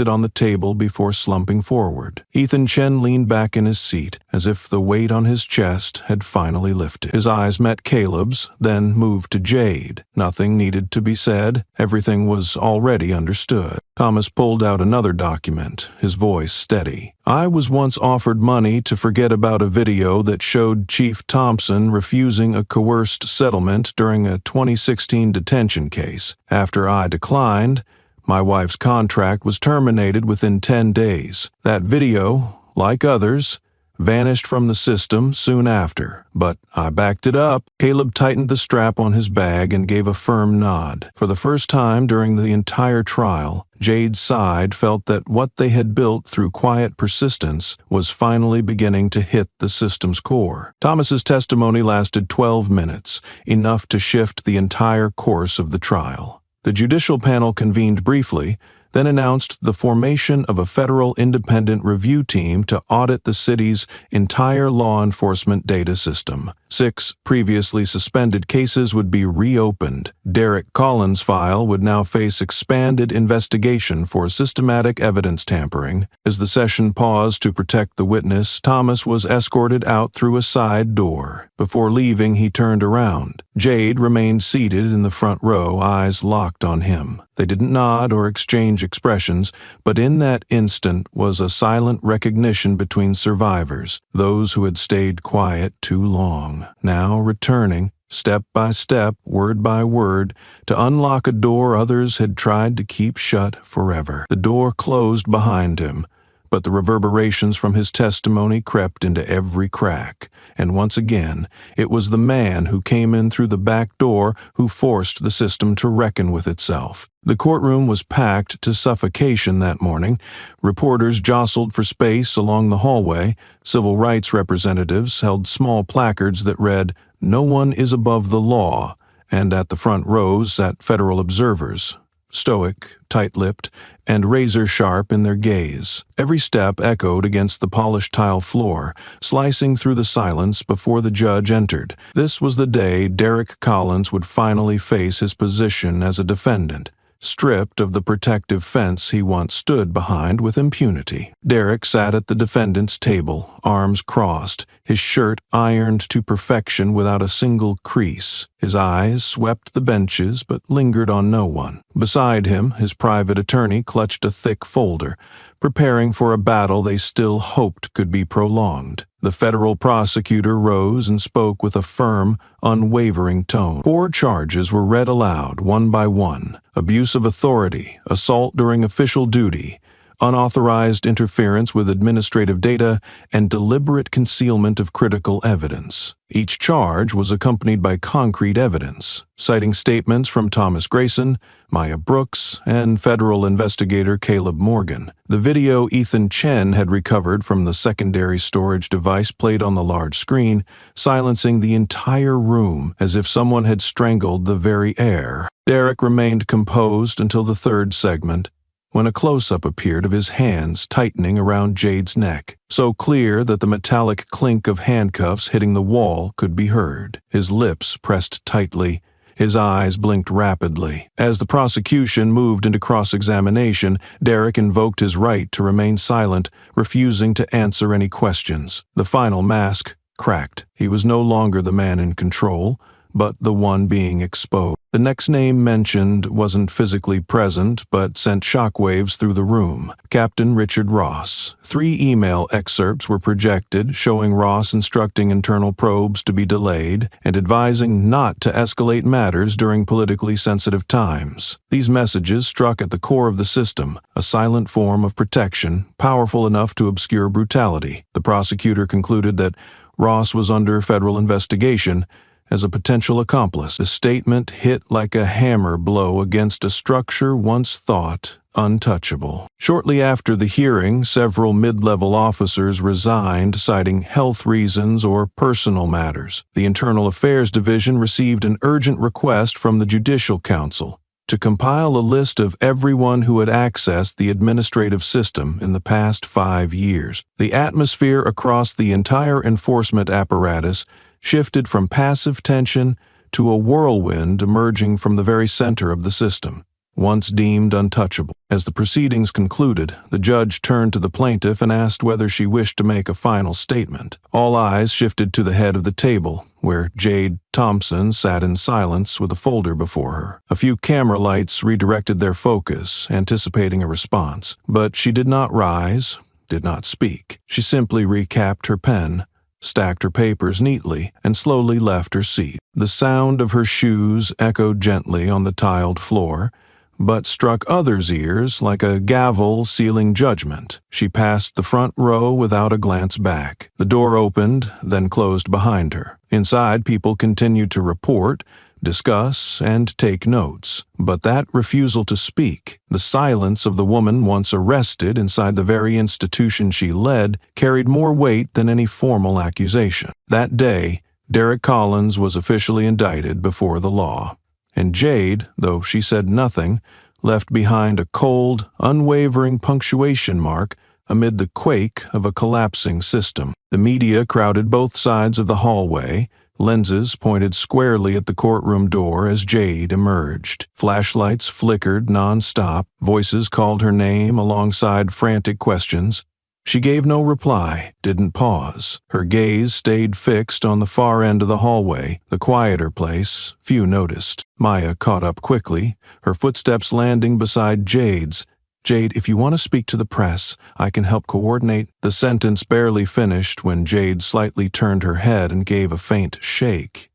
S1: it on the table before slumping forward. Ethan Chen leaned back in his seat, as if the weight on his chest had finally lifted. His eyes met Caleb's, then moved to Jade. Nothing needed to be said. Everything was already understood. Thomas pulled out another document, his voice steady. "I was once offered money to forget about a video that showed Chief Thompson refusing a coerced settlement during a 2016 detention case. After I declined, my wife's contract was terminated within 10 days. That video, like others, vanished from the system soon after, but I backed it up." Caleb tightened the strap on his bag and gave a firm nod. For the first time during the entire trial, Jade's side felt that what they had built through quiet persistence was finally beginning to hit the system's core. Thomas's testimony lasted 12 minutes, enough to shift the entire course of the trial. The judicial panel convened briefly, then announced the formation of a federal independent review team to audit the city's entire law enforcement data system. 6 previously suspended cases would be reopened. Derek Collins' file would now face expanded investigation for systematic evidence tampering. As the session paused to protect the witness, Thomas was escorted out through a side door. Before leaving, he turned around. Jade remained seated in the front row, eyes locked on him. They didn't nod or exchange expressions, but in that instant was a silent recognition between survivors, those who had stayed quiet too long, now returning, step by step, word by word, to unlock a door others had tried to keep shut forever. The door closed behind him, but the reverberations from his testimony crept into every crack, and once again, it was the man who came in through the back door who forced the system to reckon with itself. The courtroom was packed to suffocation that morning. Reporters jostled for space along the hallway. Civil rights representatives held small placards that read, "No one is above the law," and at the front rows sat federal observers, stoic, tight-lipped, and razor-sharp in their gaze. Every step echoed against the polished tile floor, slicing through the silence before the judge entered. This was the day Derek Collins would finally face his position as a defendant, stripped of the protective fence he once stood behind with impunity. Derek sat at the defendant's table, arms crossed, his shirt ironed to perfection without a single crease. His eyes swept the benches but lingered on no one. Beside him, his private attorney clutched a thick folder, preparing for a battle they still hoped could be prolonged. The federal prosecutor rose and spoke with a firm, unwavering tone. 4 charges were read aloud, one by one: abuse of authority, assault during official duty, unauthorized interference with administrative data, and deliberate concealment of critical evidence. Each charge was accompanied by concrete evidence, citing statements from Thomas Grayson, Maya Brooks, and federal investigator Caleb Morgan. The video Ethan Chen had recovered from the secondary storage device played on the large screen, silencing the entire room as if someone had strangled the very air. Derek remained composed until the 3rd segment, when a close-up appeared of his hands tightening around Jade's neck, so clear that the metallic clink of handcuffs hitting the wall could be heard. His lips pressed tightly, his eyes blinked rapidly. As the prosecution moved into cross-examination, Derek invoked his right to remain silent, refusing to answer any questions. The final mask cracked. He was no longer the man in control, but the one being exposed. The next name mentioned wasn't physically present, but sent shockwaves through the room: Captain Richard Ross. 3 email excerpts were projected, showing Ross instructing internal probes to be delayed and advising not to escalate matters during politically sensitive times. These messages struck at the core of the system, a silent form of protection, powerful enough to obscure brutality. The prosecutor concluded that Ross was under federal investigation as a potential accomplice. The statement hit like a hammer blow against a structure once thought untouchable. Shortly after the hearing, several mid-level officers resigned, citing health reasons or personal matters. The Internal Affairs Division received an urgent request from the Judicial Council to compile a list of everyone who had accessed the administrative system in the past 5 years. The atmosphere across the entire enforcement apparatus shifted from passive tension to a whirlwind emerging from the very center of the system, once deemed untouchable. As the proceedings concluded, the judge turned to the plaintiff and asked whether she wished to make a final statement. All eyes shifted to the head of the table, where Jade Thompson sat in silence with a folder before her. A few camera lights redirected their focus, anticipating a response, but she did not rise, did not speak. She simply recapped her pen, stacked her papers neatly, and slowly left her seat. The sound of her shoes echoed gently on the tiled floor, but struck others' ears like a gavel sealing judgment. She passed the front row without a glance back. The door opened, then closed behind her. Inside, people continued to report, discuss, and take notes. But that refusal to speak, the silence of the woman once arrested inside the very institution she led, carried more weight than any formal accusation. That day, Derek Collins was officially indicted before the law. And Jade, though she said nothing, left behind a cold, unwavering punctuation mark amid the quake of a collapsing system. The media crowded both sides of the hallway, lenses pointed squarely at the courtroom door as Jade emerged. Flashlights flickered non-stop, voices called her name alongside frantic questions. She gave no reply, didn't pause. Her gaze stayed fixed on the far end of the hallway, the quieter place few noticed. Maya caught up quickly, her footsteps landing beside Jade's. "Jade, if you want to speak to the press, I can help coordinate." The sentence barely finished when Jade slightly turned her head and gave a faint shake.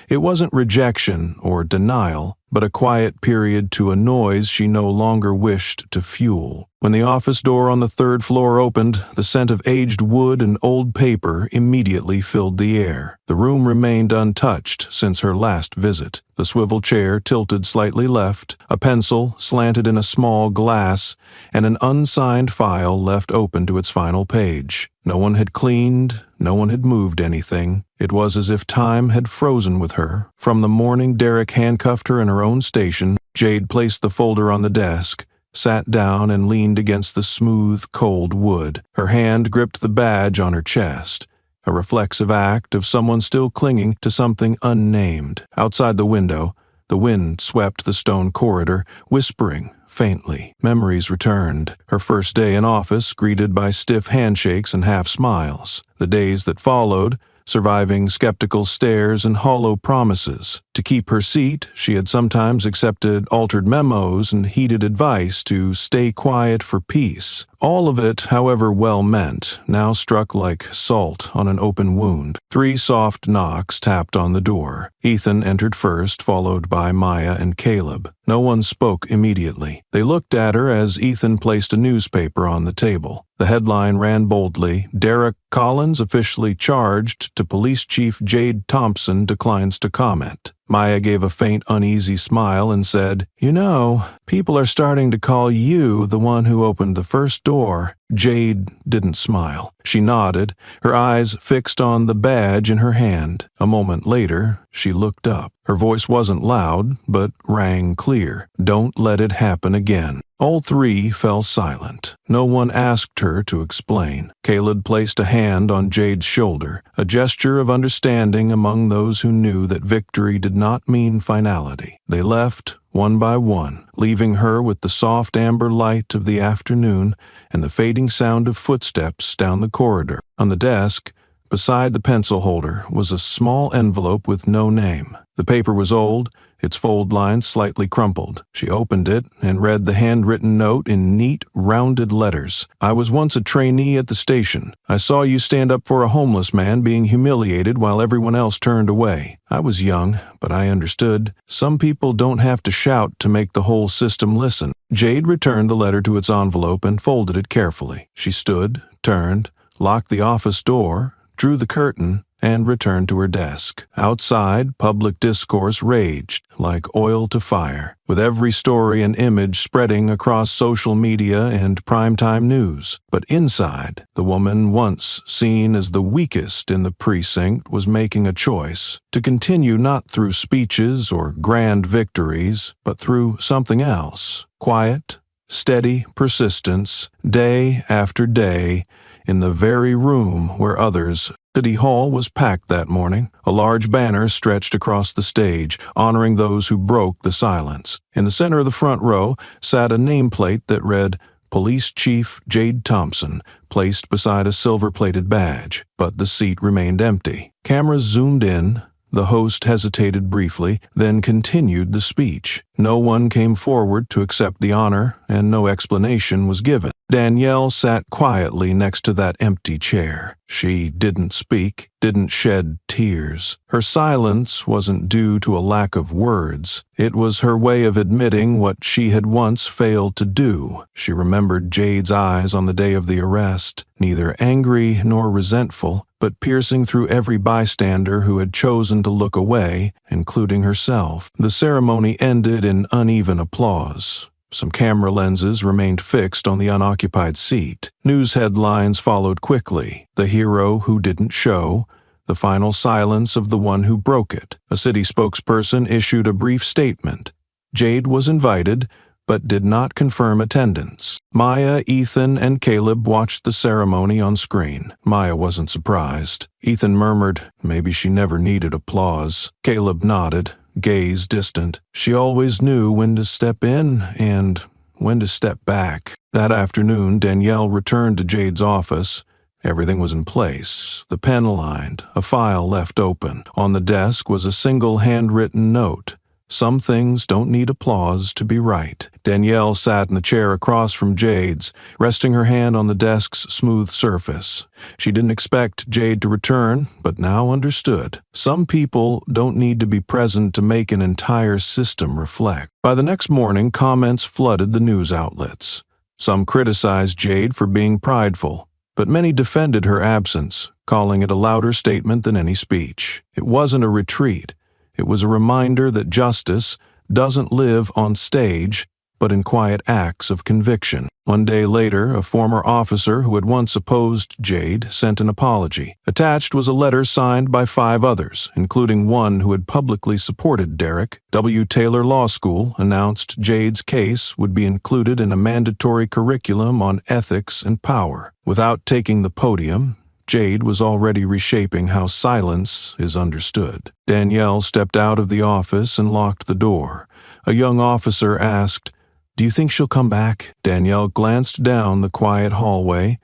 S1: It wasn't rejection or denial, but a quiet period to a noise she no longer wished to fuel. When the office door on the third floor opened, the scent of aged wood and old paper immediately filled the air. The room remained untouched since her last visit. The swivel chair tilted slightly left, a pencil slanted in a small glass, and an unsigned file left open to its final page. No one had cleaned, no one had moved anything. It was as if time had frozen with her. From the morning Derek handcuffed her in her own station, Jade placed the folder on the desk, sat down and leaned against the smooth, cold wood. Her hand gripped the badge on her chest, a reflexive act of someone still clinging to something unnamed. Outside the window, the wind swept the stone corridor, whispering faintly. Memories returned. Her first day in office, greeted by stiff handshakes and half smiles. The days that followed, surviving skeptical stares and hollow promises. To keep her seat, she had sometimes accepted altered memos and heeded advice to stay quiet for peace. All of it, however well-meant, now struck like salt on an open wound. 3 soft knocks tapped on the door. Ethan entered first, followed by Maya and Caleb. No one spoke immediately. They looked at her as Ethan placed a newspaper on the table. The headline ran boldly, "Derek Collins officially charged to Police Chief Jade Thompson declines to comment." Maya gave a faint, uneasy smile and said, "You know, people are starting to call you the one who opened the first door." Jade didn't smile. She nodded, her eyes fixed on the badge in her hand. A moment later, she looked up. Her voice wasn't loud, but rang clear. "Don't let it happen again." All 3 fell silent. No one asked her to explain. Caleb placed a hand on Jade's shoulder, a gesture of understanding among those who knew that victory did not mean finality. They left, one by one, leaving her with the soft amber light of the afternoon and the fading sound of footsteps down the corridor. On the desk, beside the pencil holder, was a small envelope with no name. The paper was old, its fold lines slightly crumpled. She opened it and read the handwritten note in neat, rounded letters. "I was once a trainee at the station. I saw you stand up for a homeless man being humiliated while everyone else turned away. I was young, but I understood. Some people don't have to shout to make the whole system listen." Jade returned the letter to its envelope and folded it carefully. She stood, turned, locked the office door, drew the curtain, and returned to her desk. Outside, public discourse raged like oil to fire, with every story and image spreading across social media and primetime news. But inside, the woman once seen as the weakest in the precinct was making a choice to continue not through speeches or grand victories, but through something else. Quiet, steady persistence, day after day, in the very room where others. City Hall was packed that morning. A large banner stretched across the stage, honoring those who broke the silence. In the center of the front row sat a nameplate that read, "Police Chief Jade Thompson," placed beside a silver-plated badge. But the seat remained empty. Cameras zoomed in. The host hesitated briefly, then continued the speech. No one came forward to accept the honor, and no explanation was given. Danielle sat quietly next to that empty chair. She didn't speak, didn't shed tears. Her silence wasn't due to a lack of words. It was her way of admitting what she had once failed to do. She remembered Jade's eyes on the day of the arrest, neither angry nor resentful, but piercing through every bystander who had chosen to look away, including herself. The ceremony ended in uneven applause. Some camera lenses remained fixed on the unoccupied seat. News headlines followed quickly. The hero who didn't show, the final silence of the one who broke it. A city spokesperson issued a brief statement. Jade was invited, but did not confirm attendance. Maya, Ethan, and Caleb watched the ceremony on screen. Maya wasn't surprised. Ethan murmured, maybe she never needed applause. Caleb nodded, gaze distant. She always knew when to step in and when to step back. That afternoon, Danielle returned to Jade's office. Everything was in place, the pen aligned, a file left open. On the desk was a single handwritten note. Some things don't need applause to be right. Danielle sat in the chair across from Jade's, resting her hand on the desk's smooth surface. She didn't expect Jade to return, but now understood. Some people don't need to be present to make an entire system reflect. By the next morning, comments flooded the news outlets. Some criticized Jade for being prideful, but many defended her absence, calling it a louder statement than any speech. It wasn't a retreat. It was a reminder that justice doesn't live on stage, but in quiet acts of conviction. One day later, a former officer who had once opposed Jade sent an apology. Attached was a letter signed by 5 others, including one who had publicly supported Derek. W. Taylor Law School announced Jade's case would be included in a mandatory curriculum on ethics and power. Without taking the podium, Jade was already reshaping how silence is understood. Danielle stepped out of the office and locked the door. A young officer asked, "Do you think she'll come back?" Danielle glanced down the quiet hallway,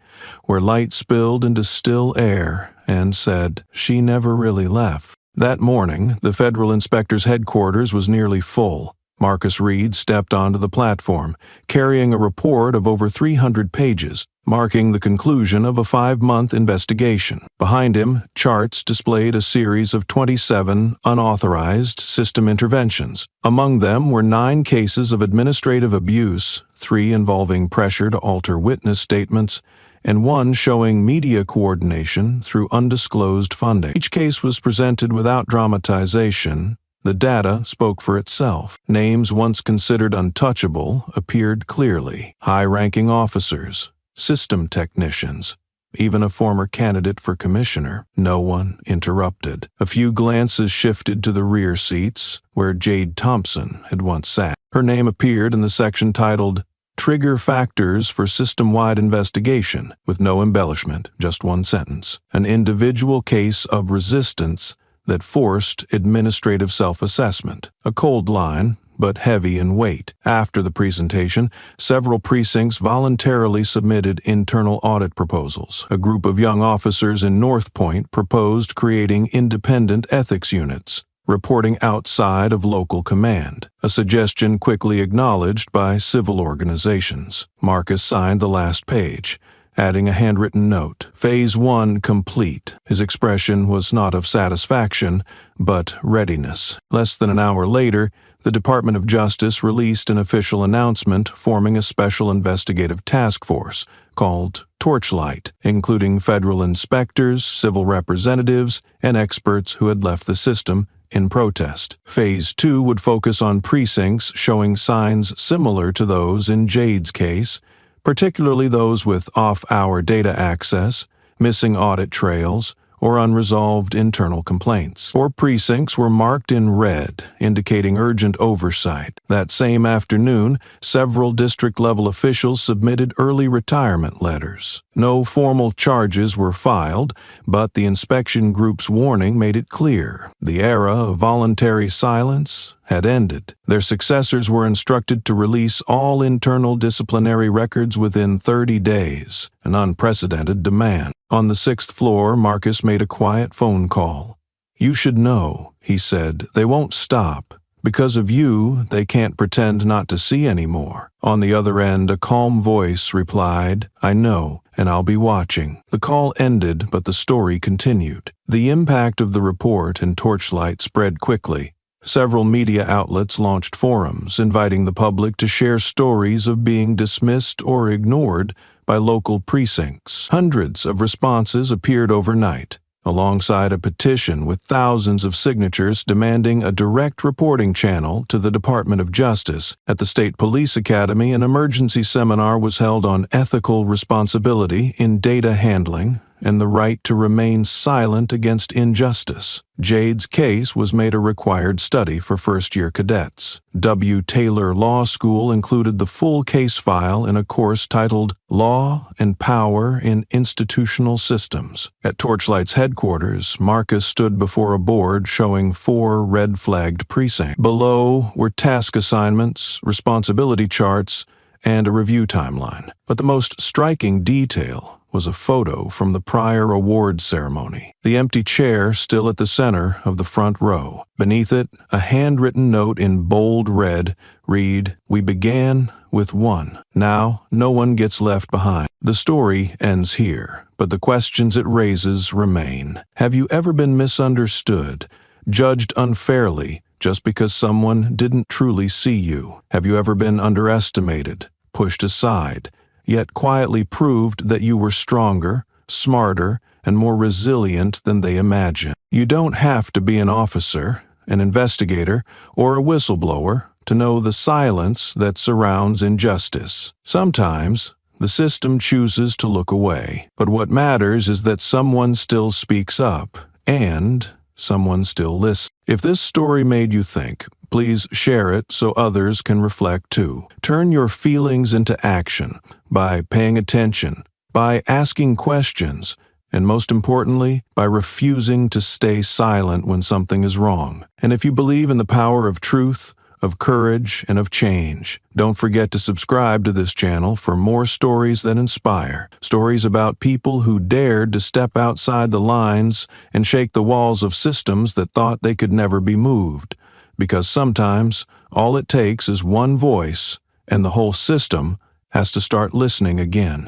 S1: where light spilled into still air, and said, "She never really left." That morning, the federal inspector's headquarters was nearly full. Marcus Reed stepped onto the platform, carrying a report of over 300 pages, marking the conclusion of a 5-month investigation. Behind him, charts displayed a series of 27 unauthorized system interventions. Among them were 9 cases of administrative abuse, 3 involving pressure to alter witness statements, and 1 showing media coordination through undisclosed funding. Each case was presented without dramatization. The data spoke for itself. Names once considered untouchable appeared clearly. High-ranking officers, system technicians, even a former candidate for commissioner. No one interrupted. A few glances shifted to the rear seats, where Jade Thompson had once sat. Her name appeared in the section titled Trigger Factors for System-Wide Investigation, with no embellishment, just one sentence. An individual case of resistance that forced administrative self-assessment. A cold line, but heavy in weight. After the presentation, several precincts voluntarily submitted internal audit proposals. A group of young officers in North Point proposed creating independent ethics units, reporting outside of local command, a suggestion quickly acknowledged by civil organizations. Marcus signed the last page, adding a handwritten note. Phase 1 complete. His expression was not of satisfaction, but readiness. Less than an hour later, the Department of Justice released an official announcement forming a special investigative task force called Torchlight, including federal inspectors, civil representatives, and experts who had left the system in protest. Phase 2 would focus on precincts showing signs similar to those in Jade's case, particularly those with off-hour data access, missing audit trails, or unresolved internal complaints. 4 precincts were marked in red, indicating urgent oversight. That same afternoon, several district-level officials submitted early retirement letters. No formal charges were filed, but the inspection group's warning made it clear the era of voluntary silence had ended. Their successors were instructed to release all internal disciplinary records within 30 days, an unprecedented demand. On the 6th floor, Marcus made a quiet phone call. "You should know," he said, "they won't stop. Because of you, they can't pretend not to see anymore." On the other end, a calm voice replied, "I know, and I'll be watching." The call ended, but the story continued. The impact of the report and Torchlight spread quickly. Several media outlets launched forums, inviting the public to share stories of being dismissed or ignored by local precincts. Hundreds of responses appeared overnight, alongside a petition with thousands of signatures demanding a direct reporting channel to the Department of Justice. At the State Police Academy, an emergency seminar was held on ethical responsibility in data handling and the right to remain silent against injustice. Jade's case was made a required study for first-year cadets. W. Taylor Law School included the full case file in a course titled Law and Power in Institutional Systems. At Torchlight's headquarters, Marcus stood before a board showing 4 red-flagged precincts. Below were task assignments, responsibility charts, and a review timeline. But the most striking detail was a photo from the prior awards ceremony. The empty chair still at the center of the front row. Beneath it, a handwritten note in bold red read, "We began with one. Now, no one gets left behind." The story ends here, but the questions it raises remain. Have you ever been misunderstood, judged unfairly just because someone didn't truly see you? Have you ever been underestimated, pushed aside, yet quietly proved that you were stronger, smarter, and more resilient than they imagined? You don't have to be an officer, an investigator, or a whistleblower to know the silence that surrounds injustice. Sometimes, the system chooses to look away, but what matters is that someone still speaks up, and someone still listens. If this story made you think, please share it so others can reflect too. Turn your feelings into action by paying attention, by asking questions, and most importantly, by refusing to stay silent when something is wrong. And if you believe in the power of truth, of courage, and of change, don't forget to subscribe to this channel for more stories that inspire. Stories about people who dared to step outside the lines and shake the walls of systems that thought they could never be moved. Because sometimes, all it takes is one voice, and the whole system has to start listening again.